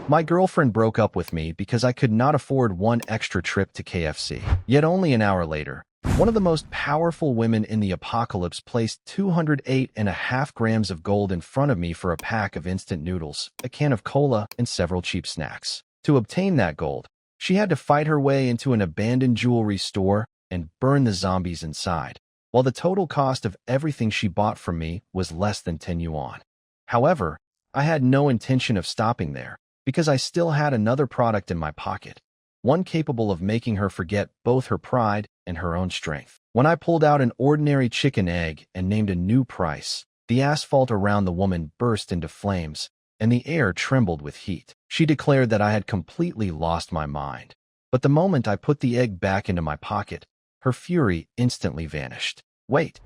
My girlfriend broke up with me because I could not afford one extra trip to KFC. Yet only an hour later, one of the most powerful women in the apocalypse placed 208.5 grams of gold in front of me for a pack of instant noodles, a can of cola, and several cheap snacks. To obtain that gold, she had to fight her way into an abandoned jewelry store and burn the zombies inside, while the total cost of everything she bought from me was less than 10 yuan. However, I had no intention of stopping there, because I still had another product in my pocket, one capable of making her forget both her pride and her own strength. When I pulled out an ordinary chicken egg and named a new price, the asphalt around the woman burst into flames, and the air trembled with heat. She declared that I had completely lost my mind. But the moment I put the egg back into my pocket, her fury instantly vanished. Wait.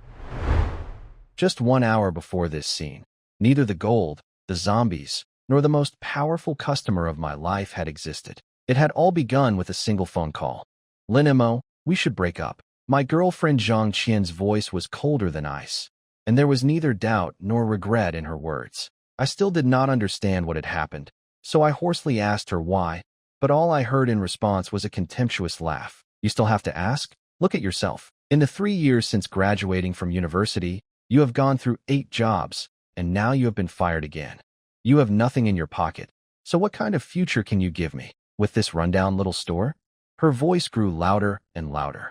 Just 1 hour before this scene, neither the gold, the zombies, nor the most powerful customer of my life had existed. It had all begun with a single phone call. Lin Mo, we should break up. My girlfriend Zhang Qian's voice was colder than ice, and there was neither doubt nor regret in her words. I still did not understand what had happened, so I hoarsely asked her why, but all I heard in response was a contemptuous laugh. You still have to ask? Look at yourself. In the 3 years since graduating from university, you have gone through 8 jobs, and now you have been fired again. You have nothing in your pocket, so what kind of future can you give me with this rundown little store? Her voice grew louder and louder.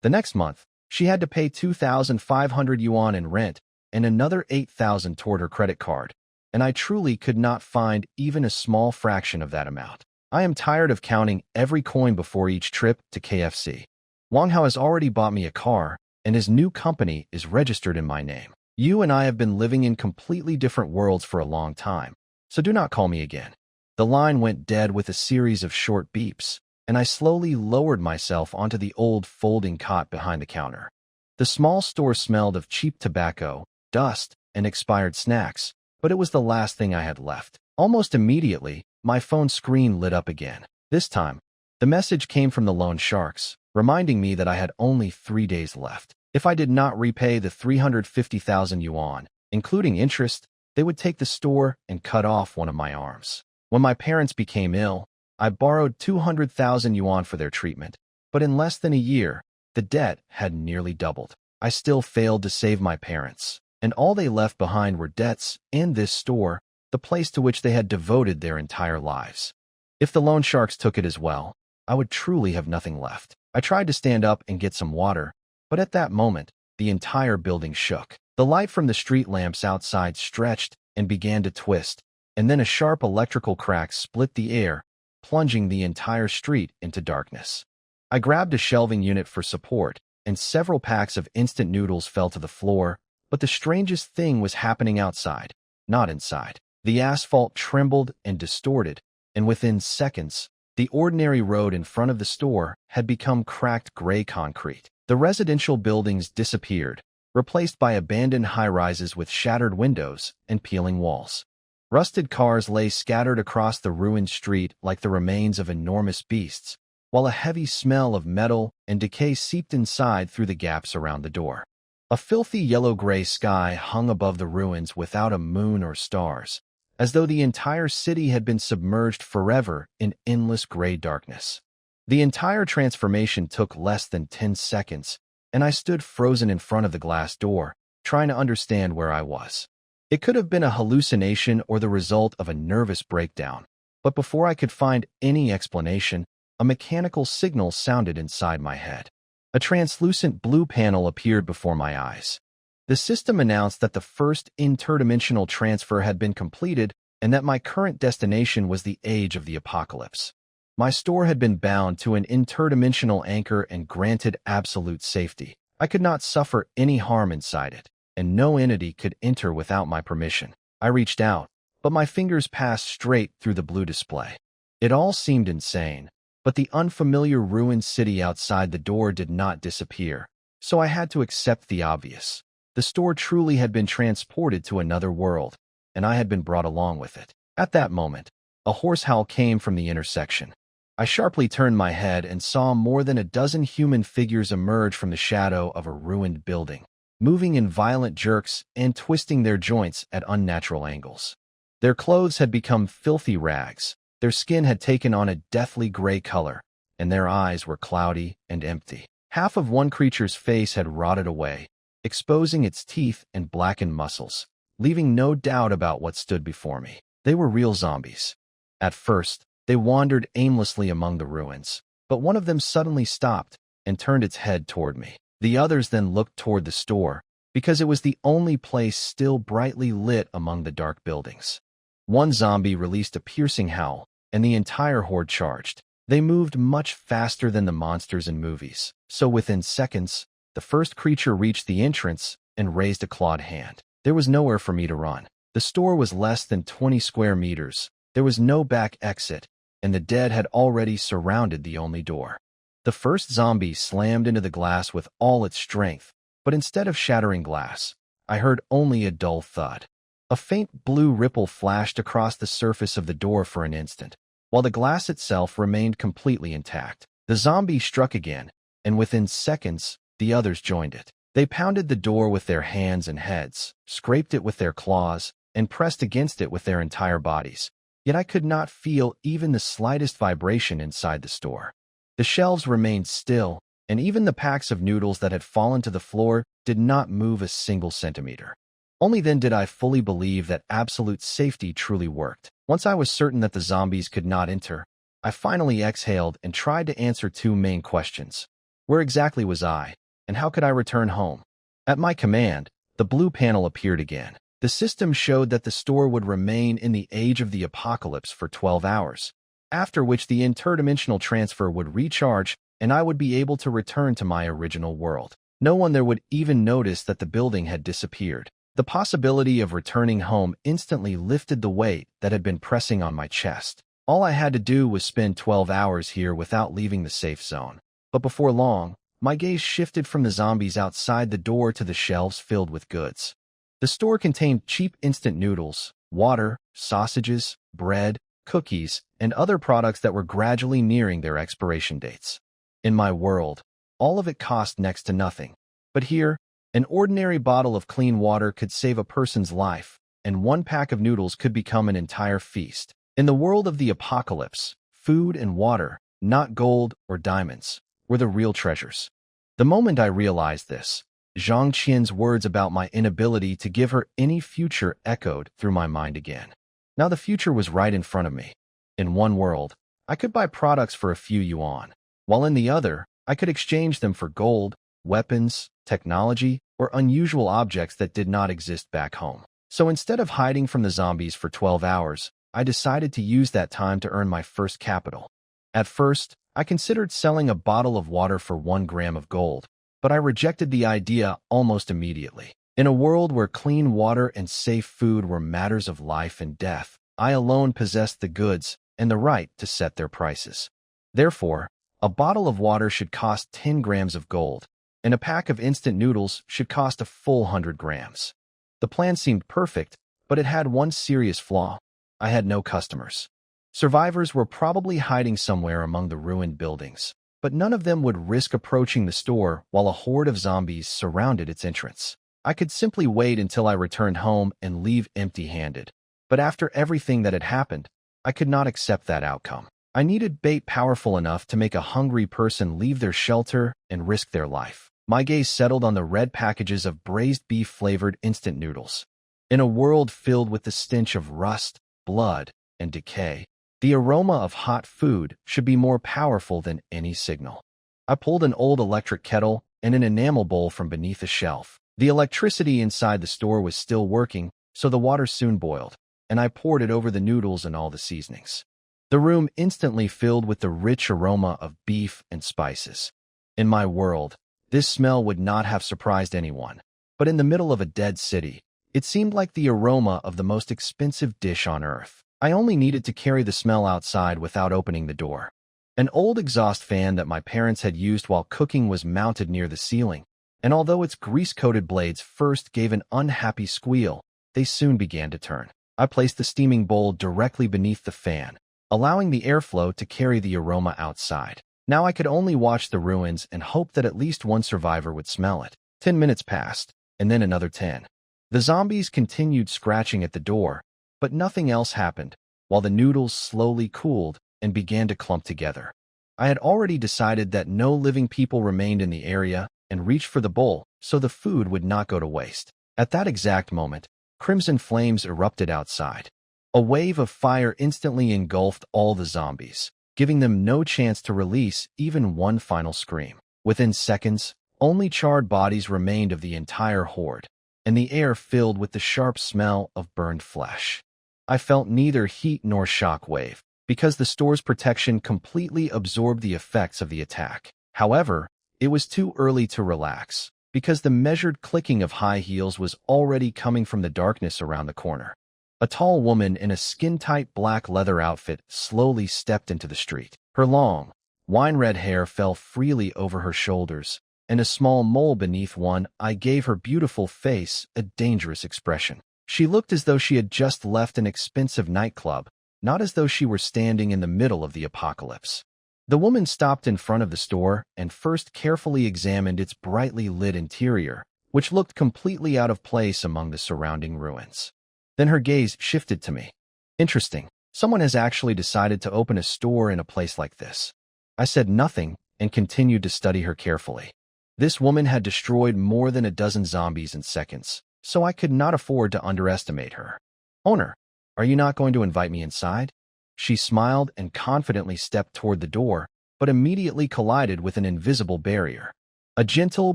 The next month, she had to pay 2,500 yuan in rent and another 8,000 toward her credit card, and I truly could not find even a small fraction of that amount. I am tired of counting every coin before each trip to KFC. Wang Hao has already bought me a car, and his new company is registered in my name. You and I have been living in completely different worlds for a long time, so do not call me again. The line went dead with a series of short beeps, and I slowly lowered myself onto the old folding cot behind the counter. The small store smelled of cheap tobacco, dust, and expired snacks, but it was the last thing I had left. Almost immediately, my phone screen lit up again. This time, the message came from the loan sharks, reminding me that I had only 3 days left. If I did not repay the 350,000 yuan, including interest, they would take the store and cut off one of my arms. When my parents became ill, I borrowed 200,000 yuan for their treatment, but in less than a year, the debt had nearly doubled. I still failed to save my parents, and all they left behind were debts and this store, the place to which they had devoted their entire lives. If the loan sharks took it as well, I would truly have nothing left. I tried to stand up and get some water, but at that moment, the entire building shook. The light from the street lamps outside stretched and began to twist, and then a sharp electrical crack split the air, plunging the entire street into darkness. I grabbed a shelving unit for support, and several packs of instant noodles fell to the floor, but the strangest thing was happening outside, not inside. The asphalt trembled and distorted, and within seconds, the ordinary road in front of the store had become cracked gray concrete. The residential buildings disappeared, replaced by abandoned high-rises with shattered windows and peeling walls. Rusted cars lay scattered across the ruined street like the remains of enormous beasts, while a heavy smell of metal and decay seeped inside through the gaps around the door. A filthy yellow-gray sky hung above the ruins without a moon or stars, as though the entire city had been submerged forever in endless gray darkness. The entire transformation took less than 10 seconds, and I stood frozen in front of the glass door, trying to understand where I was. It could have been a hallucination or the result of a nervous breakdown, but before I could find any explanation, a mechanical signal sounded inside my head. A translucent blue panel appeared before my eyes. The system announced that the first interdimensional transfer had been completed and that my current destination was the age of the apocalypse. My store had been bound to an interdimensional anchor and granted absolute safety. I could not suffer any harm inside it, and no entity could enter without my permission. I reached out, but my fingers passed straight through the blue display. It all seemed insane, but the unfamiliar ruined city outside the door did not disappear, so I had to accept the obvious. The store truly had been transported to another world, and I had been brought along with it. At that moment, a hoarse howl came from the intersection. I sharply turned my head and saw more than a dozen human figures emerge from the shadow of a ruined building, moving in violent jerks and twisting their joints at unnatural angles. Their clothes had become filthy rags, Their skin had taken on a deathly gray color, and their eyes were cloudy and empty. Half of one creature's face had rotted away, exposing its teeth and blackened muscles, leaving no doubt about what stood before me. They were real zombies. At first, they wandered aimlessly among the ruins, but one of them suddenly stopped and turned its head toward me. The others then looked toward the store, because it was the only place still brightly lit among the dark buildings. One zombie released a piercing howl, and the entire horde charged. They moved much faster than the monsters in movies, so within seconds, the first creature reached the entrance and raised a clawed hand. There was nowhere for me to run. The store was less than 20 square meters. There was no back exit, and the dead had already surrounded the only door. The first zombie slammed into the glass with all its strength, but instead of shattering glass, I heard only a dull thud. A faint blue ripple flashed across the surface of the door for an instant, while the glass itself remained completely intact. The zombie struck again, and within seconds, the others joined it. They pounded the door with their hands and heads, scraped it with their claws, and pressed against it with their entire bodies. Yet I could not feel even the slightest vibration inside the store. The shelves remained still, and even the packs of noodles that had fallen to the floor did not move a single centimeter. Only then did I fully believe that absolute safety truly worked. Once I was certain that the zombies could not enter, I finally exhaled and tried to answer two main questions. Where exactly was I, and how could I return home? At my command, the blue panel appeared again. The system showed that the store would remain in the age of the apocalypse for 12 hours, after which the interdimensional transfer would recharge and I would be able to return to my original world. No one there would even notice that the building had disappeared. The possibility of returning home instantly lifted the weight that had been pressing on my chest. All I had to do was spend 12 hours here without leaving the safe zone. But before long, my gaze shifted from the zombies outside the door to the shelves filled with goods. The store contained cheap instant noodles, water, sausages, bread, cookies, and other products that were gradually nearing their expiration dates. In my world, all of it cost next to nothing. But here, an ordinary bottle of clean water could save a person's life, and one pack of noodles could become an entire feast. In the world of the apocalypse, food and water, not gold or diamonds, were the real treasures. The moment I realized this, Zhang Qian's words about my inability to give her any future echoed through my mind again. Now the future was right in front of me. In one world, I could buy products for a few yuan, while in the other, I could exchange them for gold, weapons, technology, or unusual objects that did not exist back home. So instead of hiding from the zombies for 12 hours, I decided to use that time to earn my first capital. At first, I considered selling a bottle of water for 1 gram of gold, but I rejected the idea almost immediately. In a world where clean water and safe food were matters of life and death, I alone possessed the goods and the right to set their prices. Therefore, a bottle of water should cost 10 grams of gold, and a pack of instant noodles should cost a full 100 grams. The plan seemed perfect, but it had one serious flaw. I had no customers. Survivors were probably hiding somewhere among the ruined buildings, but none of them would risk approaching the store while a horde of zombies surrounded its entrance. I could simply wait until I returned home and leave empty-handed. But after everything that had happened, I could not accept that outcome. I needed bait powerful enough to make a hungry person leave their shelter and risk their life. My gaze settled on the red packages of braised beef-flavored instant noodles. In a world filled with the stench of rust, blood, and decay, the aroma of hot food should be more powerful than any signal. I pulled an old electric kettle and an enamel bowl from beneath a shelf. The electricity inside the store was still working, so the water soon boiled, and I poured it over the noodles and all the seasonings. The room instantly filled with the rich aroma of beef and spices. In my world, this smell would not have surprised anyone, but in the middle of a dead city, it seemed like the aroma of the most expensive dish on earth. I only needed to carry the smell outside without opening the door. An old exhaust fan that my parents had used while cooking was mounted near the ceiling, and although its grease-coated blades first gave an unhappy squeal, they soon began to turn. I placed the steaming bowl directly beneath the fan, allowing the airflow to carry the aroma outside. Now I could only watch the ruins and hope that at least one survivor would smell it. 10 minutes passed, and then another 10. The zombies continued scratching at the door, but nothing else happened, while the noodles slowly cooled and began to clump together. I had already decided that no living people remained in the area and reached for the bowl so the food would not go to waste. At that exact moment, crimson flames erupted outside. A wave of fire instantly engulfed all the zombies, giving them no chance to release even one final scream. Within seconds, only charred bodies remained of the entire horde, and the air filled with the sharp smell of burned flesh. I felt neither heat nor shock wave, because the store's protection completely absorbed the effects of the attack. However, it was too early to relax, because the measured clicking of high heels was already coming from the darkness around the corner. A tall woman in a skin-tight black leather outfit slowly stepped into the street. Her long, wine-red hair fell freely over her shoulders, and a small mole beneath one eye gave her beautiful face a dangerous expression. She looked as though she had just left an expensive nightclub, not as though she were standing in the middle of the apocalypse. The woman stopped in front of the store and first carefully examined its brightly lit interior, which looked completely out of place among the surrounding ruins. Then her gaze shifted to me. Interesting. Someone has actually decided to open a store in a place like this. I said nothing and continued to study her carefully. This woman had destroyed more than a dozen zombies in seconds, so I could not afford to underestimate her. Owner, are you not going to invite me inside? She smiled and confidently stepped toward the door, but immediately collided with an invisible barrier. A gentle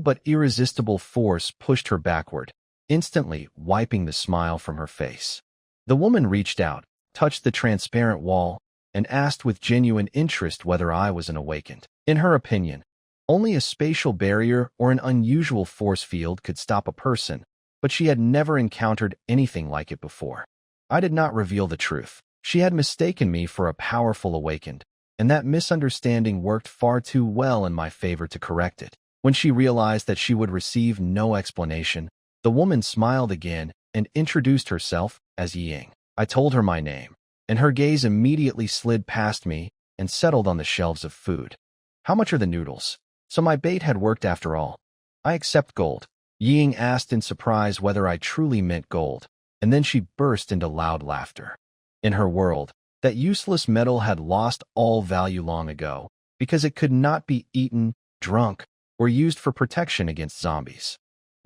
but irresistible force pushed her backward, instantly wiping the smile from her face. The woman reached out, touched the transparent wall, and asked with genuine interest whether I was an awakened. In her opinion, only a spatial barrier or an unusual force field could stop a person, but she had never encountered anything like it before. I did not reveal the truth. She had mistaken me for a powerful awakened, and that misunderstanding worked far too well in my favor to correct it. When she realized that she would receive no explanation, the woman smiled again and introduced herself as Ye Ying. I told her my name, and her gaze immediately slid past me and settled on the shelves of food. How much are the noodles? So my bait had worked after all. I accept gold. Ye Ying asked in surprise whether I truly meant gold, and then she burst into loud laughter. In her world, that useless metal had lost all value long ago because it could not be eaten, drunk, or used for protection against zombies.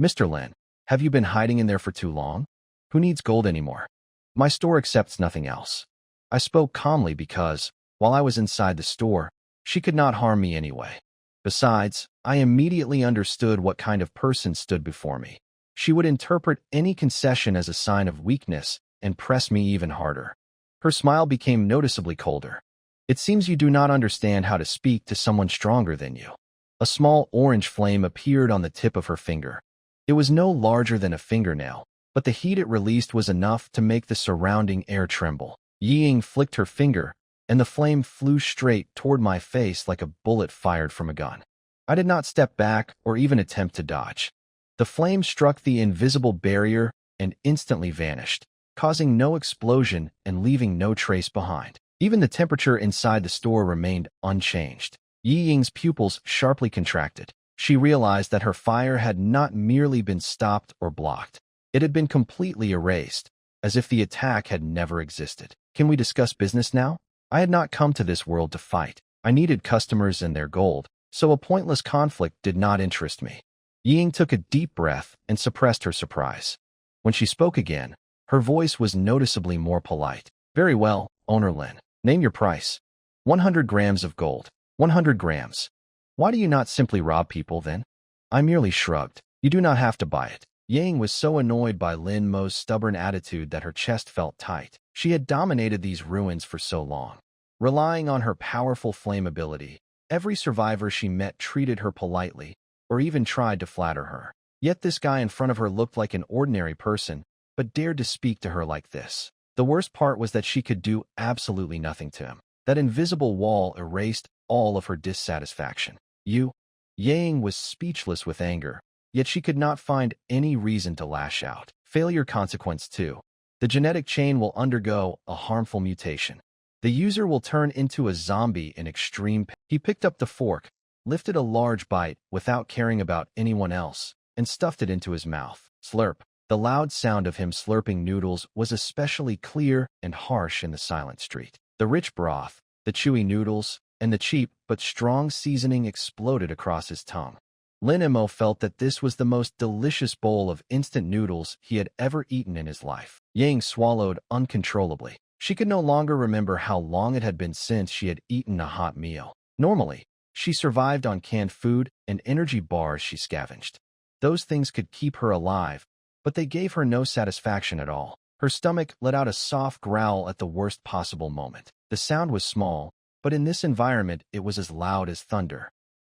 Mr. Lin, have you been hiding in there for too long? Who needs gold anymore? My store accepts nothing else. I spoke calmly because, while I was inside the store, she could not harm me anyway. Besides, I immediately understood what kind of person stood before me. She would interpret any concession as a sign of weakness and press me even harder. Her smile became noticeably colder. It seems you do not understand how to speak to someone stronger than you. A small orange flame appeared on the tip of her finger. It was no larger than a fingernail, but the heat it released was enough to make the surrounding air tremble. Ye Ying flicked her finger, and the flame flew straight toward my face like a bullet fired from a gun. I did not step back or even attempt to dodge. The flame struck the invisible barrier and instantly vanished, causing no explosion and leaving no trace behind. Even the temperature inside the store remained unchanged. Ye Ying's pupils sharply contracted. She realized that her fire had not merely been stopped or blocked. It had been completely erased, as if the attack had never existed. Can we discuss business now? I had not come to this world to fight. I needed customers and their gold, so a pointless conflict did not interest me. Ye Ying took a deep breath and suppressed her surprise. When she spoke again, her voice was noticeably more polite. Very well, Owner Lin. Name your price. 100 grams of gold. 100 grams. Why do you not simply rob people then? I merely shrugged. You do not have to buy it. Ye Ying was so annoyed by Lin Mo's stubborn attitude that her chest felt tight. She had dominated these ruins for so long. Relying on her powerful flame ability, every survivor she met treated her politely, or even tried to flatter her. Yet this guy in front of her looked like an ordinary person, but dared to speak to her like this. The worst part was that she could do absolutely nothing to him. That invisible wall erased all of her dissatisfaction. Ye Ying was speechless with anger, yet she could not find any reason to lash out. Failure consequence 2. The genetic chain will undergo a harmful mutation. The user will turn into a zombie in extreme pain. He picked up the fork, lifted a large bite without caring about anyone else, and stuffed it into his mouth. Slurp. The loud sound of him slurping noodles was especially clear and harsh in the silent street. The rich broth, the chewy noodles, and the cheap but strong seasoning exploded across his tongue. Lin Mo felt that this was the most delicious bowl of instant noodles he had ever eaten in his life. Ye Ying swallowed uncontrollably. She could no longer remember how long it had been since she had eaten a hot meal. Normally, she survived on canned food and energy bars she scavenged. Those things could keep her alive, but they gave her no satisfaction at all. Her stomach let out a soft growl at the worst possible moment. The sound was small, but in this environment it was as loud as thunder.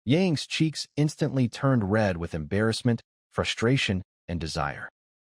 Ye Ying's cheeks instantly turned red with embarrassment, frustration, and desire.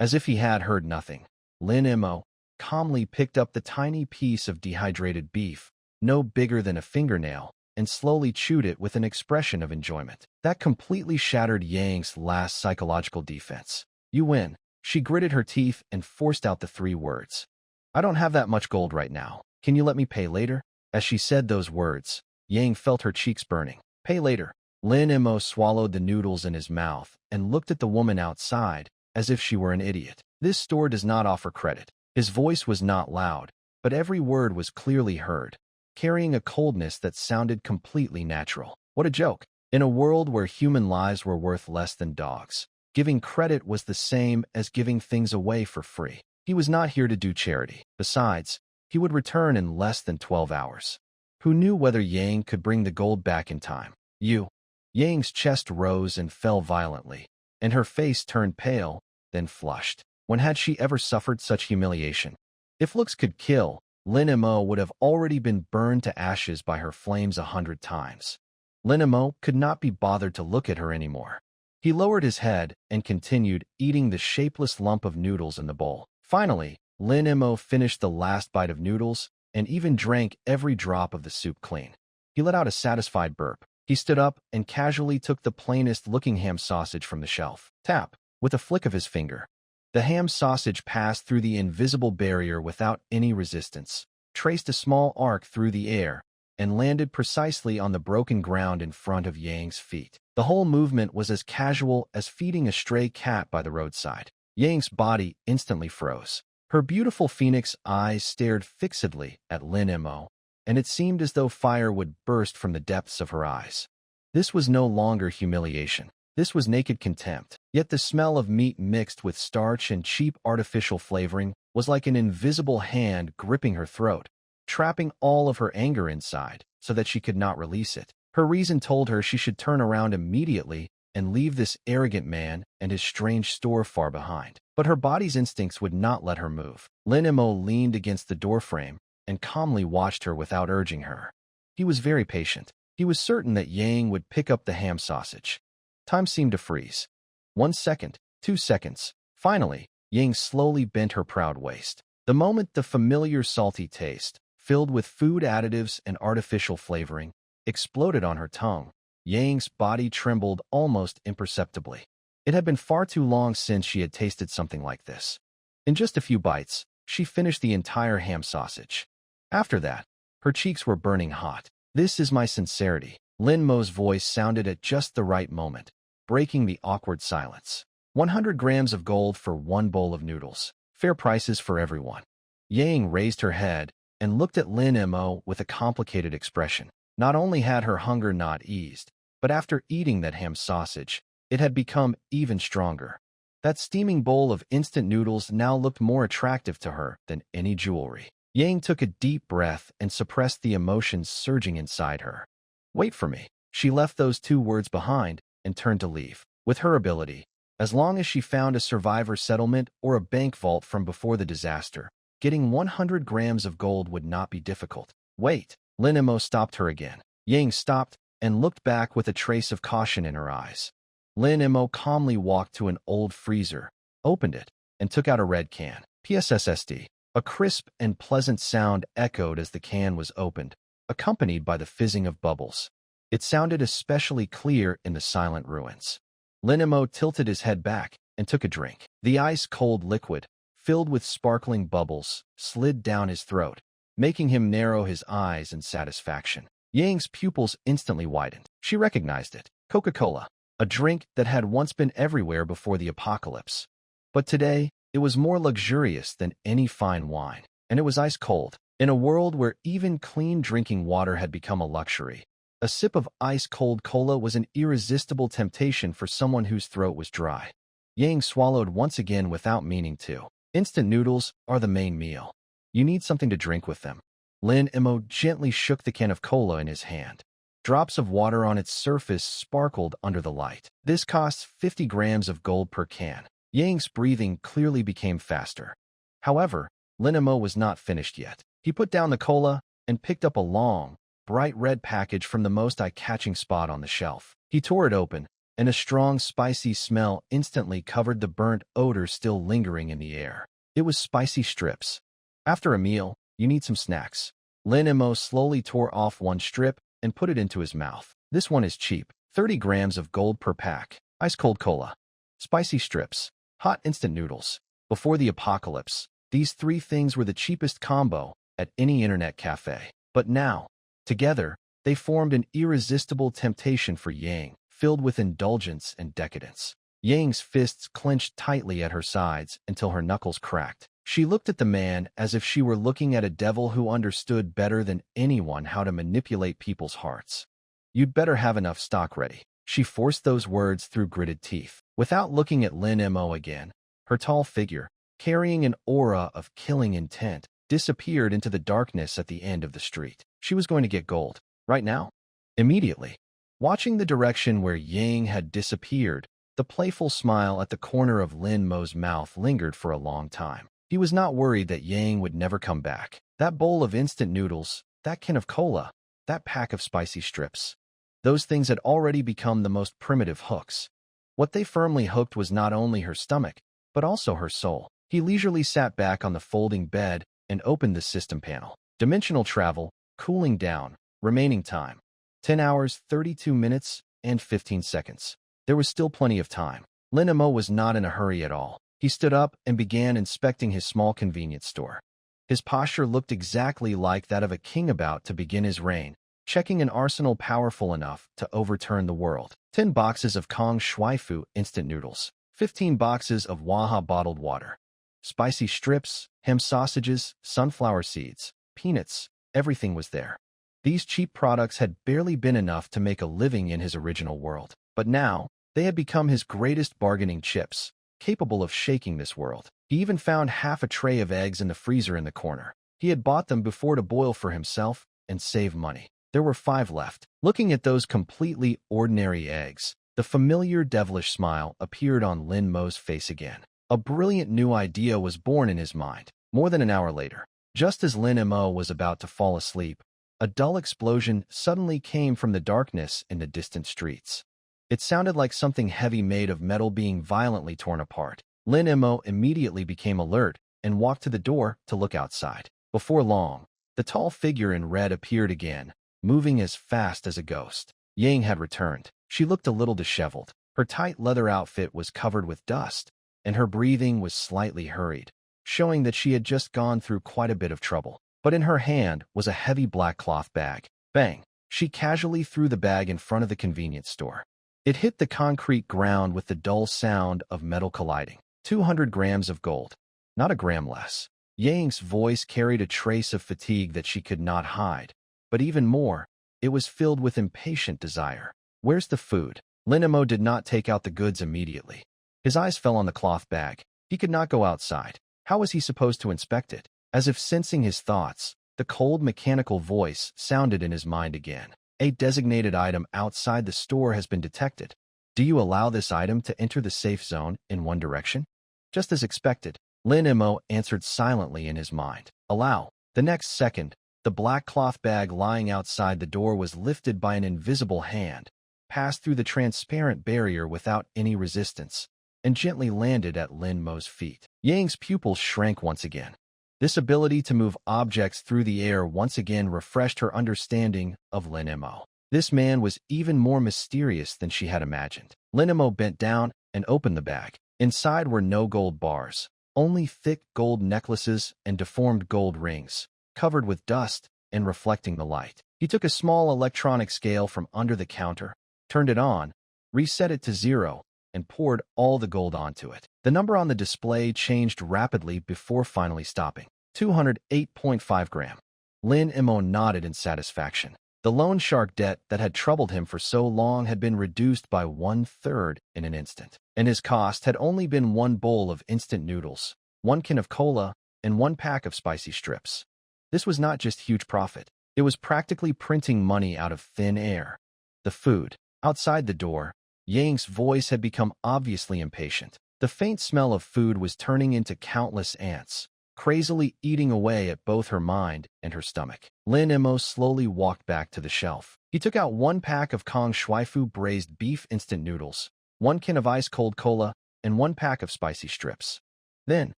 As if he had heard nothing, Lin Mo calmly picked up the tiny piece of dehydrated beef, no bigger than a fingernail, and slowly chewed it with an expression of enjoyment. That completely shattered Ye Ying's last psychological defense. "You win." She gritted her teeth and forced out the 3 words. "I don't have that much gold right now. Can you let me pay later?" As she said those words, Ye Ying felt her cheeks burning. "Pay later." Lin Mo swallowed the noodles in his mouth and looked at the woman outside as if she were an idiot. "This store does not offer credit." His voice was not loud, but every word was clearly heard, carrying a coldness that sounded completely natural. What a joke! In a world where human lives were worth less than dogs, giving credit was the same as giving things away for free. He was not here to do charity. Besides, he would return in less than 12 hours. Who knew whether Ye Ying could bring the gold back in time? Ye Ying's chest rose and fell violently, and her face turned pale, then flushed. When had she ever suffered such humiliation? If looks could kill, Lin Mo would have already been burned to ashes by her flames 100 times. Lin Mo could not be bothered to look at her anymore. He lowered his head and continued eating the shapeless lump of noodles in the bowl. Finally, Lin Mo finished the last bite of noodles and even drank every drop of the soup clean. He let out a satisfied burp. He stood up and casually took the plainest-looking ham sausage from the shelf. Tap! With a flick of his finger, the ham sausage passed through the invisible barrier without any resistance, traced a small arc through the air, and landed precisely on the broken ground in front of Ye Ying's feet. The whole movement was as casual as feeding a stray cat by the roadside. Ye Ying's body instantly froze. Her beautiful phoenix eyes stared fixedly at Lin Mo, and it seemed as though fire would burst from the depths of her eyes. This was no longer humiliation. This was naked contempt. Yet the smell of meat mixed with starch and cheap artificial flavoring was like an invisible hand gripping her throat, trapping all of her anger inside so that she could not release it. Her reason told her she should turn around immediately and leave this arrogant man and his strange store far behind. But her body's instincts would not let her move. Lin Mo leaned against the doorframe and calmly watched her without urging her. He was very patient. He was certain that Ye Ying would pick up the ham sausage. Time seemed to freeze. 1 second, 2 seconds. Finally, Ye Ying slowly bent her proud waist. The moment the familiar salty taste, filled with food additives and artificial flavoring, exploded on her tongue, Ye Ying's body trembled almost imperceptibly. It had been far too long since she had tasted something like this. In just a few bites, she finished the entire ham sausage. After that, her cheeks were burning hot. "This is my sincerity." Lin Mo's voice sounded at just the right moment, breaking the awkward silence. 100 grams of gold for 1 bowl of noodles. Fair prices for everyone. Ye Ying raised her head and looked at Lin Mo with a complicated expression. Not only had her hunger not eased, but after eating that ham sausage, it had become even stronger. That steaming bowl of instant noodles now looked more attractive to her than any jewelry. Ye Ying took a deep breath and suppressed the emotions surging inside her. "Wait for me." She left those 2 words behind and turned to leave. With her ability, as long as she found a survivor settlement or a bank vault from before the disaster, getting 100 grams of gold would not be difficult. "Wait." Lin Mo stopped her again. Ye Ying stopped and looked back with a trace of caution in her eyes. Lin Mo calmly walked to an old freezer, opened it, and took out a red can. PSSSD. A crisp and pleasant sound echoed as the can was opened, accompanied by the fizzing of bubbles. It sounded especially clear in the silent ruins. Lin Mo tilted his head back and took a drink. The ice-cold liquid, filled with sparkling bubbles, slid down his throat, making him narrow his eyes in satisfaction. Ye Ying's pupils instantly widened. She recognized it. Coca-Cola, a drink that had once been everywhere before the apocalypse. But today, it was more luxurious than any fine wine, and it was ice cold. In a world where even clean drinking water had become a luxury, a sip of ice-cold cola was an irresistible temptation for someone whose throat was dry. Ye Ying swallowed once again without meaning to. Instant noodles are the main meal. You need something to drink with them. Lin Mo gently shook the can of cola in his hand. Drops of water on its surface sparkled under the light. This costs 50 grams of gold per can. Ye Ying's breathing clearly became faster. However, Lin Mo was not finished yet. He put down the cola and picked up a long, bright red package from the most eye-catching spot on the shelf. He tore it open, and a strong, spicy smell instantly covered the burnt odor still lingering in the air. It was spicy strips. After a meal, you need some snacks. Lin Mo slowly tore off one strip and put it into his mouth. This one is cheap, 30 grams of gold per pack. Ice-cold cola, spicy strips, hot instant noodles. Before the apocalypse, these three things were the cheapest combo at any internet cafe. But now, together, they formed an irresistible temptation for Ye Ying, filled with indulgence and decadence. Ye Ying's fists clenched tightly at her sides until her knuckles cracked. She looked at the man as if she were looking at a devil who understood better than anyone how to manipulate people's hearts. You'd better have enough stock ready. She forced those words through gritted teeth. Without looking at Lin Mo again, her tall figure, carrying an aura of killing intent, disappeared into the darkness at the end of the street. She was going to get gold. Right now? Immediately. Watching the direction where Ye Ying had disappeared, the playful smile at the corner of Lin Mo's mouth lingered for a long time. He was not worried that Ye Ying would never come back. That bowl of instant noodles, that can of cola, that pack of spicy strips. Those things had already become the most primitive hooks. What they firmly hooked was not only her stomach, but also her soul. He leisurely sat back on the folding bed and opened the system panel. Dimensional travel, cooling down, remaining time. 10 hours, 32 minutes, and 15 seconds. There was still plenty of time. Lin Mo was not in a hurry at all. He stood up and began inspecting his small convenience store. His posture looked exactly like that of a king about to begin his reign, checking an arsenal powerful enough to overturn the world. 10 boxes of Kong Shui Fu instant noodles, 15 boxes of Waha bottled water, spicy strips, ham sausages, sunflower seeds, peanuts, everything was there. These cheap products had barely been enough to make a living in his original world, but now they had become his greatest bargaining chips, capable of shaking this world. He even found half a tray of eggs in the freezer in the corner. He had bought them before to boil for himself and save money. There were 5 left. Looking at those completely ordinary eggs, the familiar devilish smile appeared on Lin Mo's face again. A brilliant new idea was born in his mind. More than an hour later, just as Lin Mo was about to fall asleep, a dull explosion suddenly came from the darkness in the distant streets. It sounded like something heavy made of metal being violently torn apart. Lin Mo immediately became alert and walked to the door to look outside. Before long, the tall figure in red appeared again, moving as fast as a ghost. Ye Ying had returned. She looked a little disheveled. Her tight leather outfit was covered with dust, and her breathing was slightly hurried, showing that she had just gone through quite a bit of trouble. But in her hand was a heavy black cloth bag. Bang! She casually threw the bag in front of the convenience store. It hit the concrete ground with the dull sound of metal colliding. 200 grams of gold. Not a gram less. Ye Ying's voice carried a trace of fatigue that she could not hide. But even more, it was filled with impatient desire. Where's the food? Lin Mo did not take out the goods immediately. His eyes fell on the cloth bag. He could not go outside. How was he supposed to inspect it? As if sensing his thoughts, the cold mechanical voice sounded in his mind again. A designated item outside the store has been detected. Do you allow this item to enter the safe zone in one direction? Just as expected, Lin Mo answered silently in his mind. Allow. The next second, the black cloth bag lying outside the door was lifted by an invisible hand, passed through the transparent barrier without any resistance, and gently landed at Lin Mo's feet. Ye Ying's pupils shrank once again. This ability to move objects through the air once again refreshed her understanding of Lin Mo. This man was even more mysterious than she had imagined. Lin Mo bent down and opened the bag. Inside were no gold bars, only thick gold necklaces and deformed gold rings, covered with dust and reflecting the light. He took a small electronic scale from under the counter, turned it on, reset it to 0, and poured all the gold onto it. The number on the display changed rapidly before finally stopping. 208.5 gram. Lin Mo nodded in satisfaction. The loan shark debt that had troubled him for so long had been reduced by 1/3 in an instant, and his cost had only been one bowl of instant noodles, one can of cola, and one pack of spicy strips. This was not just huge profit. It was practically printing money out of thin air. The food. Outside the door, Yang's voice had become obviously impatient. The faint smell of food was turning into countless ants, crazily eating away at both her mind and her stomach. Lin Mo slowly walked back to the shelf. He took out one pack of Kong Shuifu braised beef instant noodles, one can of ice-cold cola, and one pack of spicy strips. Then,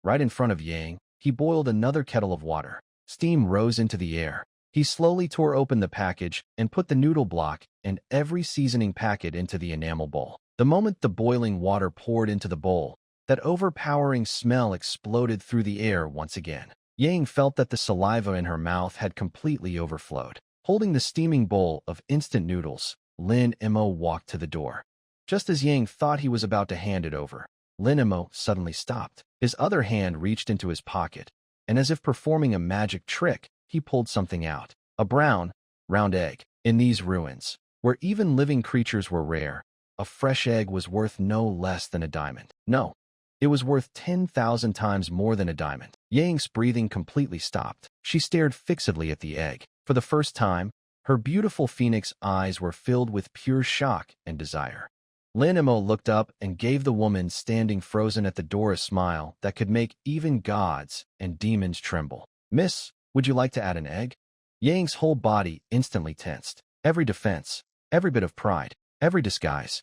right in front of Yang, he boiled another kettle of water. Steam rose into the air. He slowly tore open the package and put the noodle block and every seasoning packet into the enamel bowl. The moment the boiling water poured into the bowl, that overpowering smell exploded through the air once again. Yang felt that the saliva in her mouth had completely overflowed. Holding the steaming bowl of instant noodles, Lin Mo walked to the door. Just as Yang thought he was about to hand it over, Lin Mo suddenly stopped. His other hand reached into his pocket, and as if performing a magic trick, he pulled something out. A brown, round egg. In these ruins, where even living creatures were rare, a fresh egg was worth no less than a diamond. No, it was worth 10,000 times more than a diamond. Yang's breathing completely stopped. She stared fixedly at the egg. For the first time, her beautiful phoenix eyes were filled with pure shock and desire. Lin Mo looked up and gave the woman standing frozen at the door a smile that could make even gods and demons tremble. "Miss, would you like to add an egg?" Yang's whole body instantly tensed. Every defense, every bit of pride, every disguise.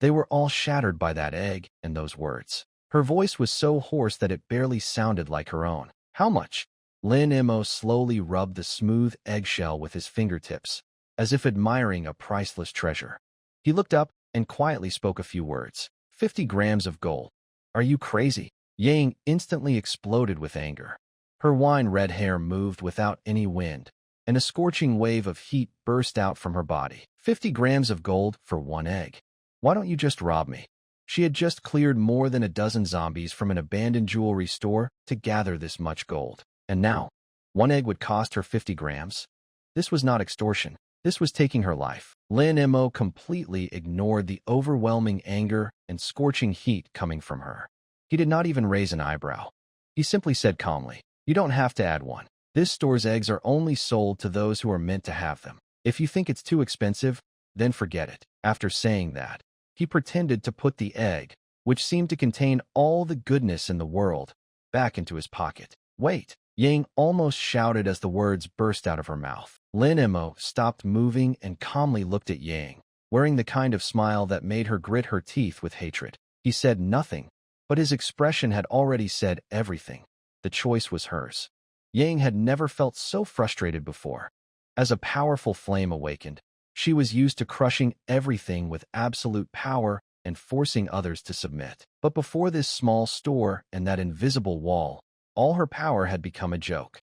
They were all shattered by that egg and those words. Her voice was so hoarse that it barely sounded like her own. "How much?" Lin Mo slowly rubbed the smooth eggshell with his fingertips, as if admiring a priceless treasure. He looked up and quietly spoke a few words. 50 grams of gold. Are you crazy?" Yang instantly exploded with anger. Her wine-red hair moved without any wind, and a scorching wave of heat burst out from her body. 50 grams of gold for one egg. Why don't you just rob me? She had just cleared more than a dozen zombies from an abandoned jewelry store to gather this much gold. And now, one egg would cost her 50 grams? This was not extortion. This was taking her life. Lin Mo completely ignored the overwhelming anger and scorching heat coming from her. He did not even raise an eyebrow. He simply said calmly, "You don't have to add one. This store's eggs are only sold to those who are meant to have them. If you think it's too expensive, then forget it." After saying that, he pretended to put the egg, which seemed to contain all the goodness in the world, back into his pocket. "Wait!" Yang almost shouted as the words burst out of her mouth. Lin Mo stopped moving and calmly looked at Yang, wearing the kind of smile that made her grit her teeth with hatred. He said nothing, but his expression had already said everything. The choice was hers. Yang had never felt so frustrated before. As a powerful flame awakened, she was used to crushing everything with absolute power and forcing others to submit. But before this small store and that invisible wall, all her power had become a joke.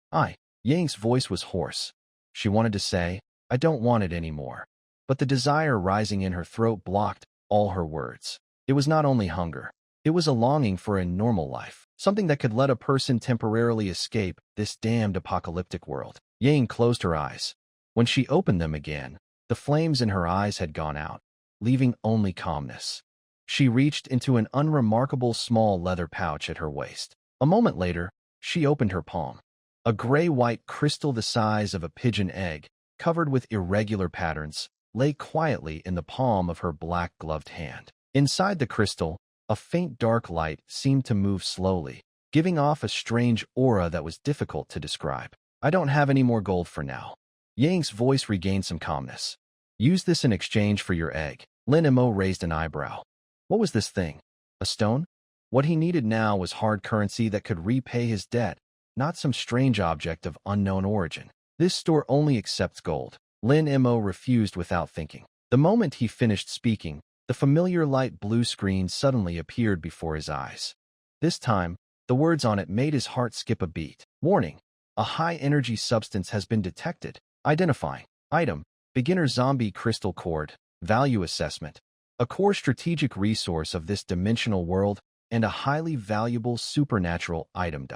Yang's voice was hoarse. She wanted to say, "I don't want it anymore." But the desire rising in her throat blocked all her words. It was not only hunger. It was a longing for a normal life, something that could let a person temporarily escape this damned apocalyptic world. Yang closed her eyes. When she opened them again, the flames in her eyes had gone out, leaving only calmness. She reached into an unremarkable small leather pouch at her waist. A moment later, she opened her palm. A gray-white crystal the size of a pigeon egg, covered with irregular patterns, lay quietly in the palm of her black-gloved hand. Inside the crystal, a faint dark light seemed to move slowly, giving off a strange aura that was difficult to describe. "I don't have any more gold for now." Yang's voice regained some calmness. "Use this in exchange for your egg." Lin Mo raised an eyebrow. What was this thing? A stone? What he needed now was hard currency that could repay his debt, not some strange object of unknown origin. "This store only accepts gold." Lin Mo refused without thinking. The moment he finished speaking, the familiar light blue screen suddenly appeared before his eyes. This time, the words on it made his heart skip a beat. "Warning. A high-energy substance has been detected. Identifying. Item. Beginner zombie crystal cord. Value assessment. A core strategic resource of this dimensional world and a highly valuable supernatural item.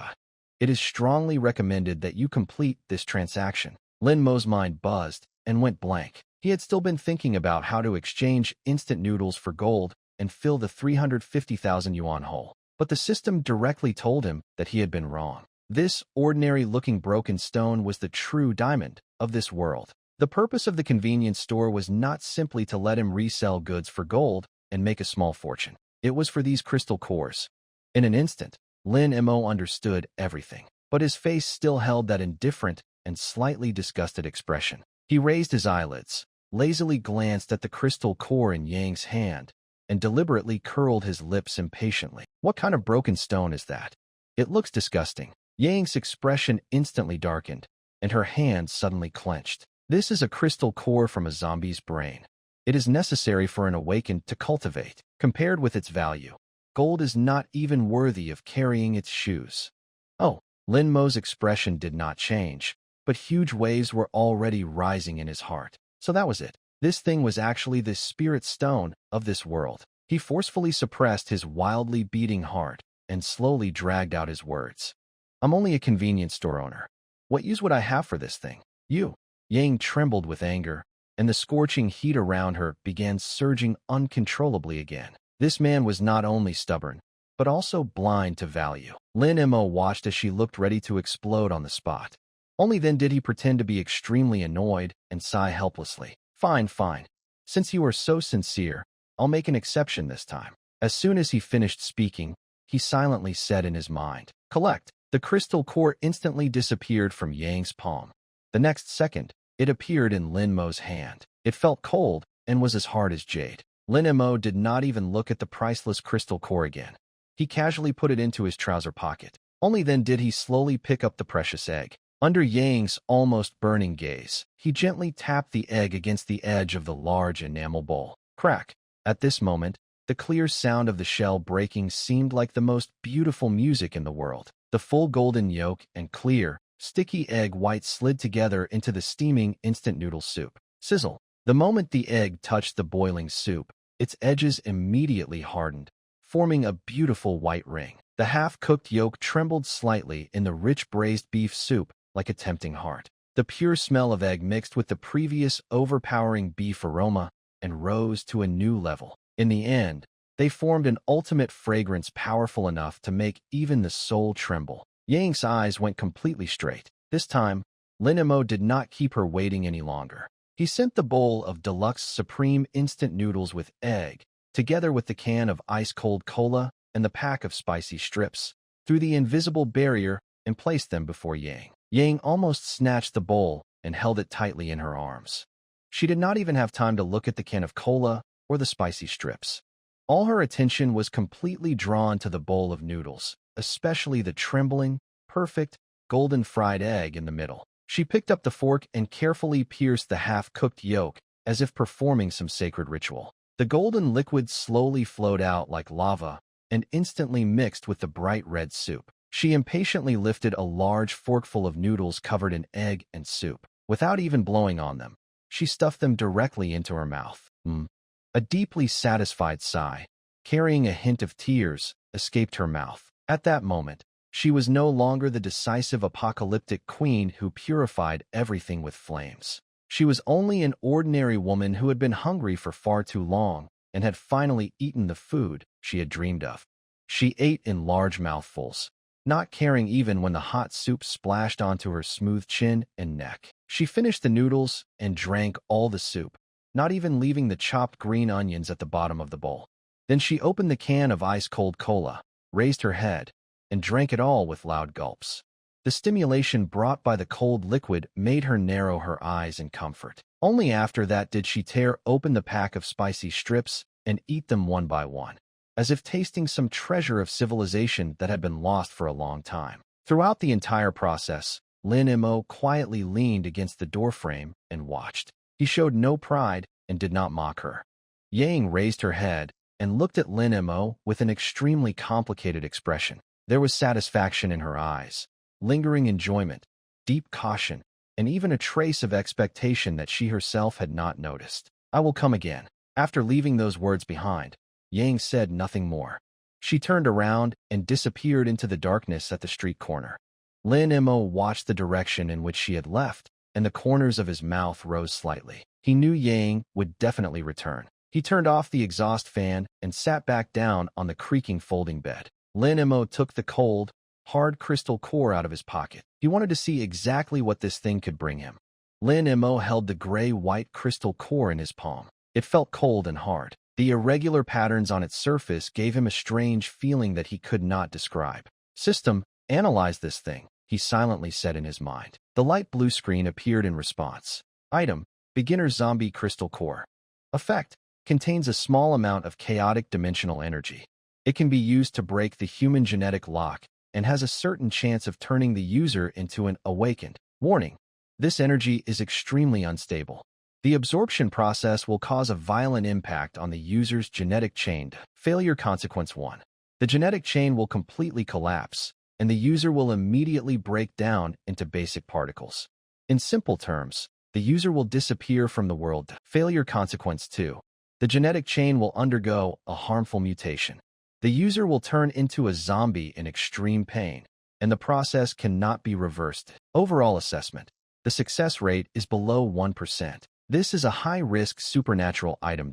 It is strongly recommended that you complete this transaction. Lin Mo's mind buzzed and went blank. He had still been thinking about how to exchange instant noodles for gold and fill the 350,000 yuan hole. But the system directly told him that he had been wrong. This ordinary-looking broken stone was the true diamond of this world. The purpose of the convenience store was not simply to let him resell goods for gold and make a small fortune. It was for these crystal cores. In an instant, Lin Mo understood everything, but his face still held that indifferent and slightly disgusted expression. He raised his eyelids, lazily glanced at the crystal core in Yang's hand, and deliberately curled his lips impatiently. What kind of broken stone is that? It looks disgusting. Yang's expression instantly darkened, and her hand suddenly clenched. This is a crystal core from a zombie's brain. It is necessary for an awakened to cultivate. Compared with its value, gold is not even worthy of carrying its shoes. Oh, Lin Mo's expression did not change, but huge waves were already rising in his heart. So that was it. This thing was actually the spirit stone of this world. He forcefully suppressed his wildly beating heart and slowly dragged out his words. I'm only a convenience store owner. What use would I have for this thing? You. Yang trembled with anger, and the scorching heat around her began surging uncontrollably again. This man was not only stubborn, but also blind to value. Lin Mo watched as she looked ready to explode on the spot. Only then did he pretend to be extremely annoyed and sigh helplessly. Fine, fine. Since you are so sincere, I'll make an exception this time. As soon as he finished speaking, he silently said in his mind, collect. The crystal core instantly disappeared from Yang's palm. The next second, it appeared in Lin Mo's hand. It felt cold and was as hard as jade. Lin Mo did not even look at the priceless crystal core again. He casually put it into his trouser pocket. Only then did he slowly pick up the precious egg. Under Yang's almost burning gaze, he gently tapped the egg against the edge of the large enamel bowl. Crack! At this moment, the clear sound of the shell breaking seemed like the most beautiful music in the world. The full golden yolk and clear, sticky egg white slid together into the steaming instant noodle soup. Sizzle! The moment the egg touched the boiling soup, its edges immediately hardened, forming a beautiful white ring. The half-cooked yolk trembled slightly in the rich braised beef soup like a tempting heart. The pure smell of egg mixed with the previous overpowering beef aroma and rose to a new level. In the end, they formed an ultimate fragrance powerful enough to make even the soul tremble. Yang's eyes went completely straight. This time, Lin Mo did not keep her waiting any longer. He sent the bowl of deluxe supreme instant noodles with egg, together with the can of ice-cold cola and the pack of spicy strips, through the invisible barrier and placed them before Yang. Yang almost snatched the bowl and held it tightly in her arms. She did not even have time to look at the can of cola or the spicy strips. All her attention was completely drawn to the bowl of noodles, especially the trembling, perfect, golden fried egg in the middle. She picked up the fork and carefully pierced the half-cooked yolk as if performing some sacred ritual. The golden liquid slowly flowed out like lava and instantly mixed with the bright red soup. She impatiently lifted a large forkful of noodles covered in egg and soup. Without even blowing on them, she stuffed them directly into her mouth. A deeply satisfied sigh, carrying a hint of tears, escaped her mouth. At that moment, she was no longer the decisive apocalyptic queen who purified everything with flames. She was only an ordinary woman who had been hungry for far too long and had finally eaten the food she had dreamed of. She ate in large mouthfuls, not caring even when the hot soup splashed onto her smooth chin and neck. She finished the noodles and drank all the soup, not even leaving the chopped green onions at the bottom of the bowl. Then she opened the can of ice-cold cola, raised her head, and drank it all with loud gulps. The stimulation brought by the cold liquid made her narrow her eyes in comfort. Only after that did she tear open the pack of spicy strips and eat them one by one, as if tasting some treasure of civilization that had been lost for a long time. Throughout the entire process, Lin Mo quietly leaned against the doorframe and watched. He showed no pride and did not mock her. Yang raised her head and looked at Lin Mo with an extremely complicated expression. There was satisfaction in her eyes, lingering enjoyment, deep caution, and even a trace of expectation that she herself had not noticed. I will come again. After leaving those words behind, Yang said nothing more. She turned around and disappeared into the darkness at the street corner. Lin Mo watched the direction in which she had left, and the corners of his mouth rose slightly. He knew Ye Ying would definitely return. He turned off the exhaust fan and sat back down on the creaking folding bed. Lin Mo took the cold, hard crystal core out of his pocket. He wanted to see exactly what this thing could bring him. Lin Mo held the gray-white crystal core in his palm. It felt cold and hard. The irregular patterns on its surface gave him a strange feeling that he could not describe. "System, analyze this thing," he silently said in his mind. The light blue screen appeared in response. Item: Beginner Zombie Crystal Core. Effect: contains a small amount of chaotic dimensional energy. It can be used to break the human genetic lock and has a certain chance of turning the user into an awakened. Warning: this energy is extremely unstable. The absorption process will cause a violent impact on the user's genetic chain. Failure consequence 1. The genetic chain will completely collapse, and the user will immediately break down into basic particles. In simple terms, the user will disappear from the world. Failure consequence 2. The genetic chain will undergo a harmful mutation. The user will turn into a zombie in extreme pain, and the process cannot be reversed. Overall assessment: the success rate is below 1%. This is a high-risk supernatural item.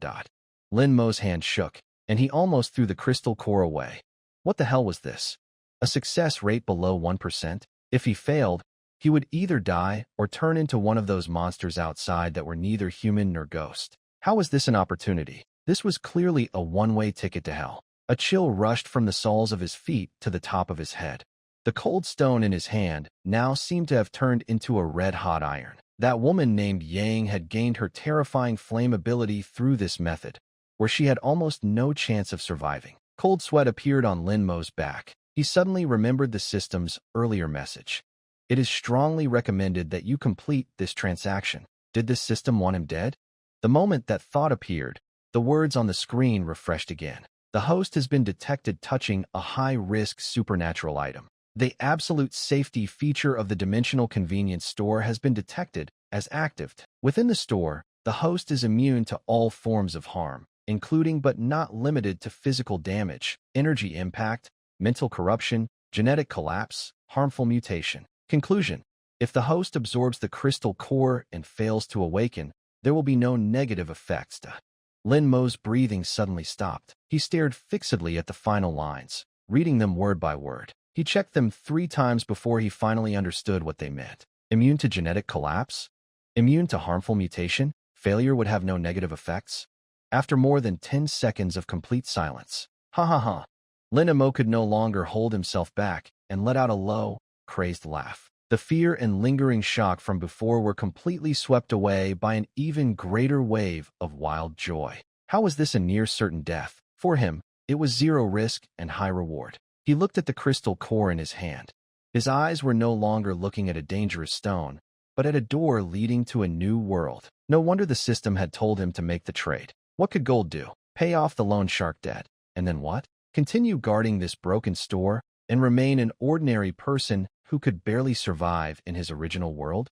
Lin Mo's hand shook, and he almost threw the crystal core away. What the hell was this? A success rate below 1%? If he failed, he would either die or turn into one of those monsters outside that were neither human nor ghost. How was this an opportunity? This was clearly a one-way ticket to hell. A chill rushed from the soles of his feet to the top of his head. The cold stone in his hand now seemed to have turned into a red-hot iron. That woman named Ye Ying had gained her terrifying flame ability through this method, where she had almost no chance of surviving. Cold sweat appeared on Lin Mo's back. He suddenly remembered the system's earlier message. "It is strongly recommended that you complete this transaction." Did this system want him dead? The moment that thought appeared, the words on the screen refreshed again. The host has been detected touching a high-risk supernatural item. The absolute safety feature of the dimensional convenience store has been detected as active. Within the store, the host is immune to all forms of harm, including but not limited to physical damage, energy impact, mental corruption, genetic collapse, harmful mutation. Conclusion: if the host absorbs the crystal core and fails to awaken, there will be no negative effects. Lin Mo's breathing suddenly stopped. He stared fixedly at the final lines, reading them word by word. He checked them 3 times before he finally understood what they meant. Immune to genetic collapse? Immune to harmful mutation? Failure would have no negative effects? After more than 10 seconds of complete silence, ha ha ha, Lin Mo could no longer hold himself back and let out a low, crazed laugh. The fear and lingering shock from before were completely swept away by an even greater wave of wild joy. How was this a near-certain death? For him, it was zero risk and high reward. He looked at the crystal core in his hand. His eyes were no longer looking at a dangerous stone, but at a door leading to a new world. No wonder the system had told him to make the trade. What could gold do? Pay off the loan shark debt. And then what? Continue guarding this broken store and remain an ordinary person who could barely survive in his original world?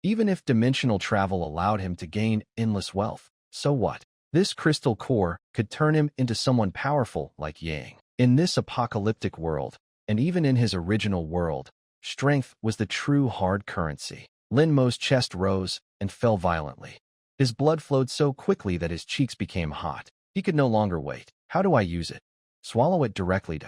Even if dimensional travel allowed him to gain endless wealth, so what? This crystal core could turn him into someone powerful like Ye Ying. In this apocalyptic world, and even in his original world, strength was the true hard currency. Lin Mo's chest rose and fell violently. His blood flowed so quickly that his cheeks became hot. He could no longer wait. How do I use it? Swallow it directly.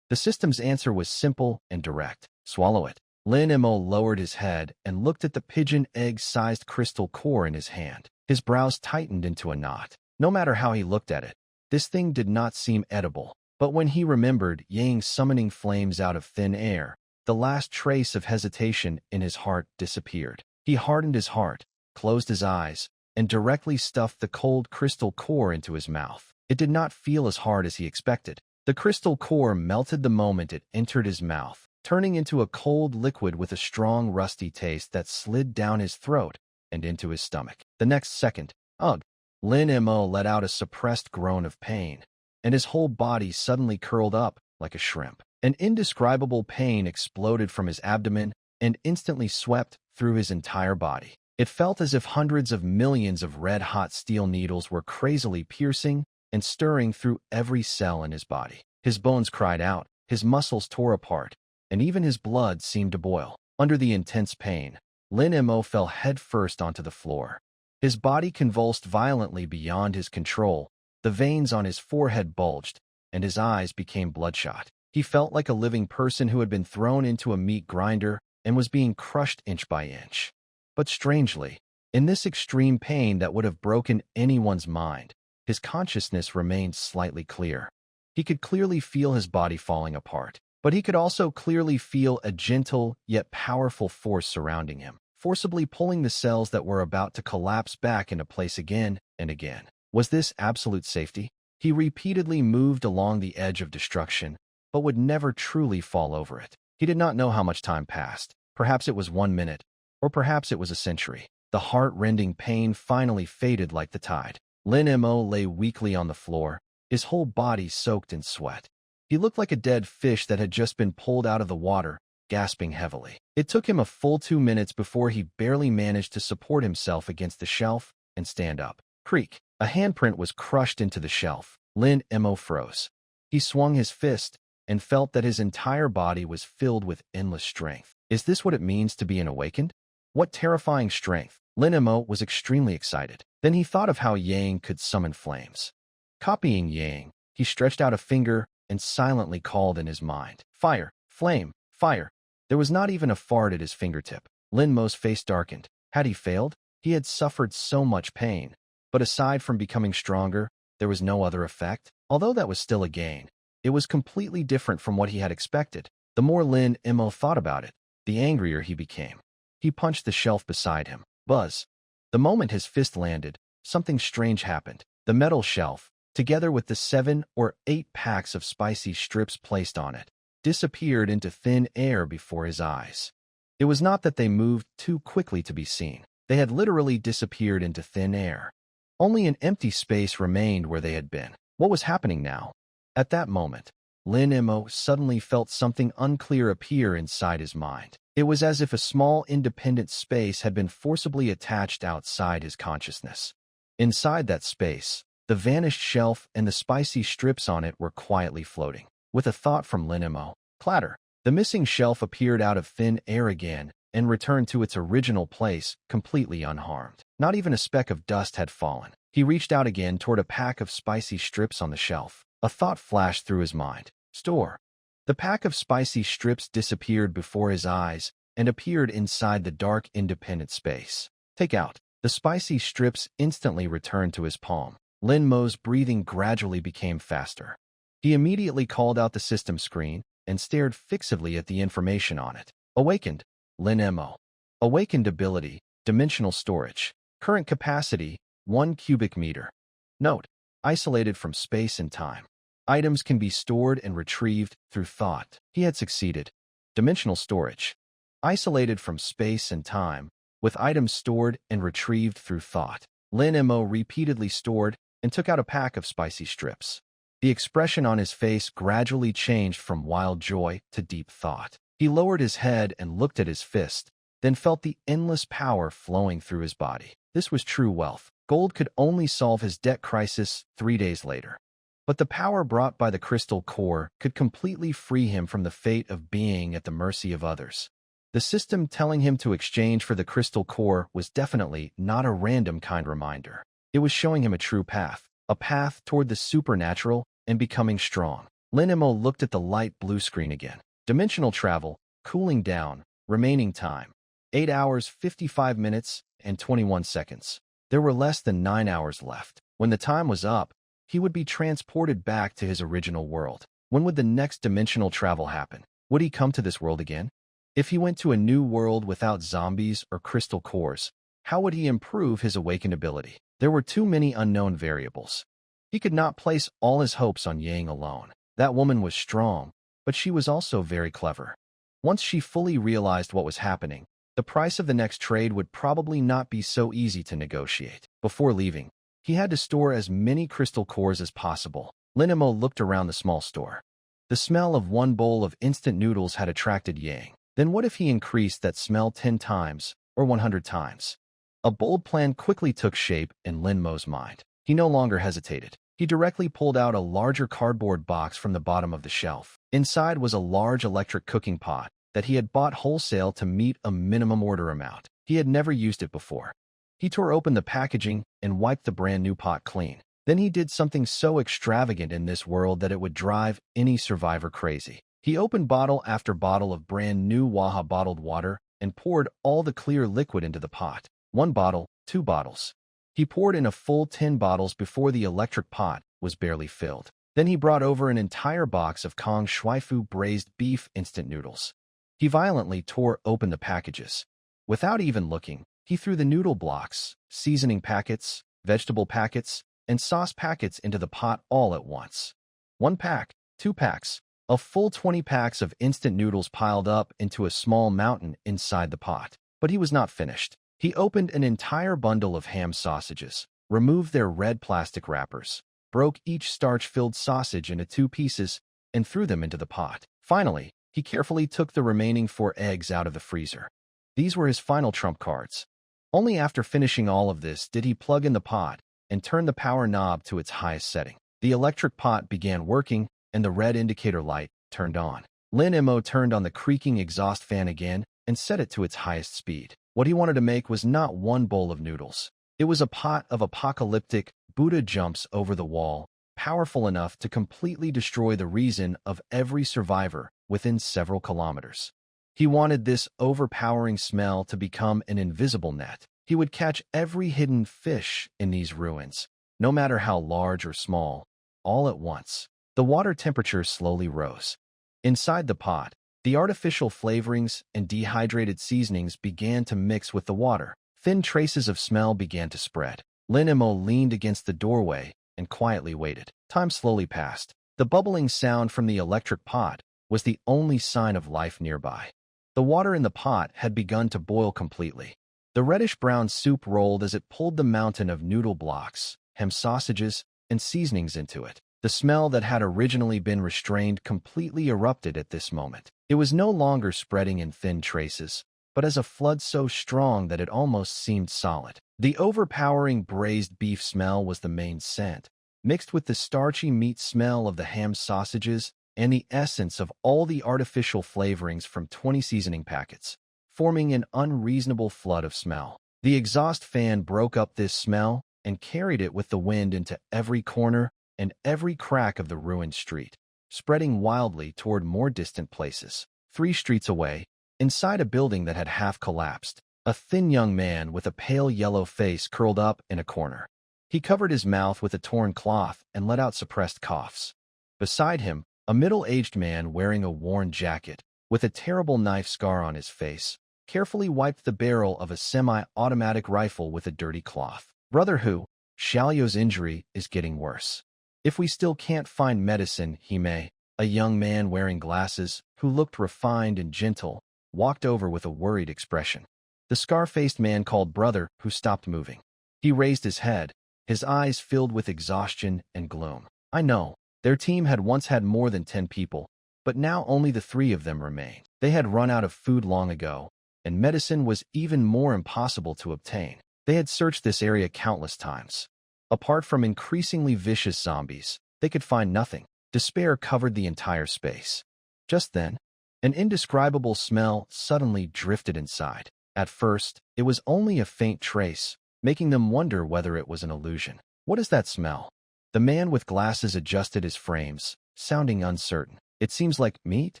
The system's answer was simple and direct. Swallow it. Lin Mo lowered his head and looked at the pigeon egg-sized crystal core in his hand. His brows tightened into a knot. No matter how he looked at it, this thing did not seem edible. But when he remembered Ye Ying summoning flames out of thin air, the last trace of hesitation in his heart disappeared. He hardened his heart, closed his eyes, and directly stuffed the cold crystal core into his mouth. It did not feel as hard as he expected. The crystal core melted the moment it entered his mouth, turning into a cold liquid with a strong rusty taste that slid down his throat and into his stomach. The next second, ugh! Lin Mo let out a suppressed groan of pain, and his whole body suddenly curled up like a shrimp. An indescribable pain exploded from his abdomen and instantly swept through his entire body. It felt as if hundreds of millions of red-hot steel needles were crazily piercing and stirring through every cell in his body. His bones cried out, his muscles tore apart, and even his blood seemed to boil. Under the intense pain, Lin Mo fell headfirst onto the floor. His body convulsed violently beyond his control, the veins on his forehead bulged, and his eyes became bloodshot. He felt like a living person who had been thrown into a meat grinder and was being crushed inch by inch. But strangely, in this extreme pain that would have broken anyone's mind, his consciousness remained slightly clear. He could clearly feel his body falling apart, but he could also clearly feel a gentle yet powerful force surrounding him, forcibly pulling the cells that were about to collapse back into place again and again. Was this absolute safety? He repeatedly moved along the edge of destruction, but would never truly fall over it. He did not know how much time passed. Perhaps it was 1 minute, or perhaps it was a century. The heart-rending pain finally faded like the tide. Lin Mo lay weakly on the floor, his whole body soaked in sweat. He looked like a dead fish that had just been pulled out of the water, gasping heavily. It took him a full 2 minutes before he barely managed to support himself against the shelf and stand up. Creak! A handprint was crushed into the shelf. Lin Mo froze. He swung his fist and felt that his entire body was filled with endless strength. Is this what it means to be an awakened? What terrifying strength! Lin Mo was extremely excited. Then he thought of how Ye Ying could summon flames. Copying Ye Ying, he stretched out a finger and silently called in his mind, "Fire! Flame! Fire!" There was not even a fart at his fingertip. Lin Mo's face darkened. Had he failed? He had suffered so much pain. But aside from becoming stronger, there was no other effect. Although that was still a gain, it was completely different from what he had expected. The more Lin Mo thought about it, the angrier he became. He punched the shelf beside him. Buzz! The moment his fist landed, something strange happened. The metal shelf, together with the 7 or 8 packs of spicy strips placed on it, disappeared into thin air before his eyes. It was not that they moved too quickly to be seen. They had literally disappeared into thin air. Only an empty space remained where they had been. What was happening now? At that moment, Lin Mo suddenly felt something unclear appear inside his mind. It was as if a small independent space had been forcibly attached outside his consciousness. Inside that space, the vanished shelf and the spicy strips on it were quietly floating. With a thought from Lin Mo, clatter! The missing shelf appeared out of thin air again and returned to its original place, completely unharmed. Not even a speck of dust had fallen. He reached out again toward a pack of spicy strips on the shelf. A thought flashed through his mind. Store. The pack of spicy strips disappeared before his eyes and appeared inside the dark, independent space. Take out. The spicy strips instantly returned to his palm. Lin Mo's breathing gradually became faster. He immediately called out the system screen and stared fixedly at the information on it. Awakened. Lin Mo. Awakened ability, dimensional storage. Current capacity, 1 cubic meter. Note, isolated from space and time. Items can be stored and retrieved through thought. He had succeeded. Dimensional storage. Isolated from space and time, with items stored and retrieved through thought. Lin Mo repeatedly stored and took out a pack of spicy strips. The expression on his face gradually changed from wild joy to deep thought. He lowered his head and looked at his fist, then felt the endless power flowing through his body. This was true wealth. Gold could only solve his debt crisis 3 days later. But the power brought by the crystal core could completely free him from the fate of being at the mercy of others. The system telling him to exchange for the crystal core was definitely not a random kind reminder. It was showing him a true path, a path toward the supernatural and becoming strong. Lin Mo looked at the light blue screen again. Dimensional travel, cooling down, remaining time, 8 hours, 55 minutes, and 21 seconds. There were less than 9 hours left. When the time was up, he would be transported back to his original world. When would the next dimensional travel happen? Would he come to this world again? If he went to a new world without zombies or crystal cores, how would he improve his awakened ability? There were too many unknown variables. He could not place all his hopes on Ye Ying alone. That woman was strong, but she was also very clever. Once she fully realized what was happening, the price of the next trade would probably not be so easy to negotiate. Before leaving, he had to store as many crystal cores as possible. Lin Mo looked around the small store. The smell of 1 bowl of instant noodles had attracted Ye Ying. Then what if he increased that smell 10 times or 100 times? A bold plan quickly took shape in Lin Mo's mind. He no longer hesitated. He directly pulled out a larger cardboard box from the bottom of the shelf. Inside was a large electric cooking pot that he had bought wholesale to meet a minimum order amount. He had never used it before. He tore open the packaging and wiped the brand new pot clean. Then he did something so extravagant in this world that it would drive any survivor crazy. He opened bottle after bottle of brand new Waha bottled water and poured all the clear liquid into the pot. 1 bottle, 2 bottles. He poured in a full 10 bottles before the electric pot was barely filled. Then he brought over an entire box of Kong Shui Fu braised beef instant noodles. He violently tore open the packages. Without even looking, he threw the noodle blocks, seasoning packets, vegetable packets, and sauce packets into the pot all at once. 1 pack, 2 packs, a full 20 packs of instant noodles piled up into a small mountain inside the pot. But he was not finished. He opened an entire bundle of ham sausages, removed their red plastic wrappers, broke each starch-filled sausage into 2 pieces, and threw them into the pot. Finally, he carefully took the remaining 4 eggs out of the freezer. These were his final trump cards. Only after finishing all of this did he plug in the pot and turn the power knob to its highest setting. The electric pot began working, and the red indicator light turned on. Lin Mo turned on the creaking exhaust fan again and set it to its highest speed. What he wanted to make was not 1 bowl of noodles. It was a pot of apocalyptic Buddha jumps over the wall, powerful enough to completely destroy the reason of every survivor within several kilometers. He wanted this overpowering smell to become an invisible net. He would catch every hidden fish in these ruins, no matter how large or small, all at once. The water temperature slowly rose. Inside the pot, the artificial flavorings and dehydrated seasonings began to mix with the water. Thin traces of smell began to spread. Lin Mo leaned against the doorway and quietly waited. Time slowly passed. The bubbling sound from the electric pot was the only sign of life nearby. The water in the pot had begun to boil completely. The reddish-brown soup rolled as it pulled the mountain of noodle blocks, ham sausages, and seasonings into it. The smell that had originally been restrained completely erupted at this moment. It was no longer spreading in thin traces, but as a flood so strong that it almost seemed solid. The overpowering braised beef smell was the main scent, mixed with the starchy meat smell of the ham sausages and the essence of all the artificial flavorings from 20 seasoning packets, forming an unreasonable flood of smell. The exhaust fan broke up this smell and carried it with the wind into every corner and every crack of the ruined street, spreading wildly toward more distant places. 3 streets away, inside a building that had half collapsed, a thin young man with a pale yellow face curled up in a corner. He covered his mouth with a torn cloth and let out suppressed coughs. Beside him, a middle-aged man wearing a worn jacket, with a terrible knife scar on his face, carefully wiped the barrel of a semi-automatic rifle with a dirty cloth. "Brother Hu, Xiaoyu's injury is getting worse. If we still can't find medicine, he may." A young man wearing glasses, who looked refined and gentle, walked over with a worried expression. The scar-faced man called Brother Hu stopped moving. He raised his head, his eyes filled with exhaustion and gloom. "I know. Their team had once had more than 10 people, but now only the 3 of them remained. They had run out of food long ago, and medicine was even more impossible to obtain. They had searched this area countless times. Apart from increasingly vicious zombies, they could find nothing. Despair covered the entire space." Just then, an indescribable smell suddenly drifted inside. At first, it was only a faint trace, making them wonder whether it was an illusion. "What is that smell?" The man with glasses adjusted his frames, sounding uncertain. "It seems like meat."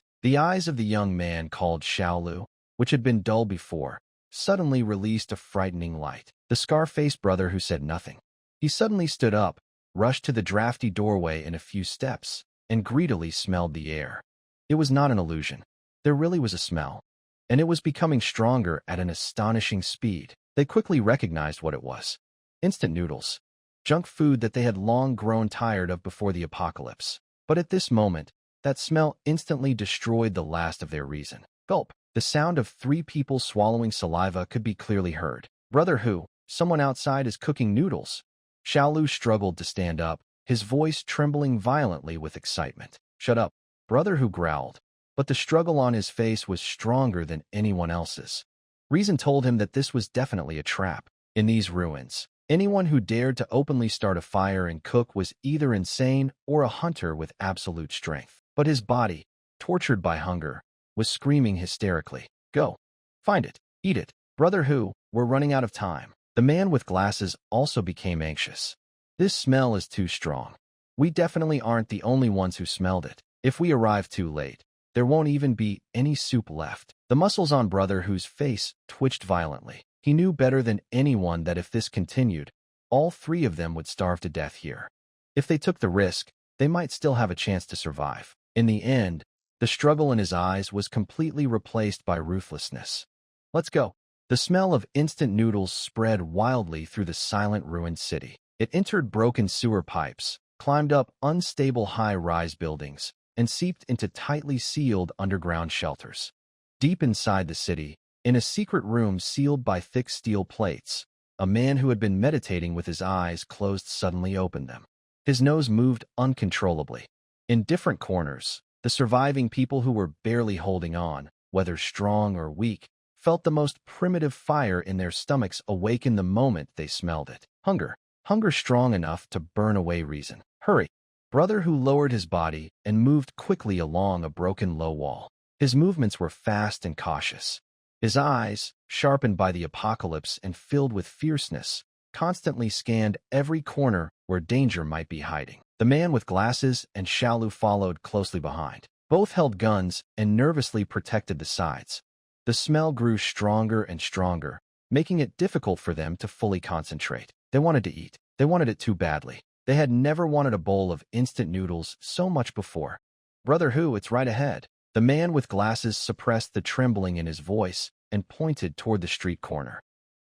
The eyes of the young man called Xiaolu, which had been dull before, suddenly released a frightening light. The scar-faced Brother Hu said nothing. He suddenly stood up, rushed to the drafty doorway in a few steps, and greedily smelled the air. It was not an illusion. There really was a smell, and it was becoming stronger at an astonishing speed. They quickly recognized what it was. Instant noodles. Junk food that they had long grown tired of before the apocalypse. But at this moment, that smell instantly destroyed the last of their reason. Gulp. The sound of 3 people swallowing saliva could be clearly heard. "Brother Hu, someone outside is cooking noodles." Xiaolu struggled to stand up, his voice trembling violently with excitement. "Shut up," Brother Hu growled, but the struggle on his face was stronger than anyone else's. Reason told him that this was definitely a trap. In these ruins, Anyone who dared to openly start a fire and cook was either insane or a hunter with absolute strength. But his body, tortured by hunger, was screaming hysterically, "Go! Find it! Eat it! Brother Hu, we're running out of time." The man with glasses also became anxious. "This smell is too strong. We definitely aren't the only ones who smelled it. If we arrive too late, there won't even be any soup left." The muscles on Brother Hu's face twitched violently. He knew better than anyone that if this continued, all three of them would starve to death here. If they took the risk, they might still have a chance to survive. In the end, the struggle in his eyes was completely replaced by ruthlessness. "Let's go." The smell of instant noodles spread wildly through the silent ruined city. It entered broken sewer pipes, climbed up unstable high-rise buildings, and seeped into tightly sealed underground shelters. Deep inside the city, in a secret room sealed by thick steel plates, a man who had been meditating with his eyes closed suddenly opened them. His nose moved uncontrollably. In different corners, the surviving people who were barely holding on, whether strong or weak, felt the most primitive fire in their stomachs awaken the moment they smelled it. Hunger. Hunger strong enough to burn away reason. "Hurry." Brother Hu lowered his body and moved quickly along a broken low wall. His movements were fast and cautious. His eyes, sharpened by the apocalypse and filled with fierceness, constantly scanned every corner where danger might be hiding. The man with glasses and Xiaolu followed closely behind. Both held guns and nervously protected the sides. The smell grew stronger and stronger, making it difficult for them to fully concentrate. They wanted to eat. They wanted it too badly. They had never wanted a bowl of instant noodles so much before. "Brother Hu, it's right ahead." The man with glasses suppressed the trembling in his voice and pointed toward the street corner.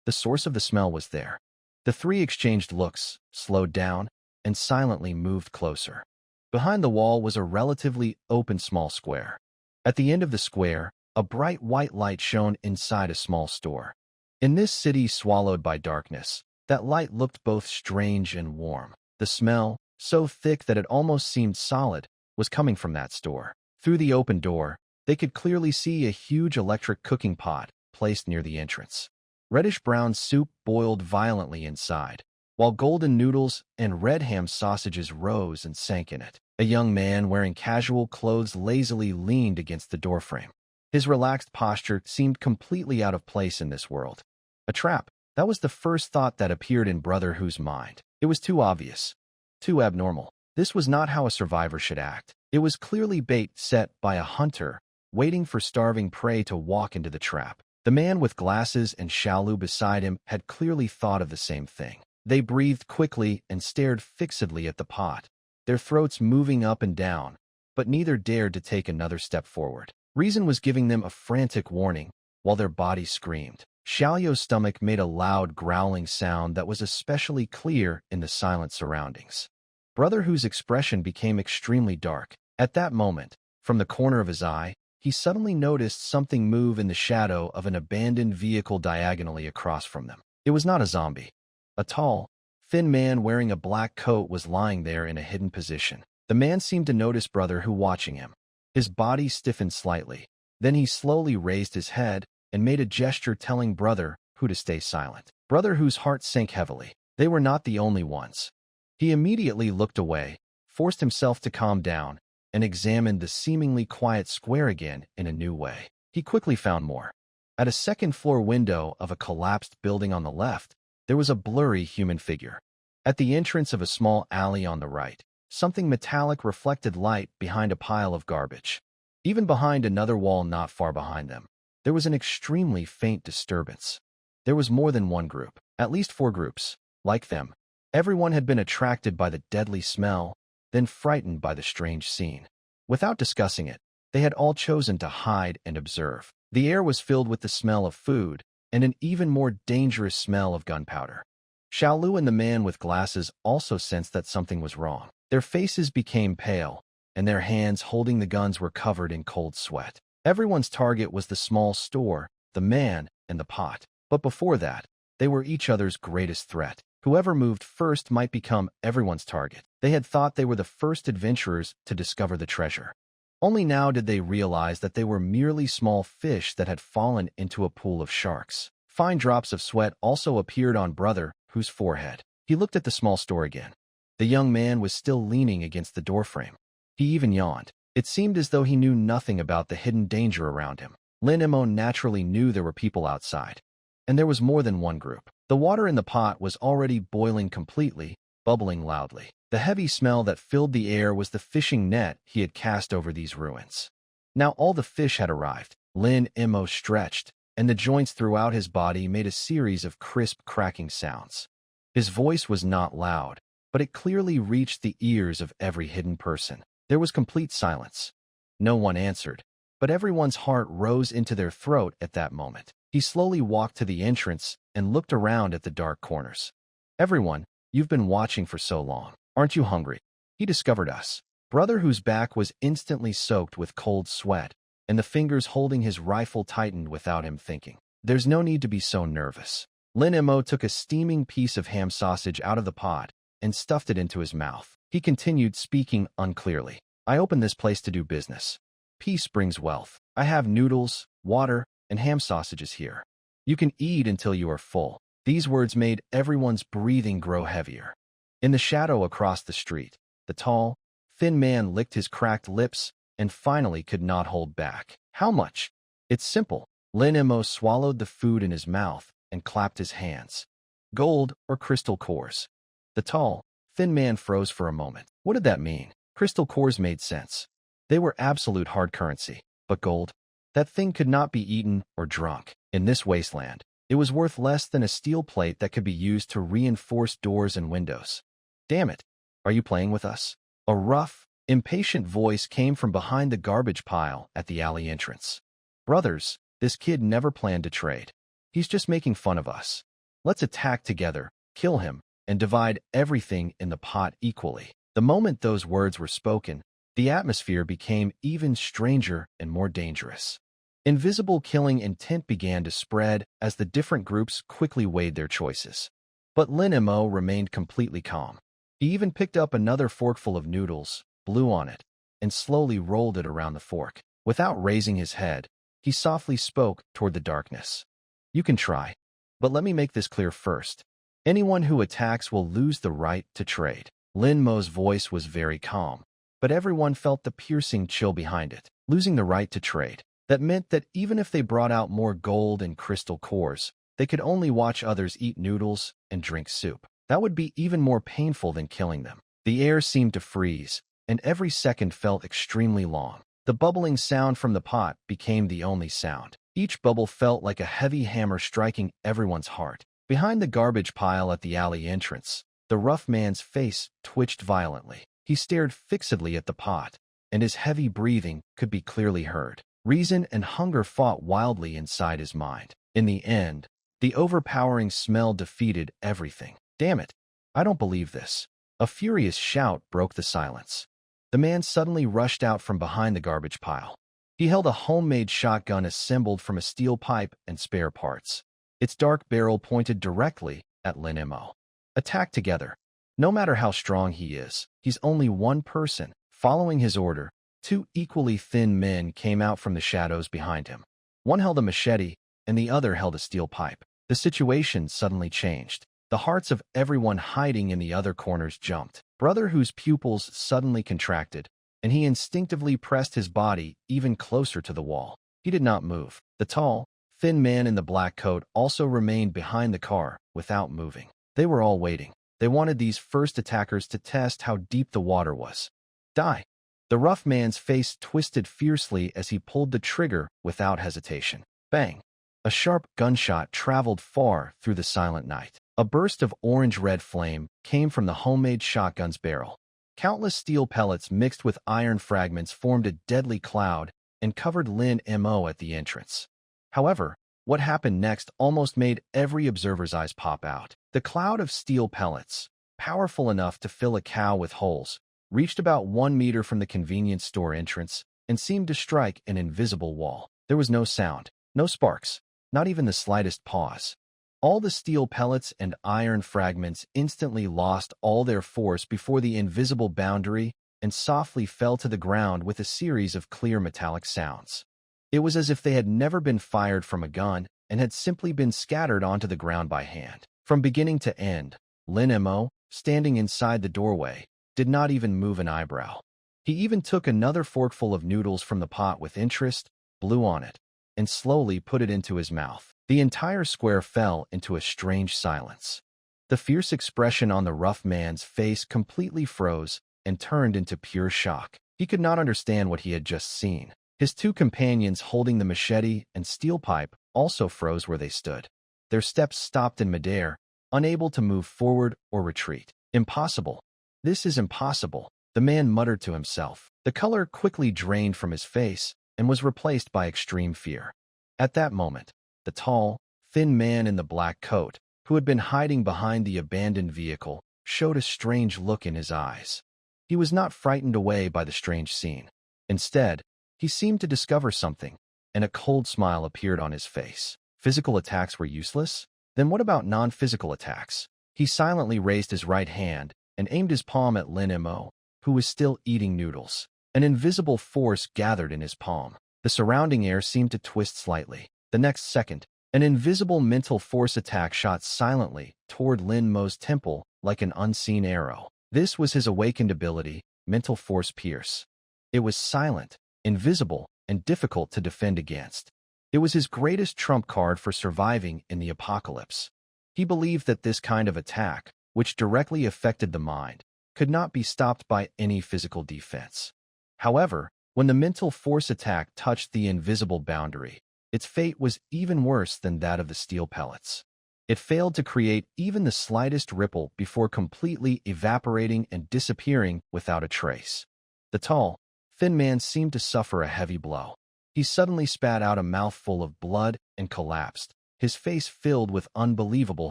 The source of the smell was there. The three exchanged looks, slowed down, and silently moved closer. Behind the wall was a relatively open small square. At the end of the square, a bright white light shone inside a small store. In this city swallowed by darkness, that light looked both strange and warm. The smell, so thick that it almost seemed solid, was coming from that store. Through the open door, they could clearly see a huge electric cooking pot placed near the entrance. Reddish-brown soup boiled violently inside, while golden noodles and red ham sausages rose and sank in it. A young man wearing casual clothes lazily leaned against the doorframe. His relaxed posture seemed completely out of place in this world. A trap. That was the first thought that appeared in Brother Hu's mind. It was too obvious, too abnormal. This was not how a survivor should act. It was clearly bait set by a hunter, waiting for starving prey to walk into the trap. The man with glasses and Xiaolu beside him had clearly thought of the same thing. They breathed quickly and stared fixedly at the pot, their throats moving up and down, but neither dared to take another step forward. Reason was giving them a frantic warning, while their bodies screamed. Xiaoyo's stomach made a loud growling sound that was especially clear in the silent surroundings. Brother Hu's expression became extremely dark. At that moment, from the corner of his eye, he suddenly noticed something move in the shadow of an abandoned vehicle diagonally across from them. It was not a zombie. A tall, thin man wearing a black coat was lying there in a hidden position. The man seemed to notice Brother Hu watching him. His body stiffened slightly. Then he slowly raised his head and made a gesture telling Brother Hu to stay silent. Brother Hu's heart sank heavily. They were not the only ones. He immediately looked away, forced himself to calm down, and examined the seemingly quiet square again in a new way. He quickly found more. At a second-floor window of a collapsed building on the left, there was a blurry human figure. At the entrance of a small alley on the right, something metallic reflected light behind a pile of garbage. Even behind another wall not far behind them, there was an extremely faint disturbance. There was more than one group, at least 4 groups. Like them, everyone had been attracted by the deadly smell, then frightened by the strange scene. Without discussing it, they had all chosen to hide and observe. The air was filled with the smell of food and an even more dangerous smell of gunpowder. Xiaolu and the man with glasses also sensed that something was wrong. Their faces became pale, and their hands holding the guns were covered in cold sweat. Everyone's target was the small store, the man, and the pot. But before that, they were each other's greatest threat. Whoever moved first might become everyone's target. They had thought they were the first adventurers to discover the treasure. Only now did they realize that they were merely small fish that had fallen into a pool of sharks. Fine drops of sweat also appeared on Brother whose forehead. He looked at the small store again. The young man was still leaning against the doorframe. He even yawned. It seemed as though he knew nothing about the hidden danger around him. Lin Mo naturally knew there were people outside. And there was more than one group. The water in the pot was already boiling completely, bubbling loudly. The heavy smell that filled the air was the fishing net he had cast over these ruins. Now all the fish had arrived. Lin Mo stretched, and the joints throughout his body made a series of crisp, cracking sounds. His voice was not loud, but it clearly reached the ears of every hidden person. There was complete silence. No one answered, but everyone's heart rose into their throat at that moment. He slowly walked to the entrance and looked around at the dark corners. Everyone, you've been watching for so long. Aren't you hungry? He discovered us. Brother, whose back was instantly soaked with cold sweat, and the fingers holding his rifle tightened without him thinking. There's no need to be so nervous. Lin Mo took a steaming piece of ham sausage out of the pot and stuffed it into his mouth. He continued, speaking unclearly. I opened this place to do business. Peace brings wealth. I have noodles, water, and ham sausages here. You can eat until you are full. These words made everyone's breathing grow heavier. In the shadow across the street, the tall, thin man licked his cracked lips and finally could not hold back. How much? It's simple. Lin Mo swallowed the food in his mouth and clapped his hands. Gold or crystal cores? The tall, thin man froze for a moment. What did that mean? Crystal cores made sense. They were absolute hard currency. But gold? That thing could not be eaten or drunk. In this wasteland, it was worth less than a steel plate that could be used to reinforce doors and windows. Damn it. Are you playing with us? A rough, impatient voice came from behind the garbage pile at the alley entrance. Brothers, this kid never planned to trade. He's just making fun of us. Let's attack together, kill him, and divide everything in the pot equally. The moment those words were spoken, the atmosphere became even stranger and more dangerous. Invisible killing intent began to spread as the different groups quickly weighed their choices. But Lin Mo remained completely calm. He even picked up another forkful of noodles, blew on it, and slowly rolled it around the fork. Without raising his head, he softly spoke toward the darkness. You can try, but let me make this clear first. Anyone who attacks will lose the right to trade. Lin Mo's voice was very calm, but everyone felt the piercing chill behind it. Losing the right to trade. That meant that even if they brought out more gold and crystal cores, they could only watch others eat noodles and drink soup. That would be even more painful than killing them. The air seemed to freeze, and every second felt extremely long. The bubbling sound from the pot became the only sound. Each bubble felt like a heavy hammer striking everyone's heart. Behind the garbage pile at the alley entrance, the rough man's face twitched violently. He stared fixedly at the pot, and his heavy breathing could be clearly heard. Reason and hunger fought wildly inside his mind. In the end, the overpowering smell defeated everything. Damn it! I don't believe this. A furious shout broke the silence. The man suddenly rushed out from behind the garbage pile. He held a homemade shotgun assembled from a steel pipe and spare parts. Its dark barrel pointed directly at Lin Mo. Attack together. No matter how strong he is, he's only one person. Following his order, two equally thin men came out from the shadows behind him. One held a machete, and the other held a steel pipe. The situation suddenly changed. The hearts of everyone hiding in the other corners jumped. Brother, whose pupils suddenly contracted, and he instinctively pressed his body even closer to the wall. He did not move. The tall, thin man in the black coat also remained behind the car without moving. They were all waiting. They wanted these first attackers to test how deep the water was. Die! The rough man's face twisted fiercely as he pulled the trigger without hesitation. Bang! A sharp gunshot traveled far through the silent night. A burst of orange-red flame came from the homemade shotgun's barrel. Countless steel pellets mixed with iron fragments formed a deadly cloud and covered Lin Mo at the entrance. However, what happened next almost made every observer's eyes pop out. The cloud of steel pellets, powerful enough to fill a cow with holes, reached about 1 meter from the convenience store entrance and seemed to strike an invisible wall. There was no sound, no sparks, not even the slightest pause. All the steel pellets and iron fragments instantly lost all their force before the invisible boundary and softly fell to the ground with a series of clear metallic sounds. It was as if they had never been fired from a gun and had simply been scattered onto the ground by hand. From beginning to end, Lin Mo, standing inside the doorway, did not even move an eyebrow. He even took another forkful of noodles from the pot with interest, blew on it, and slowly put it into his mouth. The entire square fell into a strange silence. The fierce expression on the rough man's face completely froze and turned into pure shock. He could not understand what he had just seen. His two companions holding the machete and steel pipe also froze where they stood. Their steps stopped in midair, unable to move forward or retreat. Impossible. This is impossible, the man muttered to himself. The color quickly drained from his face and was replaced by extreme fear. At that moment, the tall, thin man in the black coat, who had been hiding behind the abandoned vehicle, showed a strange look in his eyes. He was not frightened away by the strange scene. Instead, he seemed to discover something, and a cold smile appeared on his face. Physical attacks were useless? Then what about non-physical attacks? He silently raised his right hand and aimed his palm at Lin Mo, who was still eating noodles. An invisible force gathered in his palm. The surrounding air seemed to twist slightly. The next second, an invisible mental force attack shot silently toward Lin Mo's temple like an unseen arrow. This was his awakened ability, Mental Force Pierce. It was silent, invisible, and difficult to defend against. It was his greatest trump card for surviving in the apocalypse. He believed that this kind of attack, which directly affected the mind, could not be stopped by any physical defense. However, when the mental force attack touched the invisible boundary, its fate was even worse than that of the steel pellets. It failed to create even the slightest ripple before completely evaporating and disappearing without a trace. The tall, thin man seemed to suffer a heavy blow. He suddenly spat out a mouthful of blood and collapsed, his face filled with unbelievable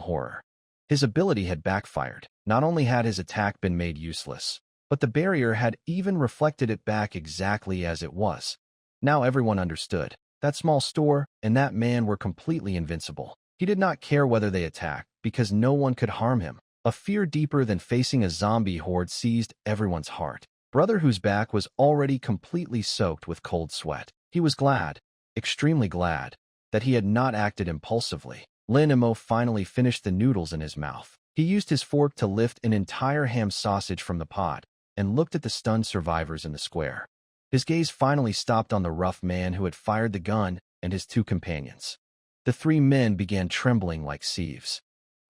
horror. His ability had backfired. Not only had his attack been made useless, but the barrier had even reflected it back exactly as it was. Now everyone understood. That small store and that man were completely invincible. He did not care whether they attacked, because no one could harm him. A fear deeper than facing a zombie horde seized everyone's heart. Brother, whose back was already completely soaked with cold sweat. He was glad, extremely glad, that he had not acted impulsively. Lin Mo finally finished the noodles in his mouth. He used his fork to lift an entire ham sausage from the pot and looked at the stunned survivors in the square. His gaze finally stopped on the rough man who had fired the gun and his two companions. The three men began trembling like sieves.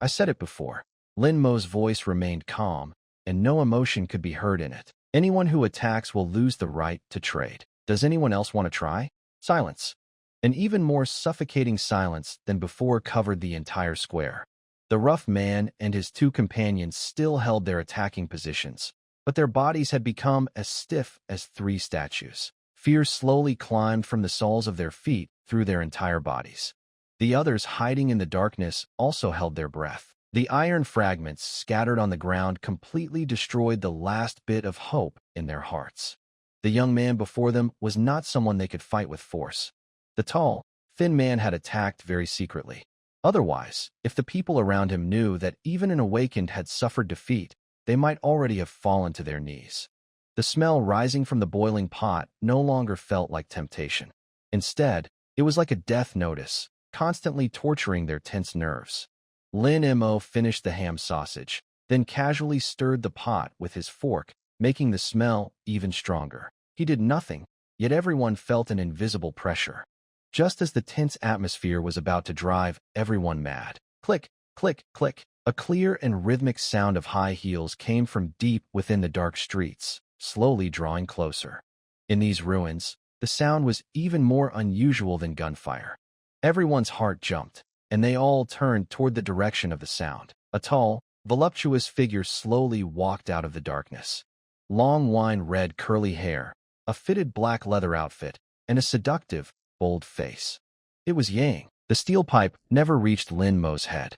I said it before. Lin Mo's voice remained calm, and no emotion could be heard in it. Anyone who attacks will lose the right to trade. Does anyone else want to try? Silence. An even more suffocating silence than before covered the entire square. The rough man and his two companions still held their attacking positions, but their bodies had become as stiff as three statues. Fear slowly climbed from the soles of their feet through their entire bodies. The others hiding in the darkness also held their breath. The iron fragments scattered on the ground completely destroyed the last bit of hope in their hearts. The young man before them was not someone they could fight with force. The tall, thin man had attacked very secretly. Otherwise, if the people around him knew that even an awakened had suffered defeat, they might already have fallen to their knees. The smell rising from the boiling pot no longer felt like temptation. Instead, it was like a death notice, constantly torturing their tense nerves. Lin Mo finished the ham sausage, then casually stirred the pot with his fork, making the smell even stronger. He did nothing, yet everyone felt an invisible pressure. Just as the tense atmosphere was about to drive everyone mad. Click, click, click. A clear and rhythmic sound of high heels came from deep within the dark streets, slowly drawing closer. In these ruins, the sound was even more unusual than gunfire. Everyone's heart jumped, and they all turned toward the direction of the sound. A tall, voluptuous figure slowly walked out of the darkness. Long wine-red curly hair, a fitted black leather outfit, and a seductive, bold face. It was Ye Ying. The steel pipe never reached Lin Mo's head.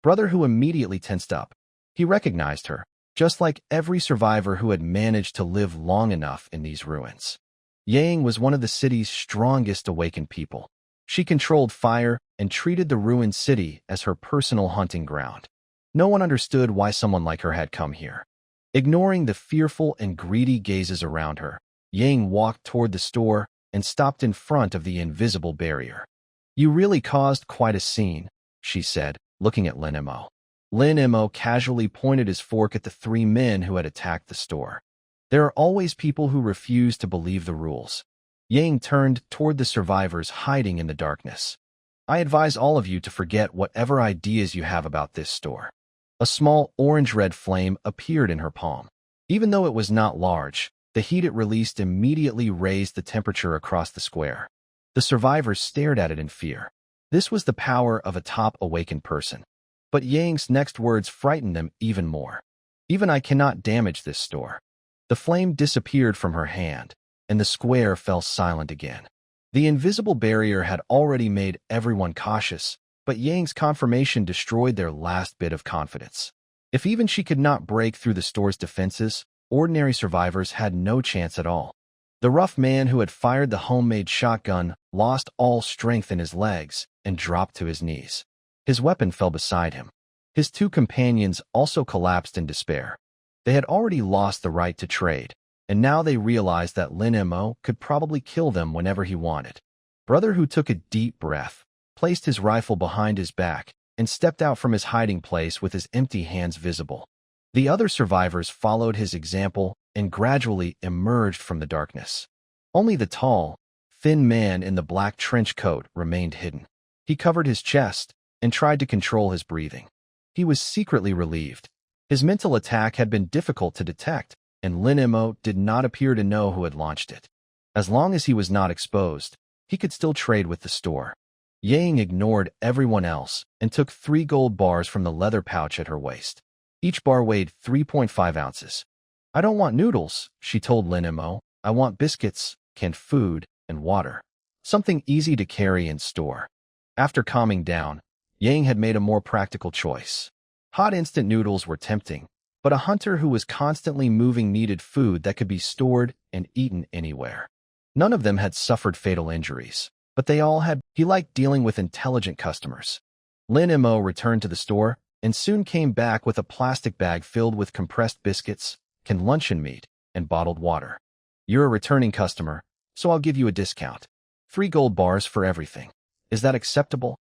Brother, who immediately tensed up. He recognized her, just like every survivor who had managed to live long enough in these ruins. Ye Ying was one of the city's strongest awakened people. She controlled fire and treated the ruined city as her personal hunting ground. No one understood why someone like her had come here. Ignoring the fearful and greedy gazes around her, Ye Ying walked toward the store and stopped in front of the invisible barrier. "You really caused quite a scene," she said, looking at Lin Mo. Lin Mo casually pointed his fork at the three men who had attacked the store. There are always people who refuse to believe the rules. Ye Ying turned toward the survivors hiding in the darkness. I advise all of you to forget whatever ideas you have about this store. A small orange-red flame appeared in her palm. Even though it was not large, the heat it released immediately raised the temperature across the square. The survivors stared at it in fear. This was the power of a top-awakened person. But Ye Ying's next words frightened them even more. Even I cannot damage this store. The flame disappeared from her hand, and the square fell silent again. The invisible barrier had already made everyone cautious, but Ye Ying's confirmation destroyed their last bit of confidence. If even she could not break through the store's defenses, ordinary survivors had no chance at all. The rough man who had fired the homemade shotgun lost all strength in his legs and dropped to his knees. His weapon fell beside him. His two companions also collapsed in despair. They had already lost the right to trade, and now they realized that Lin Mo could probably kill them whenever he wanted. Brother Hu took a deep breath, placed his rifle behind his back, and stepped out from his hiding place with his empty hands visible. The other survivors followed his example and gradually emerged from the darkness. Only the tall, thin man in the black trench coat remained hidden. He covered his chest and tried to control his breathing. He was secretly relieved. His mental attack had been difficult to detect, and Lin Mo did not appear to know who had launched it. As long as he was not exposed, he could still trade with the store. Ye Ying ignored everyone else and took 3 gold bars from the leather pouch at her waist. Each bar weighed 3.5 ounces. I don't want noodles, she told Lin Mo. I want biscuits, canned food, and water. Something easy to carry and store. After calming down, Ye Ying had made a more practical choice. Hot instant noodles were tempting, but a hunter who was constantly moving needed food that could be stored and eaten anywhere. None of them had suffered fatal injuries, but they all had. He liked dealing with intelligent customers. Lin Mo returned to the store and soon came back with a plastic bag filled with compressed biscuits, canned luncheon meat, and bottled water. You're a returning customer, so I'll give you a discount. 3 gold bars for everything. Is that acceptable?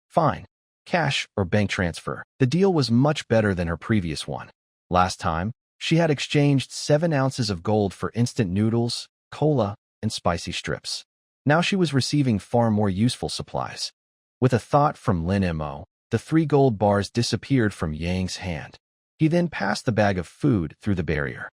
Fine. Cash or bank transfer. The deal was much better than her previous one. Last time, she had exchanged 7 ounces of gold for instant noodles, cola, and spicy strips. Now she was receiving far more useful supplies. With a thought from Lin Mo, the 3 gold bars disappeared from Ye Ying's hand. He then passed the bag of food through the barrier.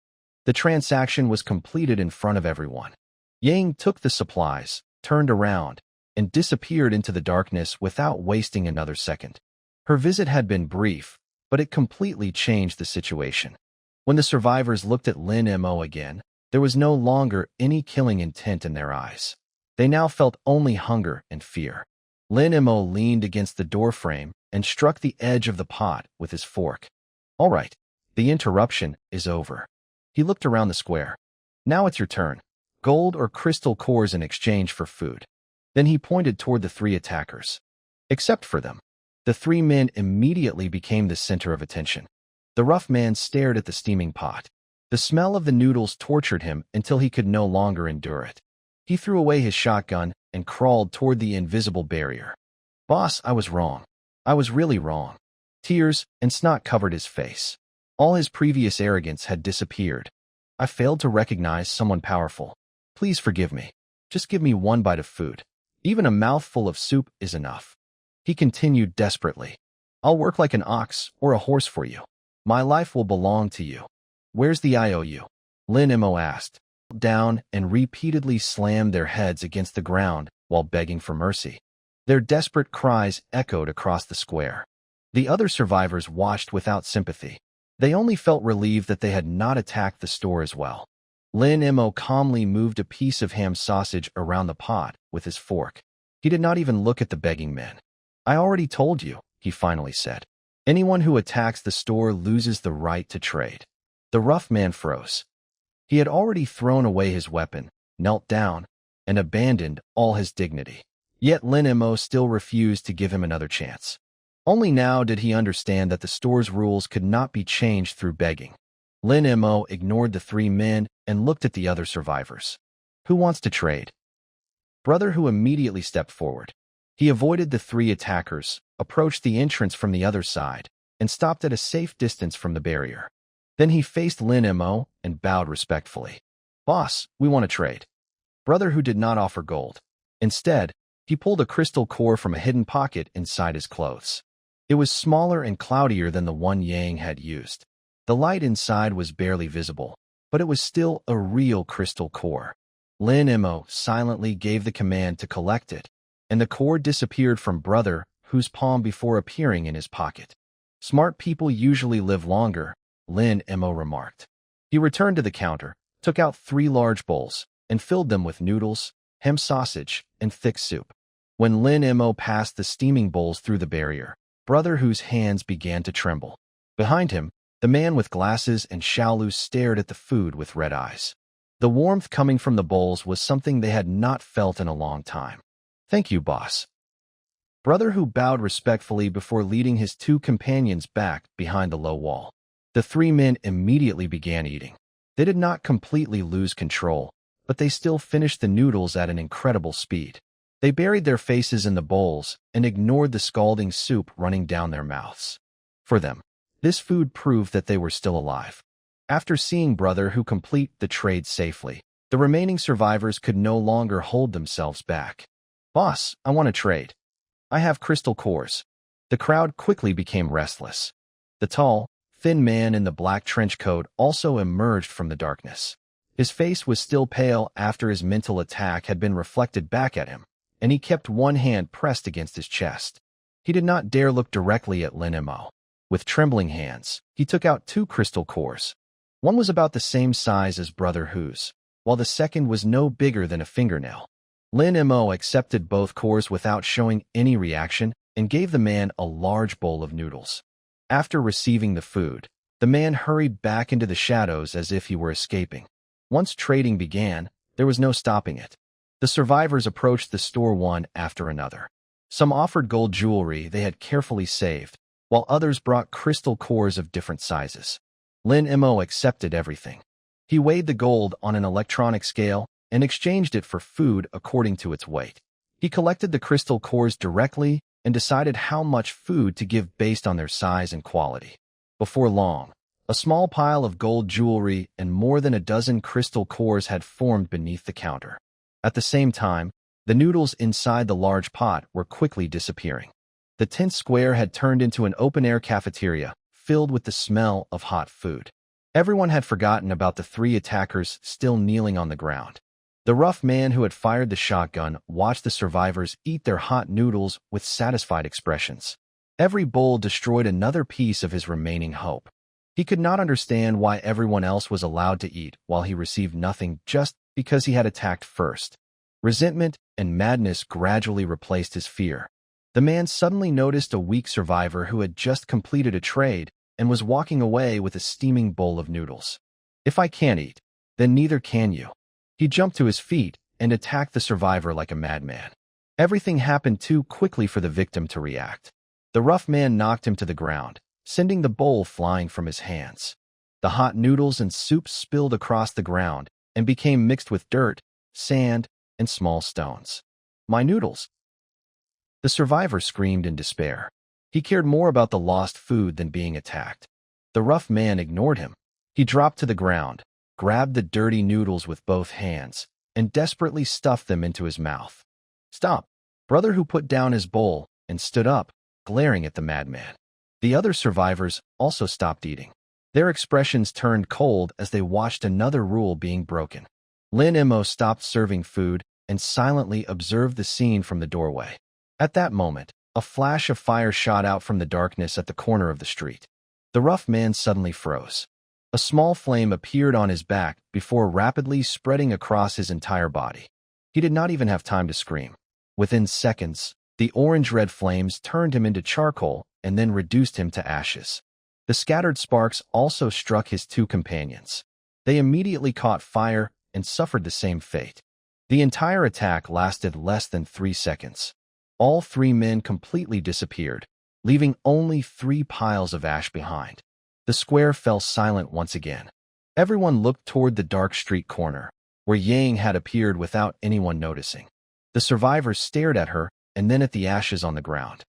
The transaction was completed in front of everyone. Ye Ying took the supplies, turned around, and disappeared into the darkness without wasting another second. Her visit had been brief, but it completely changed the situation. When the survivors looked at Lin Mo again, there was no longer any killing intent in their eyes. They now felt only hunger and fear. Lin Mo leaned against the doorframe and struck the edge of the pot with his fork. All right, the interruption is over. He looked around the square. Now it's your turn. Gold or crystal cores in exchange for food. Then he pointed toward the 3 attackers. Except for them. The 3 men immediately became the center of attention. The rough man stared at the steaming pot. The smell of the noodles tortured him until he could no longer endure it. He threw away his shotgun and crawled toward the invisible barrier. Boss, I was wrong. I was really wrong. Tears and snot covered his face. All his previous arrogance had disappeared. I failed to recognize someone powerful. Please forgive me. Just give me 1 bite of food. Even a mouthful of soup is enough. He continued desperately. I'll work like an ox or a horse for you. My life will belong to you. Where's the IOU? Lin Mo asked. Down and repeatedly slammed their heads against the ground while begging for mercy. Their desperate cries echoed across the square. The other survivors watched without sympathy. They only felt relieved that they had not attacked the store as well. Lin Mo calmly moved a piece of ham sausage around the pot with his fork. He did not even look at the begging men. I already told you, he finally said. Anyone who attacks the store loses the right to trade. The rough man froze. He had already thrown away his weapon, knelt down, and abandoned all his dignity. Yet Lin Mo still refused to give him another chance. Only now did he understand that the store's rules could not be changed through begging. Lin Mo ignored the 3 men and looked at the other survivors. Who wants to trade? Brother Hu immediately stepped forward. He avoided the three attackers, approached the entrance from the other side, and stopped at a safe distance from the barrier. Then he faced Lin Mo and bowed respectfully. "Boss, we want to trade." Brother who did not offer gold. Instead, he pulled a crystal core from a hidden pocket inside his clothes. It was smaller and cloudier than the one Yang had used. The light inside was barely visible, but it was still a real crystal core. Lin Mo silently gave the command to collect it, and the core disappeared from Brother whose palm before appearing in his pocket. "Smart people usually live longer," Lin Mo remarked. He returned to the counter, took out 3 large bowls, and filled them with noodles, ham sausage, and thick soup. When Lin Mo passed the steaming bowls through the barrier, Brother whose hands began to tremble. Behind him, the man with glasses and Shaolu stared at the food with red eyes. The warmth coming from the bowls was something they had not felt in a long time. "Thank you, boss." Brother who bowed respectfully before leading his 2 companions back behind the low wall. The 3 men immediately began eating. They did not completely lose control, but they still finished the noodles at an incredible speed. They buried their faces in the bowls and ignored the scalding soup running down their mouths. For them, this food proved that they were still alive. After seeing Brother who complete the trade safely, the remaining survivors could no longer hold themselves back. "Boss, I want to trade. I have crystal cores." The crowd quickly became restless. The tall, thin man in the black trench coat also emerged from the darkness. His face was still pale after his mental attack had been reflected back at him, and he kept one hand pressed against his chest. He did not dare look directly at Lin Mo. With trembling hands, he took out 2 crystal cores. One was about the same size as Brother Hu's, while the second was no bigger than a fingernail. Lin Mo accepted both cores without showing any reaction and gave the man a large bowl of noodles. After receiving the food, the man hurried back into the shadows as if he were escaping. Once trading began, there was no stopping it. The survivors approached the store one after another. Some offered gold jewelry they had carefully saved, while others brought crystal cores of different sizes. Lin Mo accepted everything. He weighed the gold on an electronic scale and exchanged it for food according to its weight. He collected the crystal cores directly and decided how much food to give based on their size and quality. Before long, a small pile of gold jewelry and more than a dozen crystal cores had formed beneath the counter. At the same time, the noodles inside the large pot were quickly disappearing. The tent square had turned into an open-air cafeteria, filled with the smell of hot food. Everyone had forgotten about the 3 attackers still kneeling on the ground. The rough man who had fired the shotgun watched the survivors eat their hot noodles with satisfied expressions. Every bowl destroyed another piece of his remaining hope. He could not understand why everyone else was allowed to eat while he received nothing just because he had attacked first. Resentment and madness gradually replaced his fear. The man suddenly noticed a weak survivor who had just completed a trade and was walking away with a steaming bowl of noodles. "If I can't eat, then neither can you." He jumped to his feet and attacked the survivor like a madman. Everything happened too quickly for the victim to react. The rough man knocked him to the ground, sending the bowl flying from his hands. The hot noodles and soup spilled across the ground and became mixed with dirt, sand, and small stones. "My noodles!" The survivor screamed in despair. He cared more about the lost food than being attacked. The rough man ignored him. He dropped to the ground, grabbed the dirty noodles with both hands, and desperately stuffed them into his mouth. "Stop!" Brother who put down his bowl and stood up, glaring at the madman. The other survivors also stopped eating. Their expressions turned cold as they watched another rule being broken. Lin Mo stopped serving food and silently observed the scene from the doorway. At that moment, a flash of fire shot out from the darkness at the corner of the street. The rough man suddenly froze. A small flame appeared on his back before rapidly spreading across his entire body. He did not even have time to scream. Within seconds, the orange-red flames turned him into charcoal and then reduced him to ashes. The scattered sparks also struck his 2 companions. They immediately caught fire and suffered the same fate. The entire attack lasted less than 3 seconds. All 3 men completely disappeared, leaving only 3 piles of ash behind. The square fell silent once again. Everyone looked toward the dark street corner, where Ye Ying had appeared without anyone noticing. The survivors stared at her and then at the ashes on the ground.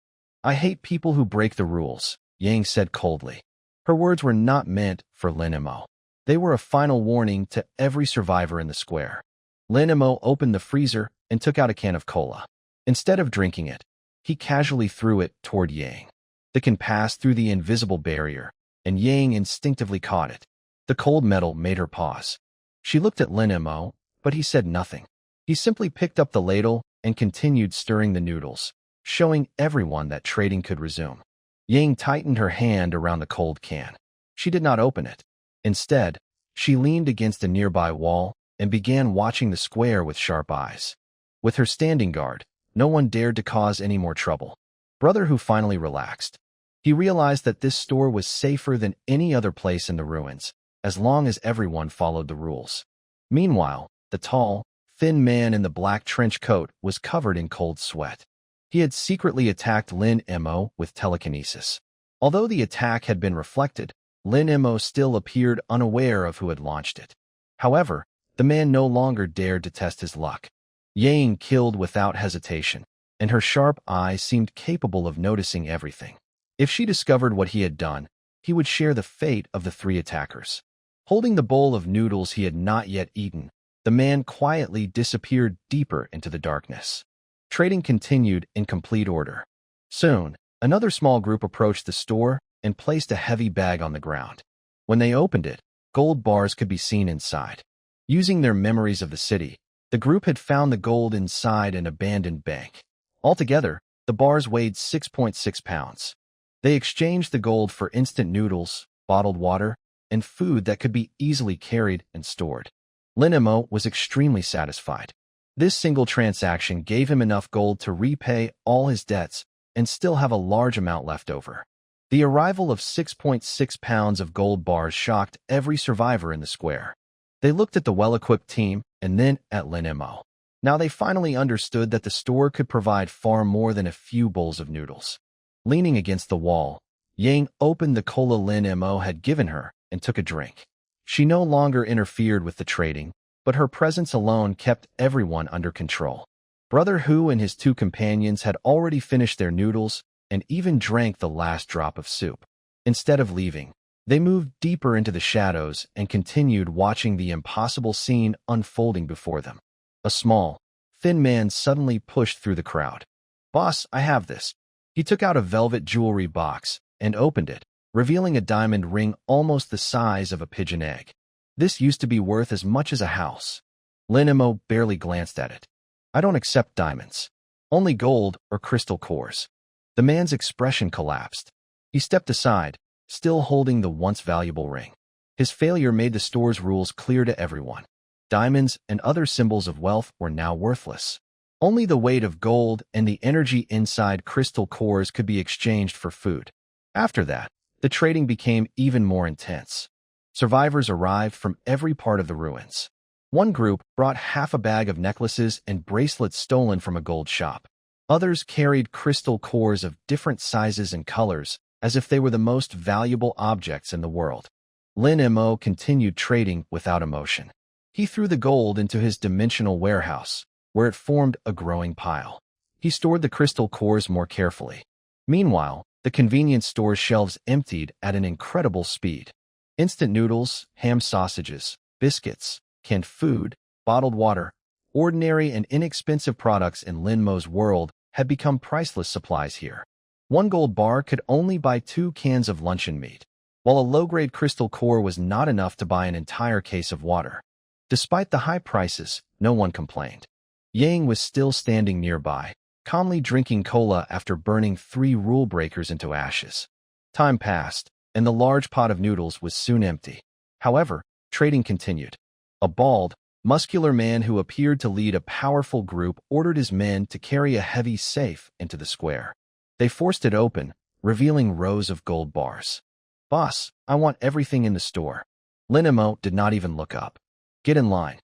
"I hate people who break the rules," Yang said coldly. Her words were not meant for Lin Mo. They were a final warning to every survivor in the square. Lin Mo opened the freezer and took out a can of cola. Instead of drinking it, he casually threw it toward Yang. The can passed through the invisible barrier, and Yang instinctively caught it. The cold metal made her pause. She looked at Lin Mo, but he said nothing. He simply picked up the ladle and continued stirring the noodles, showing everyone that trading could resume. Yang tightened her hand around the cold can. She did not open it. Instead, she leaned against a nearby wall and began watching the square with sharp eyes. With her standing guard, no one dared to cause any more trouble. Brother Hu finally relaxed. He realized that this store was safer than any other place in the ruins, as long as everyone followed the rules. Meanwhile, the tall, thin man in the black trench coat was covered in cold sweat. He had secretly attacked Lin Mo with telekinesis. Although the attack had been reflected, Lin Mo still appeared unaware of who had launched it. However, the man no longer dared to test his luck. Ye Ying killed without hesitation, and her sharp eye seemed capable of noticing everything. If she discovered what he had done, he would share the fate of the three attackers. Holding the bowl of noodles he had not yet eaten, the man quietly disappeared deeper into the darkness. Trading continued in complete order. Soon, another small group approached the store and placed a heavy bag on the ground. When they opened it, gold bars could be seen inside. Using their memories of the city, the group had found the gold inside an abandoned bank. Altogether, the bars weighed 6.6 pounds. They exchanged the gold for instant noodles, bottled water, and food that could be easily carried and stored. Lin Mo was extremely satisfied. This single transaction gave him enough gold to repay all his debts and still have a large amount left over. The arrival of 6.6 pounds of gold bars shocked every survivor in the square. They looked at the well-equipped team and then at Lin Mo. Now they finally understood that the store could provide far more than a few bowls of noodles. Leaning against the wall, Yang opened the cola Lin Mo had given her and took a drink. She no longer interfered with the trading, but her presence alone kept everyone under control. Brother Hu and his two companions had already finished their noodles and even drank the last drop of soup. Instead of leaving, they moved deeper into the shadows and continued watching the impossible scene unfolding before them. A small, thin man suddenly pushed through the crowd. "Boss, I have this." He took out a velvet jewelry box and opened it, revealing a diamond ring almost the size of a pigeon egg. This used to be worth as much as a house. Lin Mo barely glanced at it. "I don't accept diamonds. Only gold or crystal cores." The man's expression collapsed. He stepped aside, still holding the once valuable ring. His failure made the store's rules clear to everyone. Diamonds and other symbols of wealth were now worthless. Only the weight of gold and the energy inside crystal cores could be exchanged for food. After that, the trading became even more intense. Survivors arrived from every part of the ruins. One group brought half a bag of necklaces and bracelets stolen from a gold shop. Others carried crystal cores of different sizes and colors, as if they were the most valuable objects in the world. Lin Mo continued trading without emotion. He threw the gold into his dimensional warehouse, where it formed a growing pile. He stored the crystal cores more carefully. Meanwhile, the convenience store's shelves emptied at an incredible speed. Instant noodles, ham sausages, biscuits, canned food, bottled water, ordinary and inexpensive products in Lin Mo's world had become priceless supplies here. One gold bar could only buy 2 cans of luncheon meat, while a low-grade crystal core was not enough to buy an entire case of water. Despite the high prices, no one complained. Yang was still standing nearby, calmly drinking cola after burning 3 rule breakers into ashes. Time passed, and the large pot of noodles was soon empty. However, trading continued. A bald, muscular man who appeared to lead a powerful group ordered his men to carry a heavy safe into the square. They forced it open, revealing rows of gold bars. "Boss, I want everything in the store." Lin Mo did not even look up. "Get in line."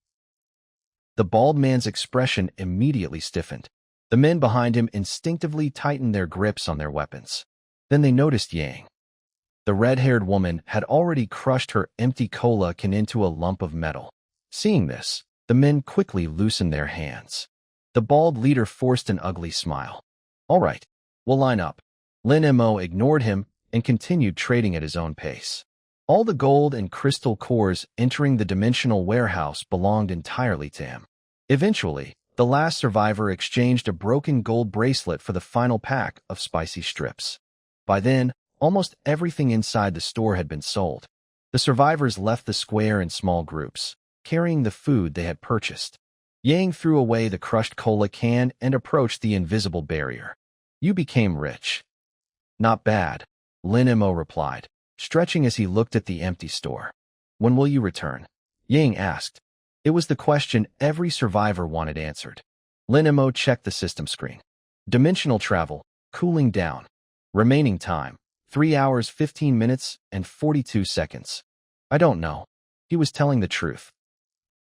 The bald man's expression immediately stiffened. The men behind him instinctively tightened their grips on their weapons. Then they noticed Yang. The red-haired woman had already crushed her empty cola can into a lump of metal. Seeing this, the men quickly loosened their hands. The bald leader forced an ugly smile. All right, we'll line up. Lin Mo ignored him and continued trading at his own pace. All the gold and crystal cores entering the dimensional warehouse belonged entirely to him. Eventually, the last survivor exchanged a broken gold bracelet for the final pack of spicy strips. By then, almost everything inside the store had been sold. The survivors left the square in small groups, carrying the food they had purchased. Yang threw away the crushed cola can and approached the invisible barrier. You became rich. Not bad, Lin Mo replied, stretching as he looked at the empty store. When will you return? Yang asked. It was the question every survivor wanted answered. Lin Mo checked the system screen. Dimensional travel, cooling down. Remaining time, 3 hours 15 minutes and 42 seconds. I don't know. He was telling the truth.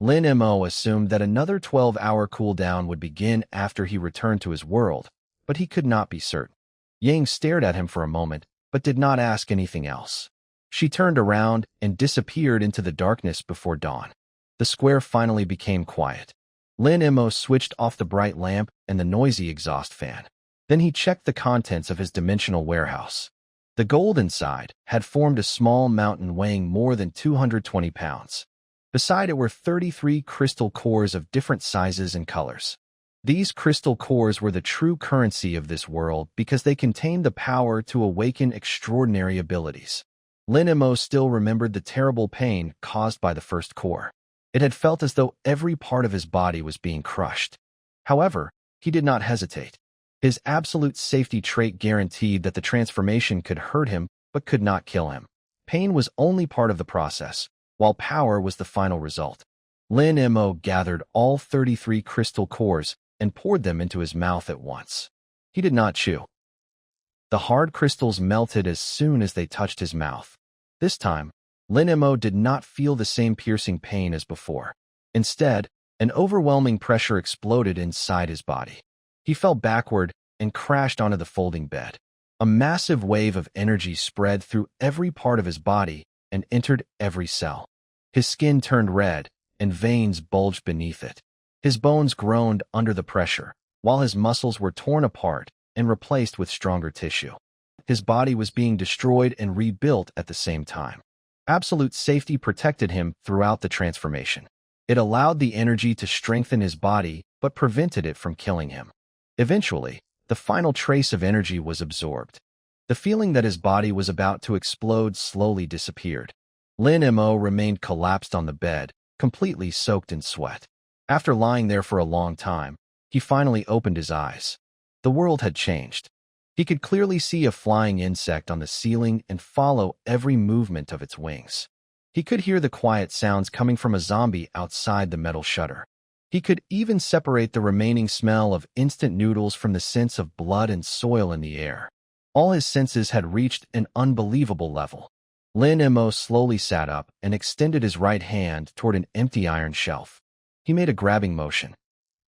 Lin Mo assumed that another 12-hour cooldown would begin after he returned to his world, but he could not be certain. Yang stared at him for a moment, but did not ask anything else. She turned around and disappeared into the darkness before dawn. The square finally became quiet. Lin Mo switched off the bright lamp and the noisy exhaust fan. Then he checked the contents of his dimensional warehouse. The gold inside had formed a small mountain weighing more than 220 pounds. Beside it were 33 crystal cores of different sizes and colors. These crystal cores were the true currency of this world because they contained the power to awaken extraordinary abilities. Lin Mo still remembered the terrible pain caused by the first core. It had felt as though every part of his body was being crushed. However, he did not hesitate. His absolute safety trait guaranteed that the transformation could hurt him but could not kill him. Pain was only part of the process, while power was the final result. Lin Mo gathered all 33 crystal cores and poured them into his mouth at once. He did not chew. The hard crystals melted as soon as they touched his mouth. This time, Lin Mo did not feel the same piercing pain as before. Instead, an overwhelming pressure exploded inside his body. He fell backward and crashed onto the folding bed. A massive wave of energy spread through every part of his body and entered every cell. His skin turned red, and veins bulged beneath it. His bones groaned under the pressure, while his muscles were torn apart and replaced with stronger tissue. His body was being destroyed and rebuilt at the same time. Absolute safety protected him throughout the transformation. It allowed the energy to strengthen his body, but prevented it from killing him. Eventually, the final trace of energy was absorbed. The feeling that his body was about to explode slowly disappeared. Lin Mo remained collapsed on the bed, completely soaked in sweat. After lying there for a long time, he finally opened his eyes. The world had changed. He could clearly see a flying insect on the ceiling and follow every movement of its wings. He could hear the quiet sounds coming from a zombie outside the metal shutter. He could even separate the remaining smell of instant noodles from the sense of blood and soil in the air. All his senses had reached an unbelievable level. Lin Mo slowly sat up and extended his right hand toward an empty iron shelf. He made a grabbing motion.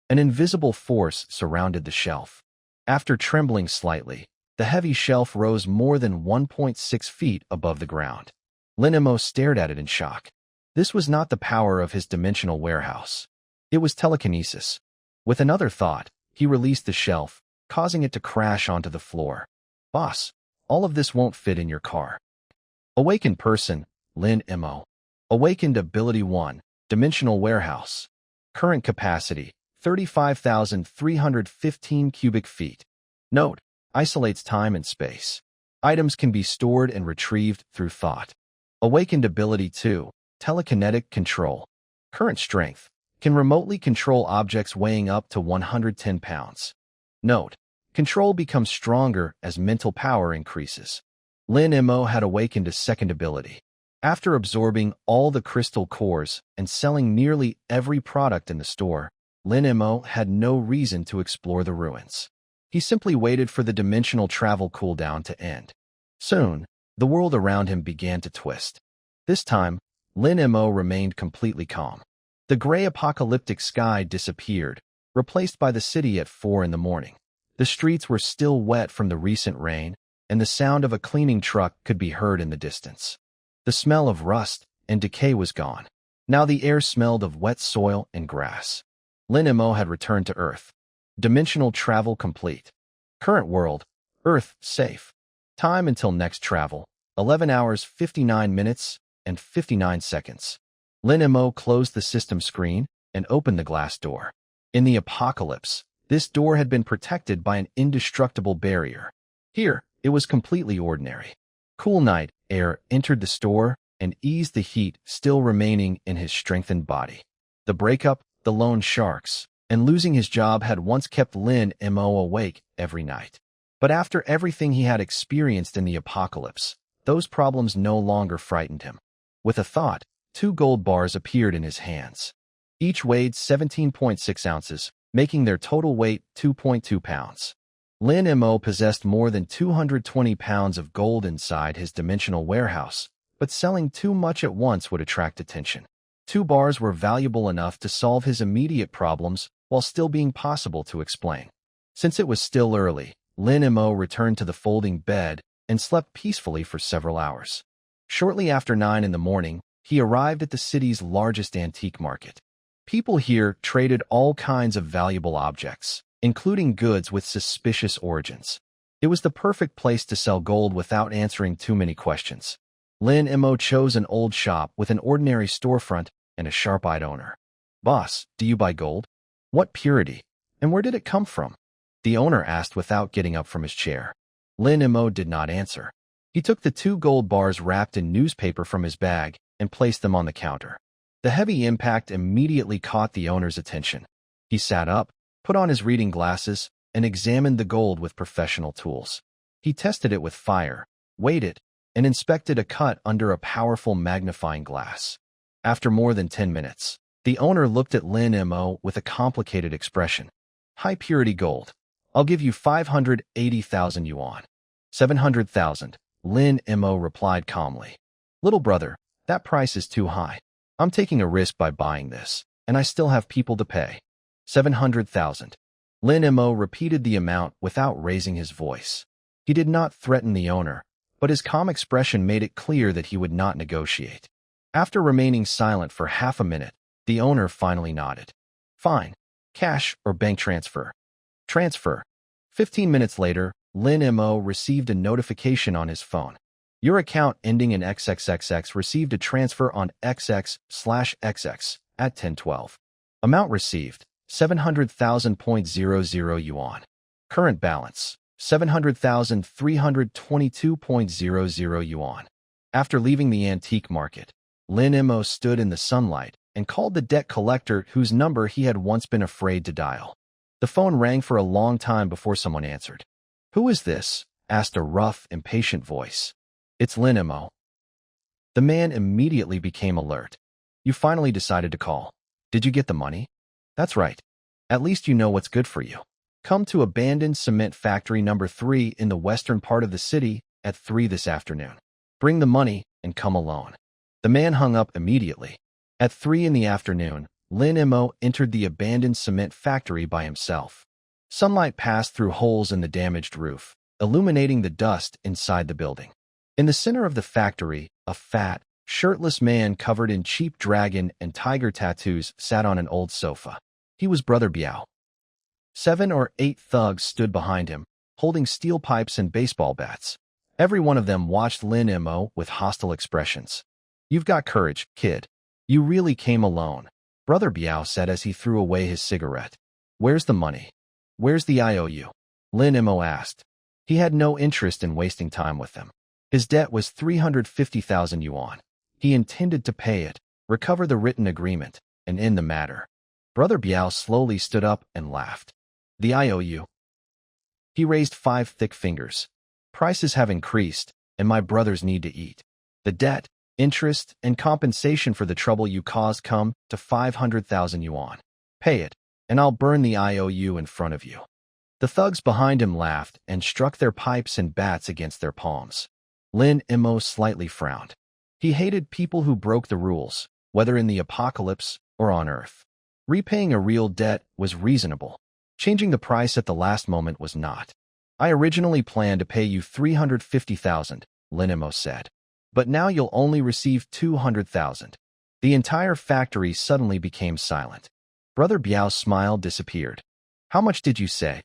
An invisible force surrounded the shelf. After trembling slightly, the heavy shelf rose more than 1.6 feet above the ground. Lin Mo stared at it in shock. This was not the power of his dimensional warehouse. It was telekinesis. With another thought, he released the shelf, causing it to crash onto the floor. Boss, all of this won't fit in your car. Awakened person, Lin Mo. Awakened ability 1, dimensional warehouse. Current capacity, 35,315 cubic feet. Note, isolates time and space. Items can be stored and retrieved through thought. Awakened ability 2, telekinetic control. Current strength, can remotely control objects weighing up to 110 pounds. Note, control becomes stronger as mental power increases. Lin Mo had awakened a second ability. After absorbing all the crystal cores and selling nearly every product in the store, Lin Mo had no reason to explore the ruins. He simply waited for the dimensional travel cooldown to end. Soon, the world around him began to twist. This time, Lin Mo remained completely calm. The gray apocalyptic sky disappeared, replaced by the city at 4 in the morning. The streets were still wet from the recent rain, and the sound of a cleaning truck could be heard in the distance. The smell of rust and decay was gone. Now the air smelled of wet soil and grass. Lin Mo had returned to Earth. Dimensional travel complete. Current world, Earth, safe. Time until next travel, 11 hours 59 minutes and 59 seconds. Lin Mo closed the system screen and opened the glass door. In the apocalypse, this door had been protected by an indestructible barrier. Here, it was completely ordinary. Cool night air entered the store and eased the heat still remaining in his strengthened body. The breakup, the loan sharks, and losing his job had once kept Lin Mo awake every night. But after everything he had experienced in the apocalypse, those problems no longer frightened him. With a thought, 2 gold bars appeared in his hands. Each weighed 17.6 ounces, making their total weight 2.2 pounds. Lin Mo possessed more than 220 pounds of gold inside his dimensional warehouse, but selling too much at once would attract attention. 2 bars were valuable enough to solve his immediate problems while still being possible to explain. Since it was still early, Lin Mo returned to the folding bed and slept peacefully for several hours. Shortly after 9 in the morning, he arrived at the city's largest antique market. People here traded all kinds of valuable objects, including goods with suspicious origins. It was the perfect place to sell gold without answering too many questions. Lin Mo chose an old shop with an ordinary storefront and a sharp-eyed owner. "Boss, do you buy gold? What purity? And where did it come from?" the owner asked without getting up from his chair. Lin Mo did not answer. He took the 2 gold bars wrapped in newspaper from his bag and placed them on the counter. The heavy impact immediately caught the owner's attention. He sat up, put on his reading glasses, and examined the gold with professional tools. He tested it with fire, weighed it, and inspected a cut under a powerful magnifying glass. After more than 10 minutes, the owner looked at Lin Mo with a complicated expression. "High-purity gold. I'll give you 580,000 yuan. 700,000, Lin Mo replied calmly. "Little brother, that price is too high. I'm taking a risk by buying this, and I still have people to pay. 700,000. Lin Mo repeated the amount without raising his voice. He did not threaten the owner, but his calm expression made it clear that he would not negotiate. After remaining silent for half a minute, the owner finally nodded. "Fine. Cash or bank transfer?" "Transfer." 15 minutes later, Lin Mo received a notification on his phone. "Your account ending in XXXX received a transfer on XX/XX at 10:12. Amount received, 700,000.00 yuan. Current balance, 700,322.00 yuan. After leaving the antique market, Lin Mo stood in the sunlight and called the debt collector whose number he had once been afraid to dial. The phone rang for a long time before someone answered. "Who is this?" asked a rough, impatient voice. "It's Lin Mo." The man immediately became alert. "You finally decided to call. Did you get the money?" "That's right. At least you know what's good for you. Come to abandoned cement factory number 3 in the western part of the city at 3 this afternoon. Bring the money and come alone." The man hung up immediately. At 3 in the afternoon, Lin Mo entered the abandoned cement factory by himself. Sunlight passed through holes in the damaged roof, illuminating the dust inside the building. In the center of the factory, a fat, shirtless man covered in cheap dragon and tiger tattoos sat on an old sofa. He was Brother Biao. 7 or 8 thugs stood behind him, holding steel pipes and baseball bats. Every one of them watched Lin Mo with hostile expressions. "You've got courage, kid. You really came alone," Brother Biao said as he threw away his cigarette. "Where's the money? Where's the IOU?" Lin Mo asked. He had no interest in wasting time with them. His debt was 350,000 yuan. He intended to pay it, recover the written agreement, and end the matter. Brother Biao slowly stood up and laughed. "The IOU?" He raised 5 thick fingers. "Prices have increased, and my brothers need to eat. The debt, interest, and compensation for the trouble you caused come to 500,000 yuan. Pay it, and I'll burn the IOU in front of you." The thugs behind him laughed and struck their pipes and bats against their palms. Lin Mo slightly frowned. He hated people who broke the rules, whether in the apocalypse or on Earth. Repaying a real debt was reasonable. Changing the price at the last moment was not. "I originally planned to pay you 350,000, Lin Mo said. "But now you'll only receive 200,000. The entire factory suddenly became silent. Brother Biao's smile disappeared. "How much did you say?"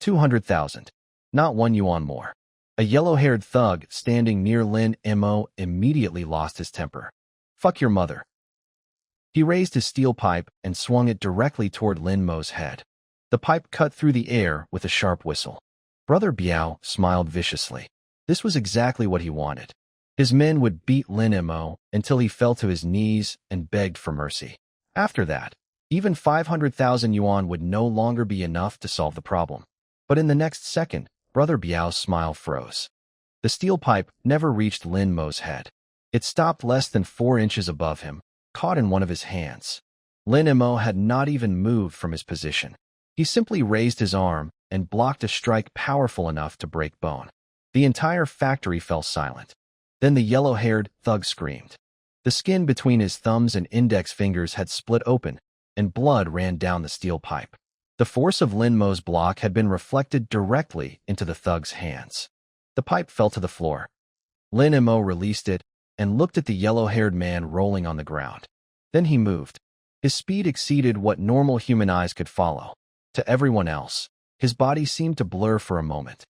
200,000. Not 1 yuan more. A yellow-haired thug standing near Lin Mo immediately lost his temper. Fuck your mother. He raised his steel pipe and swung it directly toward Lin Mo's head. The pipe cut through the air with a sharp whistle. Brother Biao smiled viciously. This was exactly what he wanted. His men would beat Lin Mo until he fell to his knees and begged for mercy. After that, even 500,000 yuan would no longer be enough to solve the problem. But in the next second, Brother Biao's smile froze. The steel pipe never reached Lin Mo's head. It stopped less than 4 inches above him, caught in one of his hands. Lin Mo had not even moved from his position. He simply raised his arm and blocked a strike powerful enough to break bone. The entire factory fell silent. Then the yellow-haired thug screamed. The skin between his thumbs and index fingers had split open, and blood ran down the steel pipe. The force of Lin Mo's block had been reflected directly into the thug's hands. The pipe fell to the floor. Lin Mo released it and looked at the yellow-haired man rolling on the ground. Then he moved. His speed exceeded what normal human eyes could follow. To everyone else, his body seemed to blur for a moment.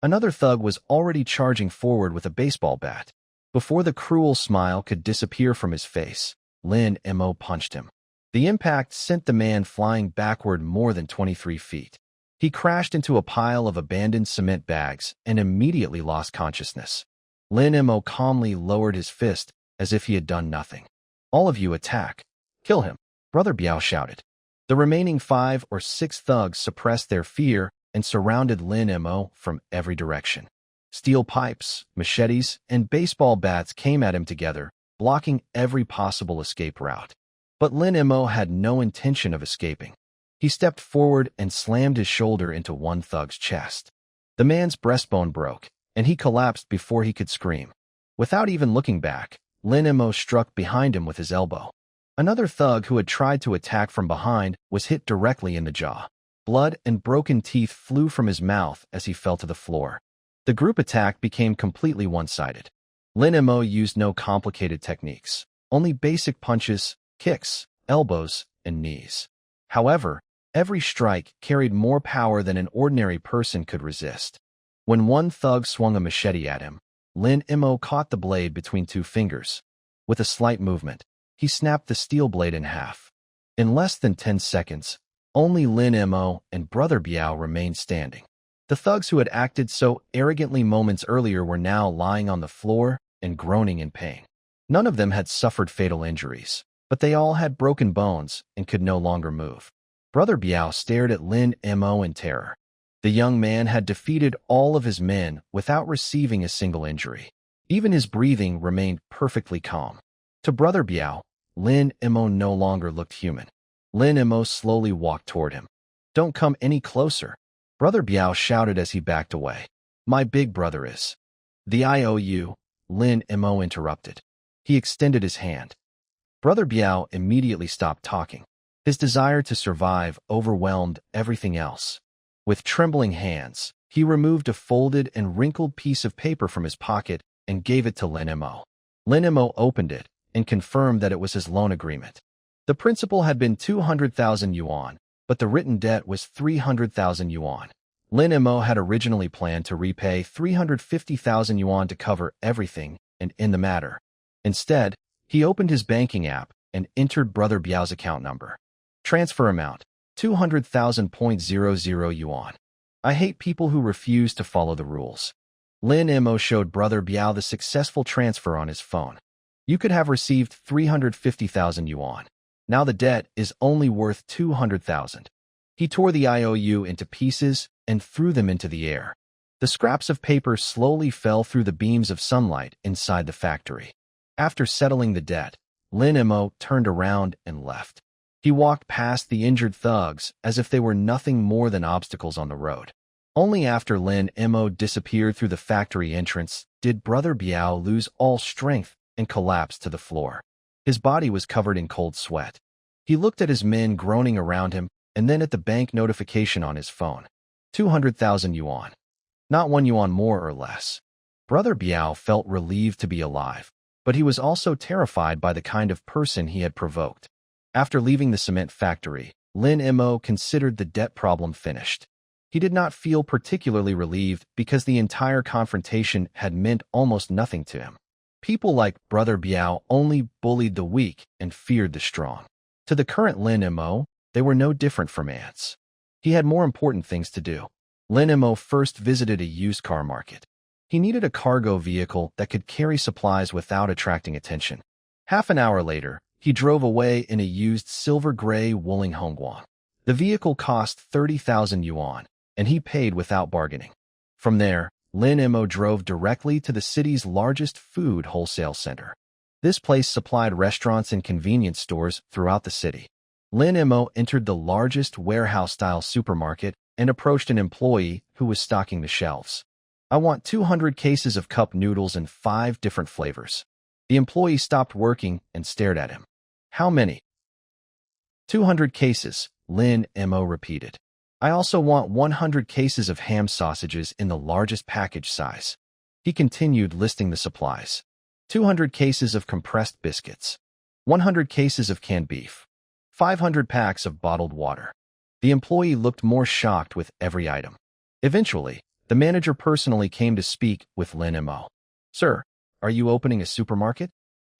Another thug was already charging forward with a baseball bat. Before the cruel smile could disappear from his face, Lin Mo punched him. The impact sent the man flying backward more than 23 feet. He crashed into a pile of abandoned cement bags and immediately lost consciousness. Lin Mo calmly lowered his fist as if he had done nothing. All of you attack. Kill him, Brother Biao shouted. The remaining 5 or 6 thugs suppressed their fear and surrounded Lin Mo from every direction. Steel pipes, machetes, and baseball bats came at him together, blocking every possible escape route. But Lin Mo had no intention of escaping. He stepped forward and slammed his shoulder into one thug's chest. The man's breastbone broke, and he collapsed before he could scream. Without even looking back, Lin Mo struck behind him with his elbow. Another thug who had tried to attack from behind was hit directly in the jaw. Blood and broken teeth flew from his mouth as he fell to the floor. The group attack became completely one-sided. Lin Mo used no complicated techniques, only basic punches, kicks, elbows, and knees. However, every strike carried more power than an ordinary person could resist. When one thug swung a machete at him, Lin Mo caught the blade between 2 fingers. With a slight movement, he snapped the steel blade in half. In less than 10 seconds, only Lin Mo and Brother Biao remained standing. The thugs who had acted so arrogantly moments earlier were now lying on the floor and groaning in pain. None of them had suffered fatal injuries, but they all had broken bones and could no longer move. Brother Biao stared at Lin Mo in terror. The young man had defeated all of his men without receiving a single injury. Even his breathing remained perfectly calm. To Brother Biao, Lin Mo no longer looked human. Lin Mo slowly walked toward him. "Don't come any closer," Brother Biao shouted as he backed away. "My big brother is." "The IOU," Lin Mo interrupted. He extended his hand. Brother Biao immediately stopped talking. His desire to survive overwhelmed everything else. With trembling hands, he removed a folded and wrinkled piece of paper from his pocket and gave it to Lin Mo. Lin Mo opened it and confirmed that it was his loan agreement. The principal had been 200,000 yuan, but the written debt was 300,000 yuan. Lin Mo had originally planned to repay 350,000 yuan to cover everything and end the matter. Instead, he opened his banking app and entered Brother Biao's account number. Transfer amount, 200,000.00 yuan. I hate people who refuse to follow the rules. Lin Mo showed Brother Biao the successful transfer on his phone. You could have received 350,000 yuan. Now the debt is only worth 200,000. He tore the IOU into pieces and threw them into the air. The scraps of paper slowly fell through the beams of sunlight inside the factory. After settling the debt, Lin Mo turned around and left. He walked past the injured thugs as if they were nothing more than obstacles on the road. Only after Lin Mo disappeared through the factory entrance did Brother Biao lose all strength and collapse to the floor. His body was covered in cold sweat. He looked at his men groaning around him and then at the bank notification on his phone. 200,000 yuan. Not 1 yuan more or less. Brother Biao felt relieved to be alive, but he was also terrified by the kind of person he had provoked. After leaving the cement factory, Lin Mo considered the debt problem finished. He did not feel particularly relieved because the entire confrontation had meant almost nothing to him. People like Brother Biao only bullied the weak and feared the strong. To the current Lin Mo, they were no different from ants. He had more important things to do. Lin Mo first visited a used car market. He needed a cargo vehicle that could carry supplies without attracting attention. Half an hour later, he drove away in a used silver-gray Wuling Hongguang. The vehicle cost 30,000 yuan, and he paid without bargaining. From there, Lin Mo drove directly to the city's largest food wholesale center. This place supplied restaurants and convenience stores throughout the city. Lin Mo entered the largest warehouse-style supermarket and approached an employee who was stocking the shelves. "I want 200 cases of cup noodles in 5 different flavors." The employee stopped working and stared at him. "How many?" "200 cases," Lin Mo repeated. "I also want 100 cases of ham sausages in the largest package size." He continued listing the supplies. 200 cases of compressed biscuits, 100 cases of canned beef, 500 packs of bottled water. The employee looked more shocked with every item. Eventually, the manager personally came to speak with Lin Mo. "Sir, are you opening a supermarket?"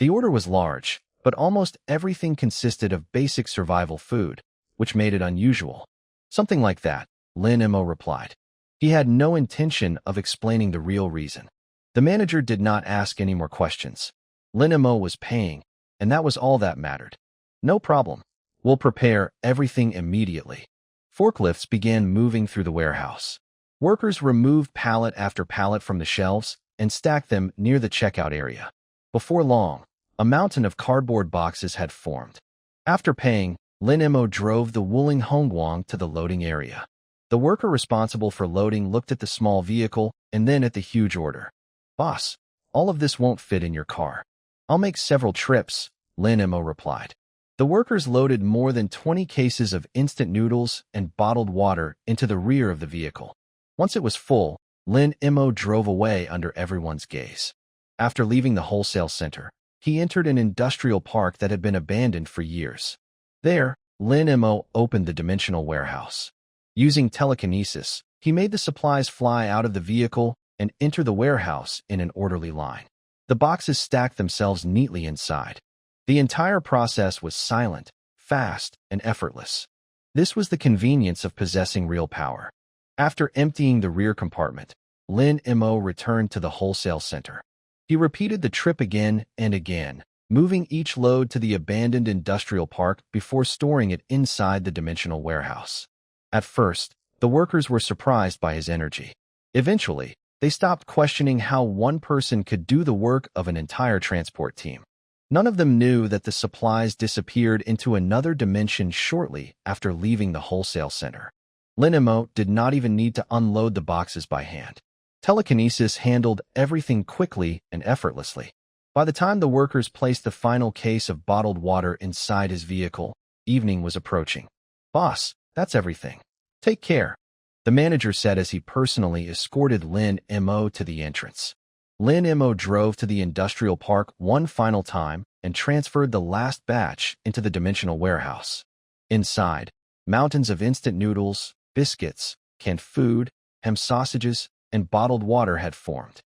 The order was large, but almost everything consisted of basic survival food, which made it unusual. "Something like that," Lin Mo replied. He had no intention of explaining the real reason. The manager did not ask any more questions. Lin Mo was paying, and that was all that mattered. "No problem. We'll prepare everything immediately." Forklifts began moving through the warehouse. Workers removed pallet after pallet from the shelves and stacked them near the checkout area. Before long, a mountain of cardboard boxes had formed. After paying, Lin Mo drove the Wuling Hongguang to the loading area. The worker responsible for loading looked at the small vehicle and then at the huge order. "Boss, all of this won't fit in your car." "I'll make several trips," Lin Mo replied. The workers loaded more than 20 cases of instant noodles and bottled water into the rear of the vehicle. Once it was full, Lin Mo drove away under everyone's gaze. After leaving the wholesale center, he entered an industrial park that had been abandoned for years. There, Lin Mo opened the dimensional warehouse. Using telekinesis, he made the supplies fly out of the vehicle and enter the warehouse in an orderly line. The boxes stacked themselves neatly inside. The entire process was silent, fast, and effortless. This was the convenience of possessing real power. After emptying the rear compartment, Lin Mo returned to the wholesale center. He repeated the trip again and again, moving each load to the abandoned industrial park before storing it inside the dimensional warehouse. At first, the workers were surprised by his energy. Eventually, they stopped questioning how one person could do the work of an entire transport team. None of them knew that the supplies disappeared into another dimension shortly after leaving the wholesale center. Lin Mo did not even need to unload the boxes by hand. Telekinesis handled everything quickly and effortlessly. By the time the workers placed the final case of bottled water inside his vehicle, evening was approaching. "Boss, that's everything. Take care," the manager said as he personally escorted Lin Mo to the entrance. Lin Mo drove to the industrial park one final time and transferred the last batch into the dimensional warehouse. Inside, mountains of instant noodles, biscuits, canned food, ham sausages, and bottled water had formed.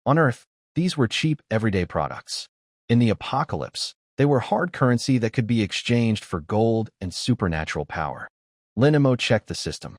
On Earth, these were cheap everyday products. In the apocalypse, they were hard currency that could be exchanged for gold and supernatural power. Lin Mo checked the system.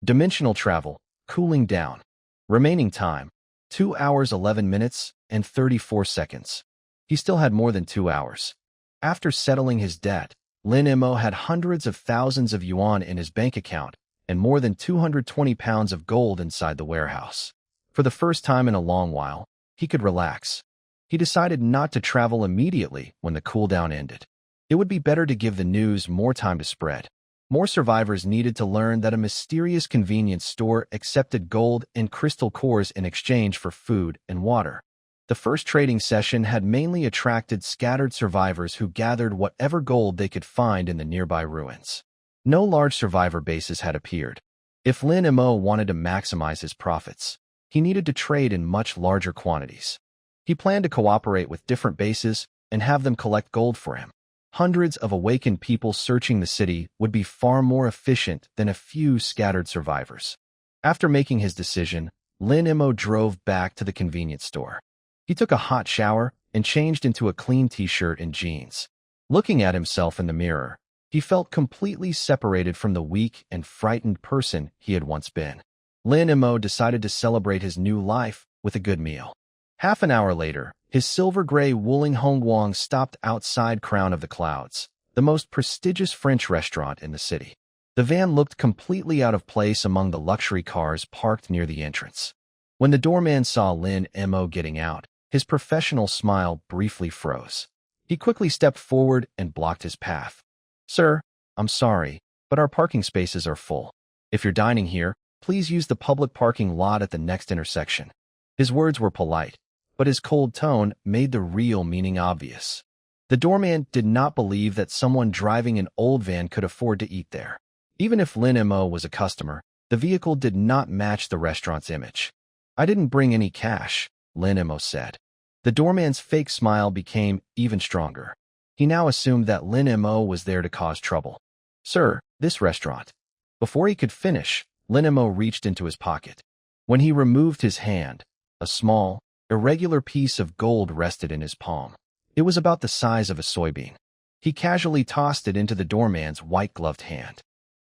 Dimensional travel, cooling down. Remaining time, 2 hours 11 minutes and 34 seconds. He still had more than 2 hours. After settling his debt, Lin Mo had hundreds of thousands of yuan in his bank account and more than 220 pounds of gold inside the warehouse. For the first time in a long while, he could relax. He decided not to travel immediately when the cooldown ended. It would be better to give the news more time to spread. More survivors needed to learn that a mysterious convenience store accepted gold and crystal cores in exchange for food and water. The first trading session had mainly attracted scattered survivors who gathered whatever gold they could find in the nearby ruins. No large survivor bases had appeared. If Lin Mo wanted to maximize his profits, he needed to trade in much larger quantities. He planned to cooperate with different bases and have them collect gold for him. Hundreds of awakened people searching the city would be far more efficient than a few scattered survivors. After making his decision, Lin Mo drove back to the convenience store. He took a hot shower and changed into a clean t-shirt and jeans. Looking at himself in the mirror, he felt completely separated from the weak and frightened person he had once been. Lin Mo decided to celebrate his new life with a good meal. Half an hour later, his silver-gray Wuling Hongguang stopped outside Crown of the Clouds, the most prestigious French restaurant in the city. The van looked completely out of place among the luxury cars parked near the entrance. When the doorman saw Lin Mo getting out, his professional smile briefly froze. He quickly stepped forward and blocked his path. "Sir, I'm sorry, but our parking spaces are full. If you're dining here, please use the public parking lot at the next intersection." His words were polite, but his cold tone made the real meaning obvious. The doorman did not believe that someone driving an old van could afford to eat there. Even if Lin Mo was a customer, the vehicle did not match the restaurant's image. "I didn't bring any cash," Lin Mo said. The doorman's fake smile became even stronger. He now assumed that Lin Mo was there to cause trouble. "Sir, this restaurant." Before he could finish, Lin Mo reached into his pocket. When he removed his hand, a small, irregular piece of gold rested in his palm. It was about the size of a soybean. He casually tossed it into the doorman's white-gloved hand.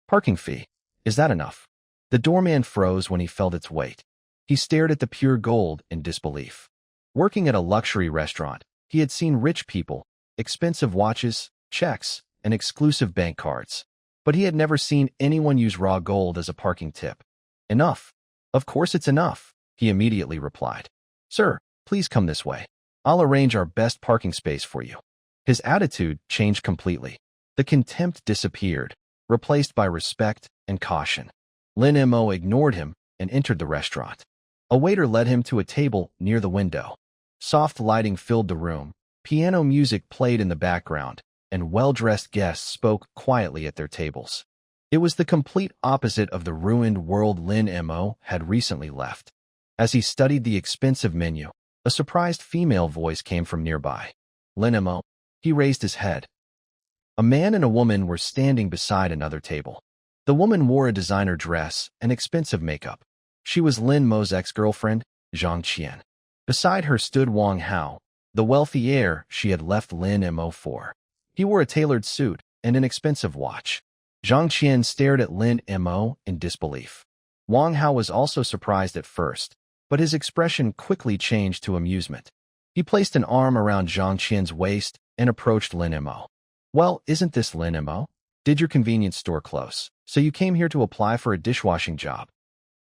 "Parking fee. Is that enough?" The doorman froze when he felt its weight. He stared at the pure gold in disbelief. Working at a luxury restaurant, he had seen rich people, expensive watches, checks, and exclusive bank cards. But he had never seen anyone use raw gold as a parking tip. "Enough. Of course it's enough," he immediately replied. "Sir, please come this way. I'll arrange our best parking space for you." His attitude changed completely. The contempt disappeared, replaced by respect and caution. Lin Mo ignored him and entered the restaurant. A waiter led him to a table near the window. Soft lighting filled the room, piano music played in the background, and well-dressed guests spoke quietly at their tables. It was the complete opposite of the ruined world Lin Mo had recently left. As he studied the expensive menu, a surprised female voice came from nearby. "Lin Mo." He raised his head. A man and a woman were standing beside another table. The woman wore a designer dress and expensive makeup. She was Lin Mo's ex-girlfriend, Zhang Qian. Beside her stood Wang Hao, the wealthy heir she had left Lin Mo for. He wore a tailored suit and an expensive watch. Zhang Qian stared at Lin Mo in disbelief. Wang Hao was also surprised at first, but his expression quickly changed to amusement. He placed an arm around Zhang Qian's waist and approached Lin Mo. "Well, isn't this Lin Mo? Did your convenience store close, so you came here to apply for a dishwashing job?"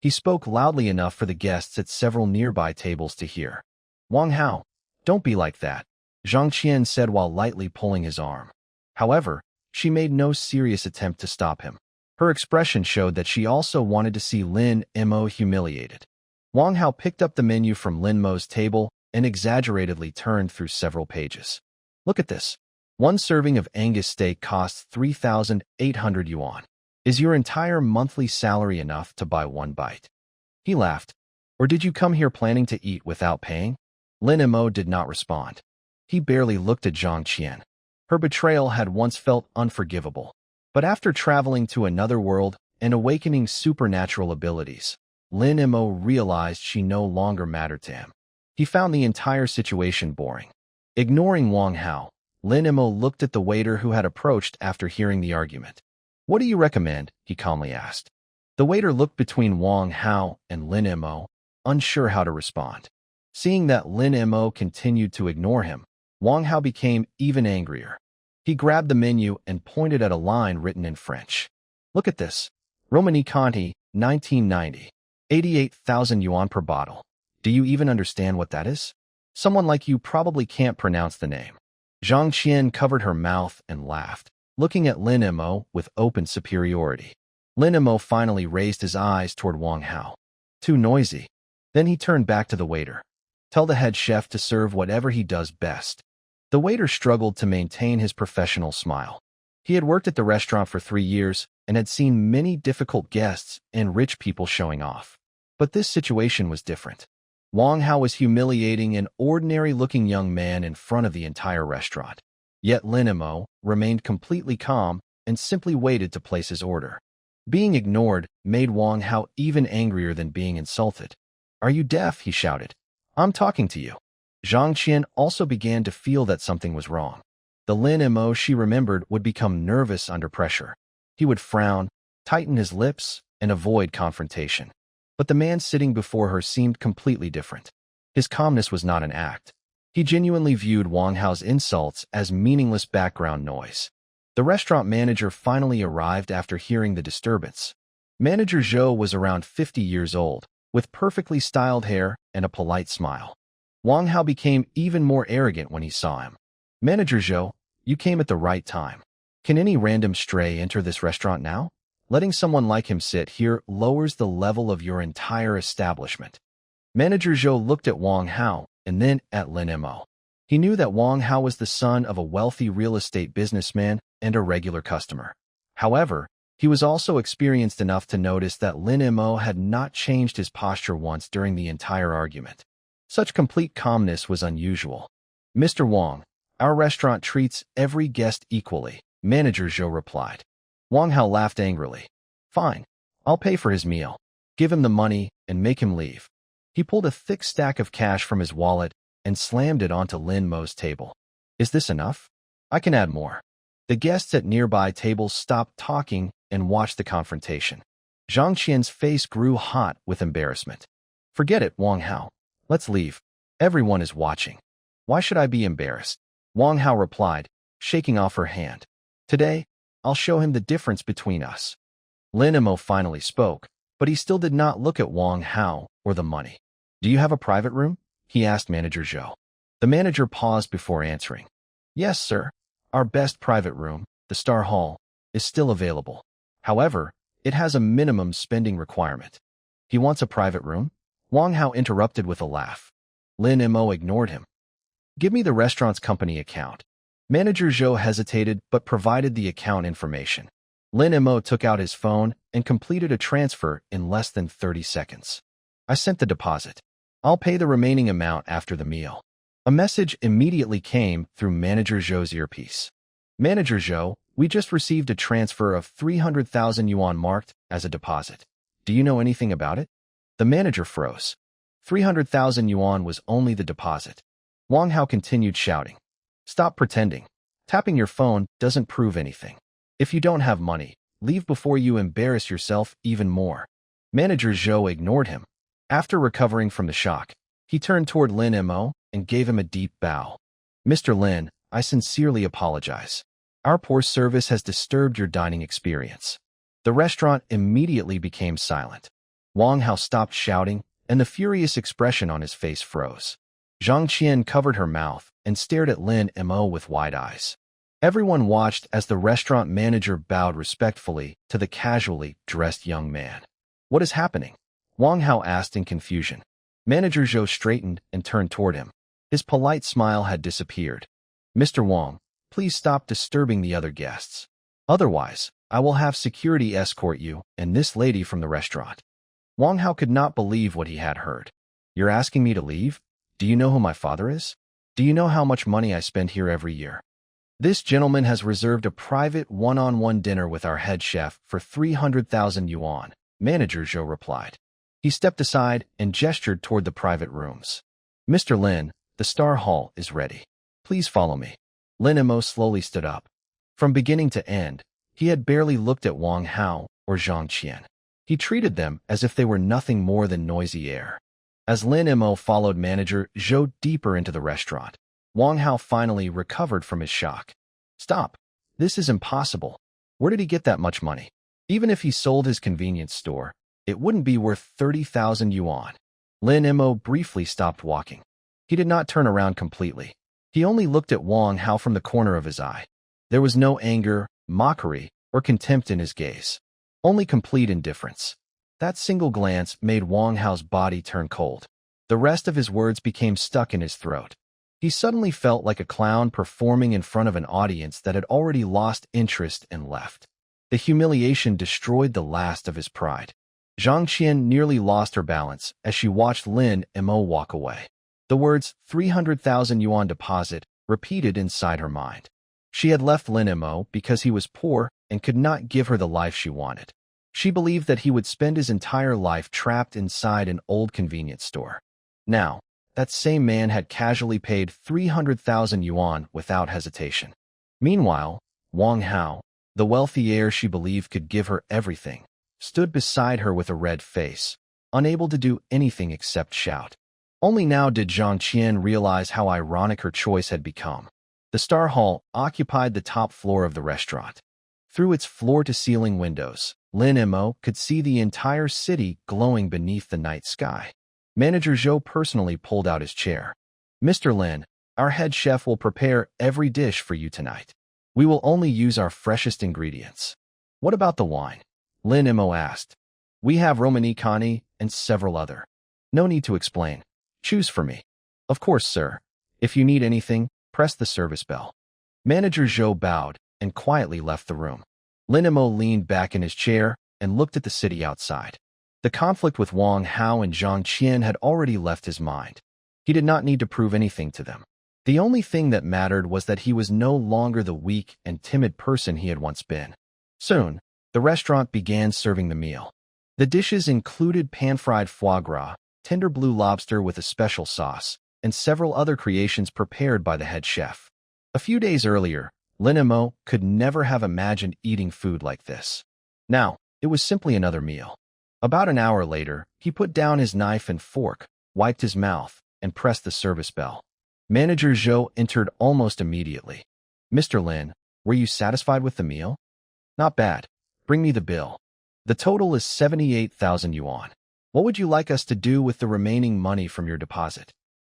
He spoke loudly enough for the guests at several nearby tables to hear. "Wang Hao, don't be like that," Zhang Qian said while lightly pulling his arm. However, she made no serious attempt to stop him. Her expression showed that she also wanted to see Lin Mo humiliated. Wang Hao picked up the menu from Lin Mo's table and exaggeratedly turned through several pages. "Look at this. One serving of Angus steak costs 3,800 yuan. Is your entire monthly salary enough to buy one bite?" He laughed. "Or did you come here planning to eat without paying?" Lin Mo did not respond. He barely looked at Zhang Qian. Her betrayal had once felt unforgivable. But after traveling to another world and awakening supernatural abilities, Lin Mo realized she no longer mattered to him. He found the entire situation boring. Ignoring Wang Hao, Lin Mo looked at the waiter who had approached after hearing the argument. "What do you recommend?" he calmly asked. The waiter looked between Wang Hao and Lin Mo, unsure how to respond. Seeing that Lin Mo continued to ignore him, Wang Hao became even angrier. He grabbed the menu and pointed at a line written in French. "Look at this. Romani Conti, 1990. 88,000 yuan per bottle. Do you even understand what that is? Someone like you probably can't pronounce the name." Zhang Qian covered her mouth and laughed, looking at Lin Mo with open superiority. Lin Mo finally raised his eyes toward Wang Hao. "Too noisy." Then he turned back to the waiter. "Tell the head chef to serve whatever he does best." The waiter struggled to maintain his professional smile. He had worked at the restaurant for 3 years and had seen many difficult guests and rich people showing off. But this situation was different. Wang Hao was humiliating an ordinary-looking young man in front of the entire restaurant. Yet Lin Mo remained completely calm and simply waited to place his order. Being ignored made Wang Hao even angrier than being insulted. "Are you deaf?" he shouted. "I'm talking to you." Zhang Qian also began to feel that something was wrong. The Lin Mo she remembered would become nervous under pressure. He would frown, tighten his lips, and avoid confrontation. But the man sitting before her seemed completely different. His calmness was not an act. He genuinely viewed Wang Hao's insults as meaningless background noise. The restaurant manager finally arrived after hearing the disturbance. Manager Zhou was around 50 years old, with perfectly styled hair and a polite smile. Wang Hao became even more arrogant when he saw him. "Manager Zhou, you came at the right time. Can any random stray enter this restaurant now? Letting someone like him sit here lowers the level of your entire establishment." Manager Zhou looked at Wang Hao and then at Lin Mo. He knew that Wang Hao was the son of a wealthy real estate businessman and a regular customer. However, he was also experienced enough to notice that Lin Mo had not changed his posture once during the entire argument. Such complete calmness was unusual. "Mr. Wang, our restaurant treats every guest equally," Manager Zhou replied. Wang Hao laughed angrily. "Fine, I'll pay for his meal. Give him the money and make him leave." He pulled a thick stack of cash from his wallet and slammed it onto Lin Mo's table. "Is this enough? I can add more." The guests at nearby tables stopped talking and watched the confrontation. Zhang Qian's face grew hot with embarrassment. "Forget it, Wang Hao. Let's leave. Everyone is watching." "Why should I be embarrassed?" Wang Hao replied, shaking off her hand. "Today, I'll show him the difference between us." Lin Mo finally spoke, but he still did not look at Wang Hao or the money. "Do you have a private room?" he asked Manager Zhou. The manager paused before answering. "Yes, sir. Our best private room, the Star Hall, is still available. However, it has a minimum spending requirement." "He wants a private room?" Wang Hao interrupted with a laugh. Lin Mo ignored him. "Give me the restaurant's company account." Manager Zhou hesitated but provided the account information. Lin Mo took out his phone and completed a transfer in less than 30 seconds. "I sent the deposit. I'll pay the remaining amount after the meal." A message immediately came through Manager Zhou's earpiece. "Manager Zhou, we just received a transfer of 300,000 yuan marked as a deposit. Do you know anything about it?" The manager froze. 300,000 yuan was only the deposit. Wang Hao continued shouting. "Stop pretending. Tapping your phone doesn't prove anything. If you don't have money, leave before you embarrass yourself even more." Manager Zhou ignored him. After recovering from the shock, he turned toward Lin Mo and gave him a deep bow. "Mr. Lin, I sincerely apologize. Our poor service has disturbed your dining experience." The restaurant immediately became silent. Wang Hao stopped shouting, and the furious expression on his face froze. Zhang Qian covered her mouth and stared at Lin Mo with wide eyes. Everyone watched as the restaurant manager bowed respectfully to the casually dressed young man. "What is happening?" Wang Hao asked in confusion. Manager Zhou straightened and turned toward him. His polite smile had disappeared. "Mr. Wang, please stop disturbing the other guests. Otherwise, I will have security escort you and this lady from the restaurant." Wang Hao could not believe what he had heard. "You're asking me to leave? Do you know who my father is? Do you know how much money I spend here every year? This gentleman has reserved a private one-on-one dinner with our head chef for 300,000 yuan, Manager Zhou replied. He stepped aside and gestured toward the private rooms. "Mr. Lin, the Star Hall is ready. Please follow me." Lin Mo slowly stood up. From beginning to end, he had barely looked at Wang Hao or Zhang Qian. He treated them as if they were nothing more than noisy air. As Lin Mo followed Manager Zhou deeper into the restaurant, Wang Hao finally recovered from his shock. "Stop. This is impossible. Where did he get that much money? Even if he sold his convenience store, it wouldn't be worth 30,000 yuan. Lin Mo briefly stopped walking. He did not turn around completely. He only looked at Wang Hao from the corner of his eye. There was no anger, mockery, or contempt in his gaze. Only complete indifference. That single glance made Wang Hao's body turn cold. The rest of his words became stuck in his throat. He suddenly felt like a clown performing in front of an audience that had already lost interest and left. The humiliation destroyed the last of his pride. Zhang Qian nearly lost her balance as she watched Lin Mo walk away. The words 300,000 yuan deposit repeated inside her mind. She had left Lin Mo because he was poor and could not give her the life she wanted. She believed that he would spend his entire life trapped inside an old convenience store. Now, that same man had casually paid 300,000 yuan without hesitation. Meanwhile, Wang Hao, the wealthy heir she believed could give her everything, stood beside her with a red face, unable to do anything except shout. Only now did Zhang Qian realize how ironic her choice had become. The Star Hall occupied the top floor of the restaurant. Through its floor-to-ceiling windows, Lin Mo could see the entire city glowing beneath the night sky. Manager Zhou personally pulled out his chair. "Mr. Lin, our head chef will prepare every dish for you tonight. We will only use our freshest ingredients." "What about the wine?" Lin Mo asked. "We have Romanicani and several other. No need to explain. Choose for me." "Of course, sir. If you need anything, press the service bell." Manager Zhou bowed and quietly left the room. Lin Mo leaned back in his chair and looked at the city outside. The conflict with Wang Hao and Zhang Qian had already left his mind. He did not need to prove anything to them. The only thing that mattered was that he was no longer the weak and timid person he had once been. Soon, the restaurant began serving the meal. The dishes included pan-fried foie gras, tender blue lobster with a special sauce, and several other creations prepared by the head chef. A few days earlier, Lin Mo could never have imagined eating food like this. Now, it was simply another meal. About an hour later, he put down his knife and fork, wiped his mouth, and pressed the service bell. Manager Zhou entered almost immediately. "Mr. Lin, were you satisfied with the meal?" "Not bad. Bring me the bill. The total is 78,000 yuan. What would you like us to do with the remaining money from your deposit?"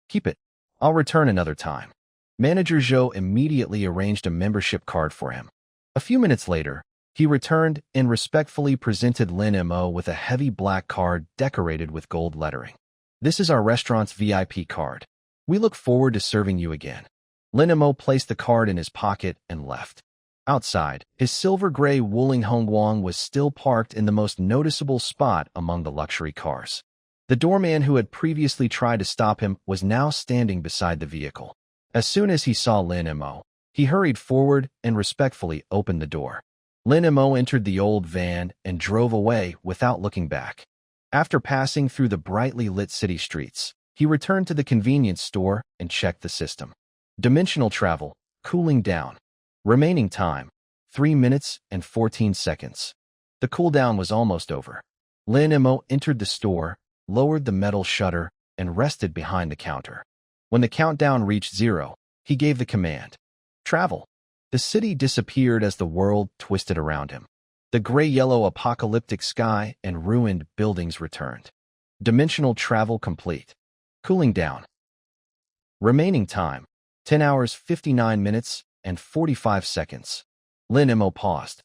"Keep it. I'll return another time." Manager Zhou immediately arranged a membership card for him. A few minutes later, he returned and respectfully presented Lin Mo with a heavy black card decorated with gold lettering. "This is our restaurant's VIP card. We look forward to serving you again." Lin Mo placed the card in his pocket and left. Outside, his silver-gray Wuling Hongguang was still parked in the most noticeable spot among the luxury cars. The doorman who had previously tried to stop him was now standing beside the vehicle. As soon as he saw Lin Mo, he hurried forward and respectfully opened the door. Lin Mo entered the old van and drove away without looking back. After passing through the brightly lit city streets, he returned to the convenience store and checked the system. Dimensional travel, cooling down. Remaining time, 3 minutes and 14 seconds. The cooldown was almost over. Lin Mo entered the store, lowered the metal shutter, and rested behind the counter. When the countdown reached 0, he gave the command. Travel. The city disappeared as the world twisted around him. The gray-yellow apocalyptic sky and ruined buildings returned. Dimensional travel complete. Cooling down. Remaining time, 10 hours 59 minutes and 45 seconds. Lin Mo paused.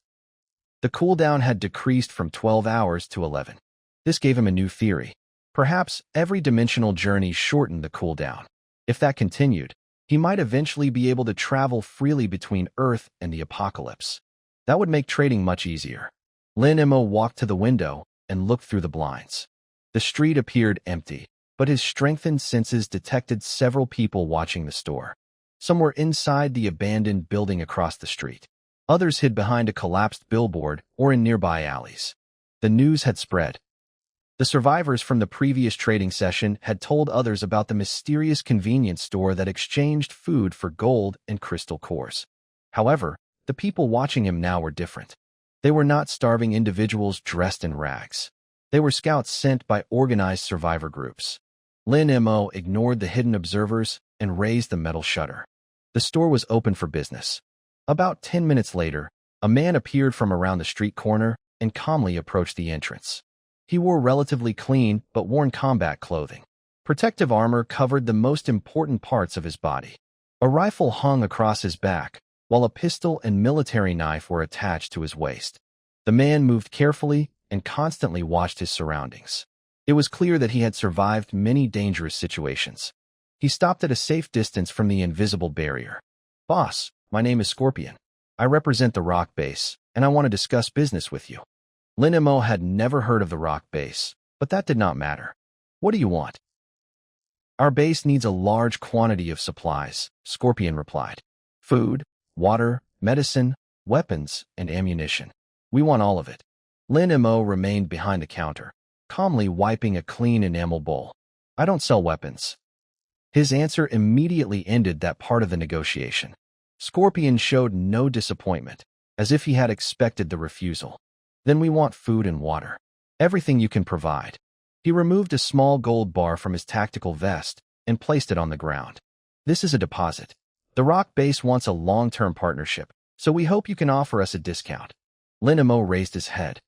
The cooldown had decreased from 12 hours to 11. This gave him a new theory. Perhaps every dimensional journey shortened the cooldown. If that continued, he might eventually be able to travel freely between Earth and the apocalypse. That would make trading much easier. Lin Mo walked to the window and looked through the blinds. The street appeared empty, but his strengthened senses detected several people watching the store. Some were inside the abandoned building across the street. Others hid behind a collapsed billboard or in nearby alleys. The news had spread. The survivors from the previous trading session had told others about the mysterious convenience store that exchanged food for gold and crystal cores. However, the people watching him now were different. They were not starving individuals dressed in rags. They were scouts sent by organized survivor groups. Lin Mo ignored the hidden observers and raised the metal shutter. The store was open for business. About 10 minutes later, a man appeared from around the street corner and calmly approached the entrance. He wore relatively clean but worn combat clothing. Protective armor covered the most important parts of his body. A rifle hung across his back, while a pistol and military knife were attached to his waist. The man moved carefully and constantly watched his surroundings. It was clear that he had survived many dangerous situations. He stopped at a safe distance from the invisible barrier. "Boss, my name is Scorpion. I represent the Rock Base, and I want to discuss business with you." Lin Mo had never heard of the Rock Base, but that did not matter. "What do you want?" "Our base needs a large quantity of supplies," Scorpion replied. "Food, water, medicine, weapons, and ammunition. We want all of it." Lin Mo remained behind the counter, calmly wiping a clean enamel bowl. I don't sell weapons. His answer immediately ended that part of the negotiation. Scorpion showed no disappointment, as if he had expected the refusal. Then we want food and water. Everything you can provide. He removed a small gold bar from his tactical vest and placed it on the ground. This is a deposit. The rock base wants a long-term partnership, so we hope you can offer us a discount. Lin Mo raised his head.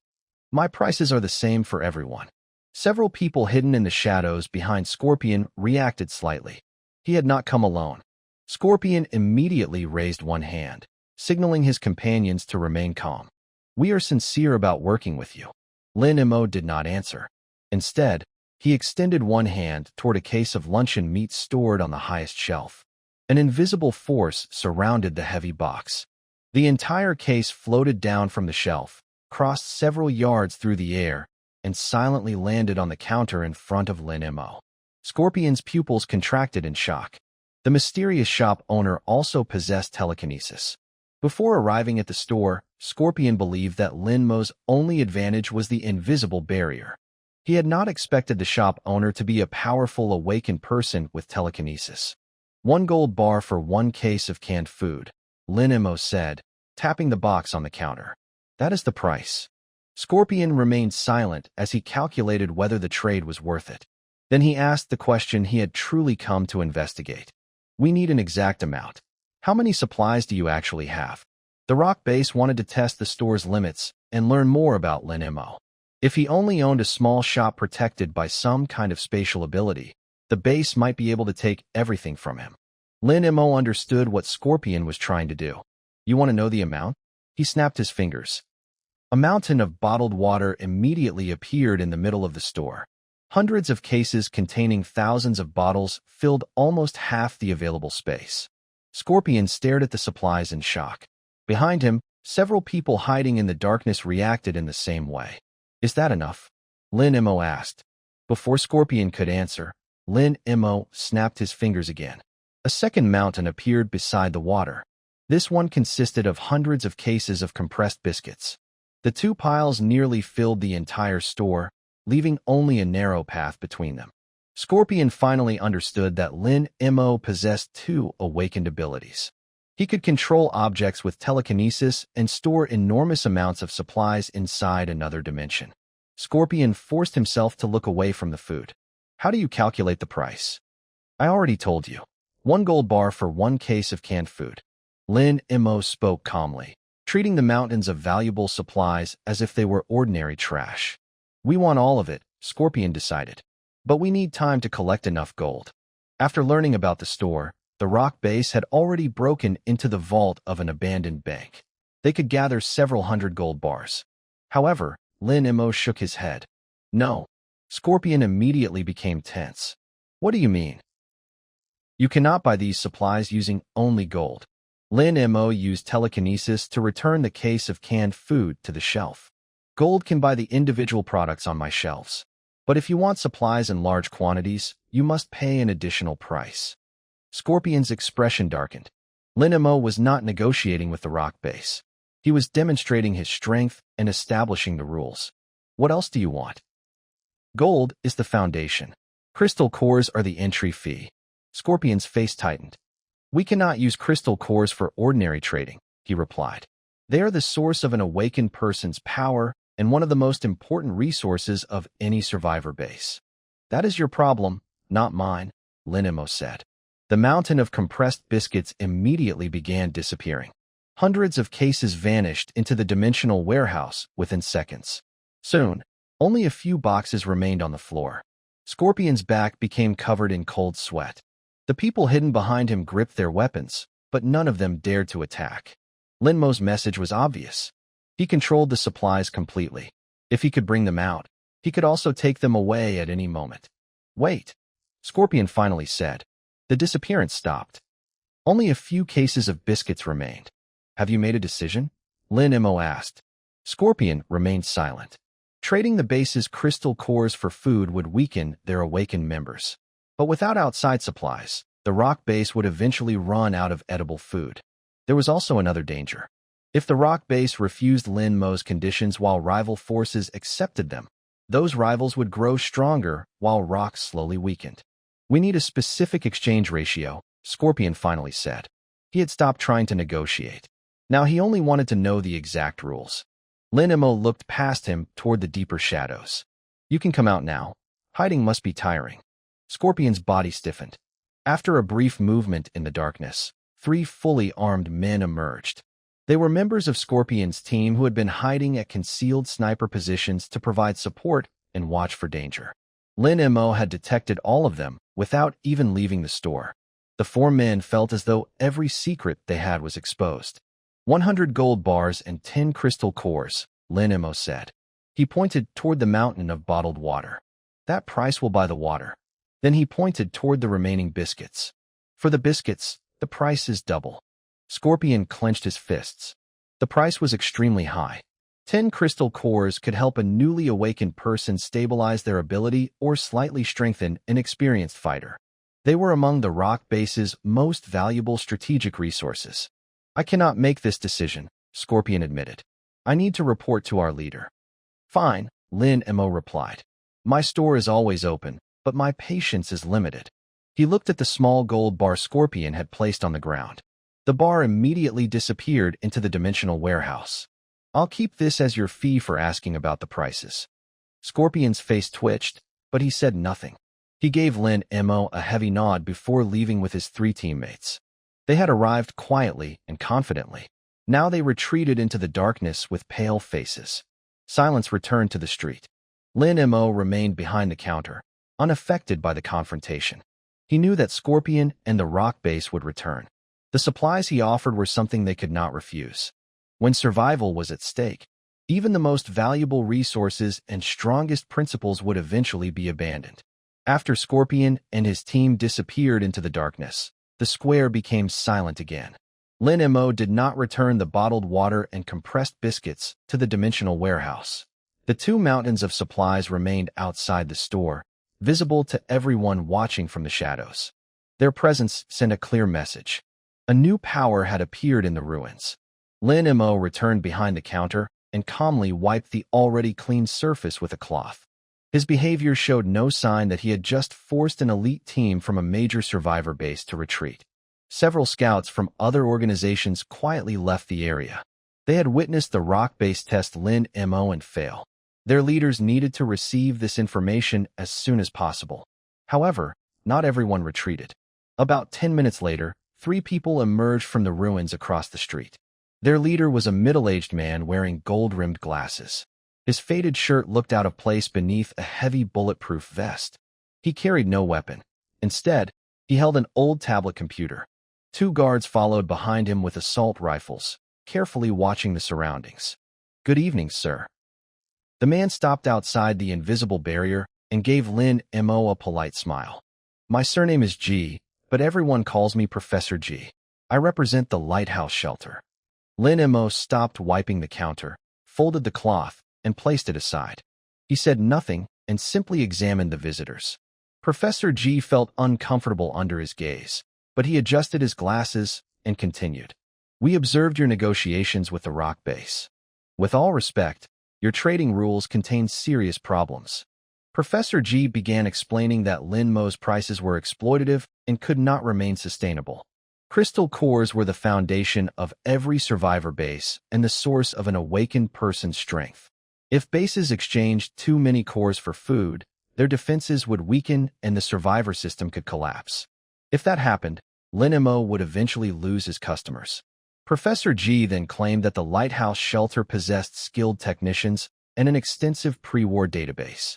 My prices are the same for everyone. Several people hidden in the shadows behind Scorpion reacted slightly. He had not come alone. Scorpion immediately raised one hand, signaling his companions to remain calm. We are sincere about working with you. Lin Mo did not answer. Instead, he extended one hand toward a case of luncheon meat stored on the highest shelf. An invisible force surrounded the heavy box. The entire case floated down from the shelf, crossed several yards through the air, and silently landed on the counter in front of Lin Mo. Scorpion's pupils contracted in shock. The mysterious shop owner also possessed telekinesis. Before arriving at the store, Scorpion believed that Lin Mo's only advantage was the invisible barrier. He had not expected the shop owner to be a powerful awakened person with telekinesis. 1 gold bar for 1 case of canned food, Lin Mo said, tapping the box on the counter. That is the price. Scorpion remained silent as he calculated whether the trade was worth it. Then he asked the question he had truly come to investigate. We need an exact amount. How many supplies do you actually have? The rock base wanted to test the store's limits and learn more about Lin Mo. If he only owned a small shop protected by some kind of spatial ability, the base might be able to take everything from him. Lin Mo understood what Scorpion was trying to do. You want to know the amount? He snapped his fingers. A mountain of bottled water immediately appeared in the middle of the store. Hundreds of cases containing thousands of bottles filled almost half the available space. Scorpion stared at the supplies in shock. Behind him, several people hiding in the darkness reacted in the same way. Is that enough? Lin Mo asked. Before Scorpion could answer, Lin Mo snapped his fingers again. A second mountain appeared beside the water. This one consisted of hundreds of cases of compressed biscuits. The 2 piles nearly filled the entire store, leaving only a narrow path between them. Scorpion finally understood that Lin Mo possessed 2 awakened abilities. He could control objects with telekinesis and store enormous amounts of supplies inside another dimension. Scorpion forced himself to look away from the food. How do you calculate the price? I already told you. 1 gold bar for 1 case of canned food. Lin Mo spoke calmly, treating the mountains of valuable supplies as if they were ordinary trash. We want all of it, Scorpion decided. But we need time to collect enough gold. After learning about the store, the rock base had already broken into the vault of an abandoned bank. They could gather several hundred gold bars. However, Lin Mo shook his head. No. Scorpion immediately became tense. What do you mean? You cannot buy these supplies using only gold. Lin Mo used telekinesis to return the case of canned food to the shelf. Gold can buy the individual products on my shelves. But if you want supplies in large quantities, you must pay an additional price. Scorpion's expression darkened. Lin Mo was not negotiating with the rock base. He was demonstrating his strength and establishing the rules. What else do you want? Gold is the foundation. Crystal cores are the entry fee. Scorpion's face tightened. We cannot use crystal cores for ordinary trading, he replied. They are the source of an awakened person's power and one of the most important resources of any survivor base. That is your problem, not mine, Lin Mo said. The mountain of compressed biscuits immediately began disappearing. Hundreds of cases vanished into the dimensional warehouse within seconds. Soon, only a few boxes remained on the floor. Scorpion's back became covered in cold sweat. The people hidden behind him gripped their weapons, but none of them dared to attack. Lin Mo's message was obvious. He controlled the supplies completely. If he could bring them out, he could also take them away at any moment. Wait, Scorpion finally said. The disappearance stopped. Only a few cases of biscuits remained. Have you made a decision? Lin Mo asked. Scorpion remained silent. Trading the base's crystal cores for food would weaken their awakened members. But without outside supplies, the rock base would eventually run out of edible food. There was also another danger. If the rock base refused Lin Mo's conditions while rival forces accepted them, those rivals would grow stronger while rocks slowly weakened. We need a specific exchange ratio, Scorpion finally said. He had stopped trying to negotiate. Now he only wanted to know the exact rules. Lin Mo looked past him toward the deeper shadows. You can come out now. Hiding must be tiring. Scorpion's body stiffened. After a brief movement in the darkness, 3 fully armed men emerged. They were members of Scorpion's team who had been hiding at concealed sniper positions to provide support and watch for danger. Lin Mo had detected all of them without even leaving the store. The 4 men felt as though every secret they had was exposed. 100 gold bars and 10 crystal cores, Lin Mo said. He pointed toward the mountain of bottled water. That price will buy the water. Then he pointed toward the remaining biscuits. For the biscuits, the price is double. Scorpion clenched his fists. The price was extremely high. 10 crystal cores could help a newly awakened person stabilize their ability or slightly strengthen an experienced fighter. They were among the rock base's most valuable strategic resources. I cannot make this decision, Scorpion admitted. I need to report to our leader. Fine, Lin Mo replied. My store is always open, but my patience is limited. He looked at the small gold bar Scorpion had placed on the ground. The bar immediately disappeared into the dimensional warehouse. I'll keep this as your fee for asking about the prices. Scorpion's face twitched, but he said nothing. He gave Lin Mo a heavy nod before leaving with his 3 teammates. They had arrived quietly and confidently. Now they retreated into the darkness with pale faces. Silence returned to the street. Lin Mo remained behind the counter, unaffected by the confrontation. He knew that Scorpion and the rock base would return. The supplies he offered were something they could not refuse. When survival was at stake, even the most valuable resources and strongest principles would eventually be abandoned. After Scorpion and his team disappeared into the darkness, the square became silent again. Lin Mo did not return the bottled water and compressed biscuits to the dimensional warehouse. The 2 mountains of supplies remained outside the store, visible to everyone watching from the shadows. Their presence sent a clear message. A new power had appeared in the ruins. Lin Mo returned behind the counter and calmly wiped the already clean surface with a cloth. His behavior showed no sign that he had just forced an elite team from a major survivor base to retreat. Several scouts from other organizations quietly left the area. They had witnessed the rock base test Lin Mo and fail. Their leaders needed to receive this information as soon as possible. However, not everyone retreated. About 10 minutes later, 3 people emerged from the ruins across the street. Their leader was a middle-aged man wearing gold-rimmed glasses. His faded shirt looked out of place beneath a heavy bulletproof vest. He carried no weapon. Instead, he held an old tablet computer. 2 guards followed behind him with assault rifles, carefully watching the surroundings. Good evening, sir. The man stopped outside the invisible barrier and gave Lin Mo a polite smile. My surname is G, but everyone calls me Professor G. I represent the lighthouse shelter. Lin Mo stopped wiping the counter, folded the cloth, and placed it aside. He said nothing and simply examined the visitors. Professor G felt uncomfortable under his gaze, but he adjusted his glasses and continued. We observed your negotiations with the rock base. With all respect, your trading rules contain serious problems. Professor G began explaining that Lin Mo's prices were exploitative and could not remain sustainable. Crystal cores were the foundation of every survivor base and the source of an awakened person's strength. If bases exchanged too many cores for food, their defenses would weaken and the survivor system could collapse. If that happened, Lin Mo would eventually lose his customers. Professor G then claimed that the lighthouse shelter possessed skilled technicians and an extensive pre-war database.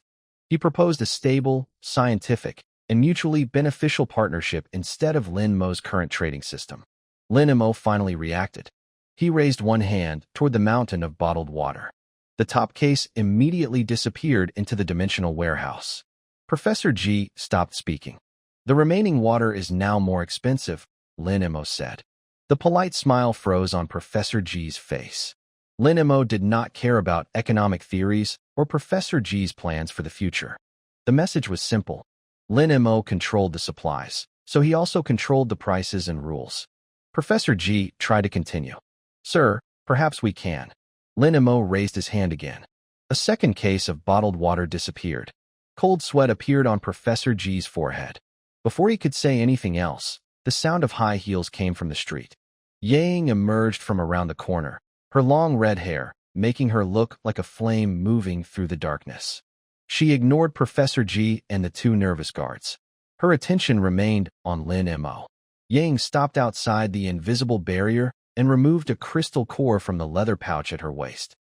He proposed a stable, scientific, and mutually beneficial partnership instead of Lin Mo's current trading system. Lin Mo finally reacted. He raised one hand toward the mountain of bottled water. The top case immediately disappeared into the dimensional warehouse. Professor G stopped speaking. The remaining water is now more expensive, Lin Mo said. The polite smile froze on Professor G's face. Lin Mo did not care about economic theories or Professor G's plans for the future. The message was simple. Lin Mo controlled the supplies, so he also controlled the prices and rules. Professor G tried to continue. Sir, Perhaps we can. Lin Mo raised his hand again. A second case of bottled water disappeared. Cold sweat appeared on Professor G's forehead. Before he could say anything else, the sound of high heels came from the street. Ye Ying emerged from around the corner, her long red hair making her look like a flame moving through the darkness. She ignored Professor G and the two nervous guards. Her attention remained on Lin Mo. Ye Ying stopped outside the invisible barrier and removed a crystal core from the leather pouch at her waist.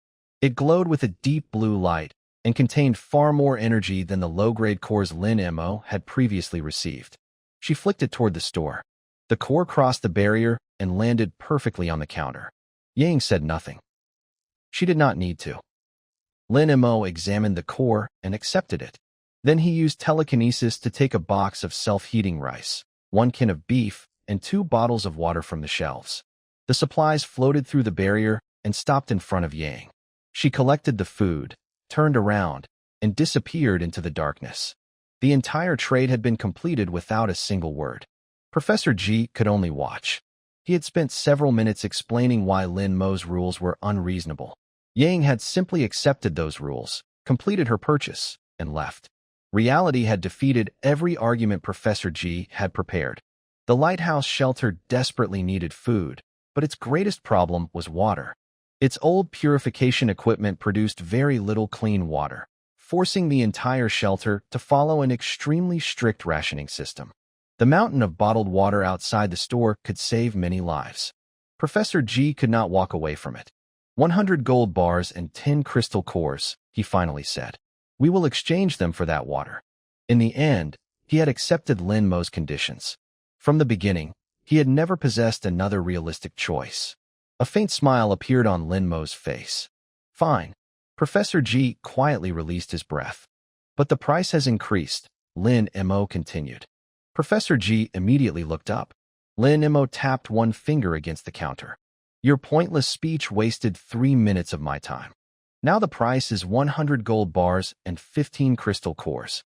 It glowed with a deep blue light and contained far more energy than the low-grade cores Lin Mo had previously received. She flicked it toward the store. The core crossed the barrier and landed perfectly on the counter. Ye Ying said nothing. She did not need to. Lin Mo examined the core and accepted it. Then he used telekinesis to take a box of self-heating rice, 1 can of beef, and 2 bottles of water from the shelves. The supplies floated through the barrier and stopped in front of Ye Ying. She collected the food, turned around, and disappeared into the darkness. The entire trade had been completed without a single word. Professor G could only watch. He had spent several minutes explaining why Lin Mo's rules were unreasonable. Ye Ying had simply accepted those rules, completed her purchase, and left. Reality had defeated every argument Professor G had prepared. The lighthouse shelter desperately needed food, but its greatest problem was water. Its old purification equipment produced very little clean water, forcing the entire shelter to follow an extremely strict rationing system. The mountain of bottled water outside the store could save many lives. Professor G could not walk away from it. 100 gold bars and 10 crystal cores, he finally said. We will exchange them for that water. In the end, he had accepted Lin Mo's conditions. From the beginning, he had never possessed another realistic choice. A faint smile appeared on Lin Mo's face. Fine. Professor G quietly released his breath. But the price has increased, Lin Mo continued. Professor G immediately looked up. Lin Mo tapped one finger against the counter. Your pointless speech wasted 3 minutes of my time. Now the price is 100 gold bars and 15 crystal cores.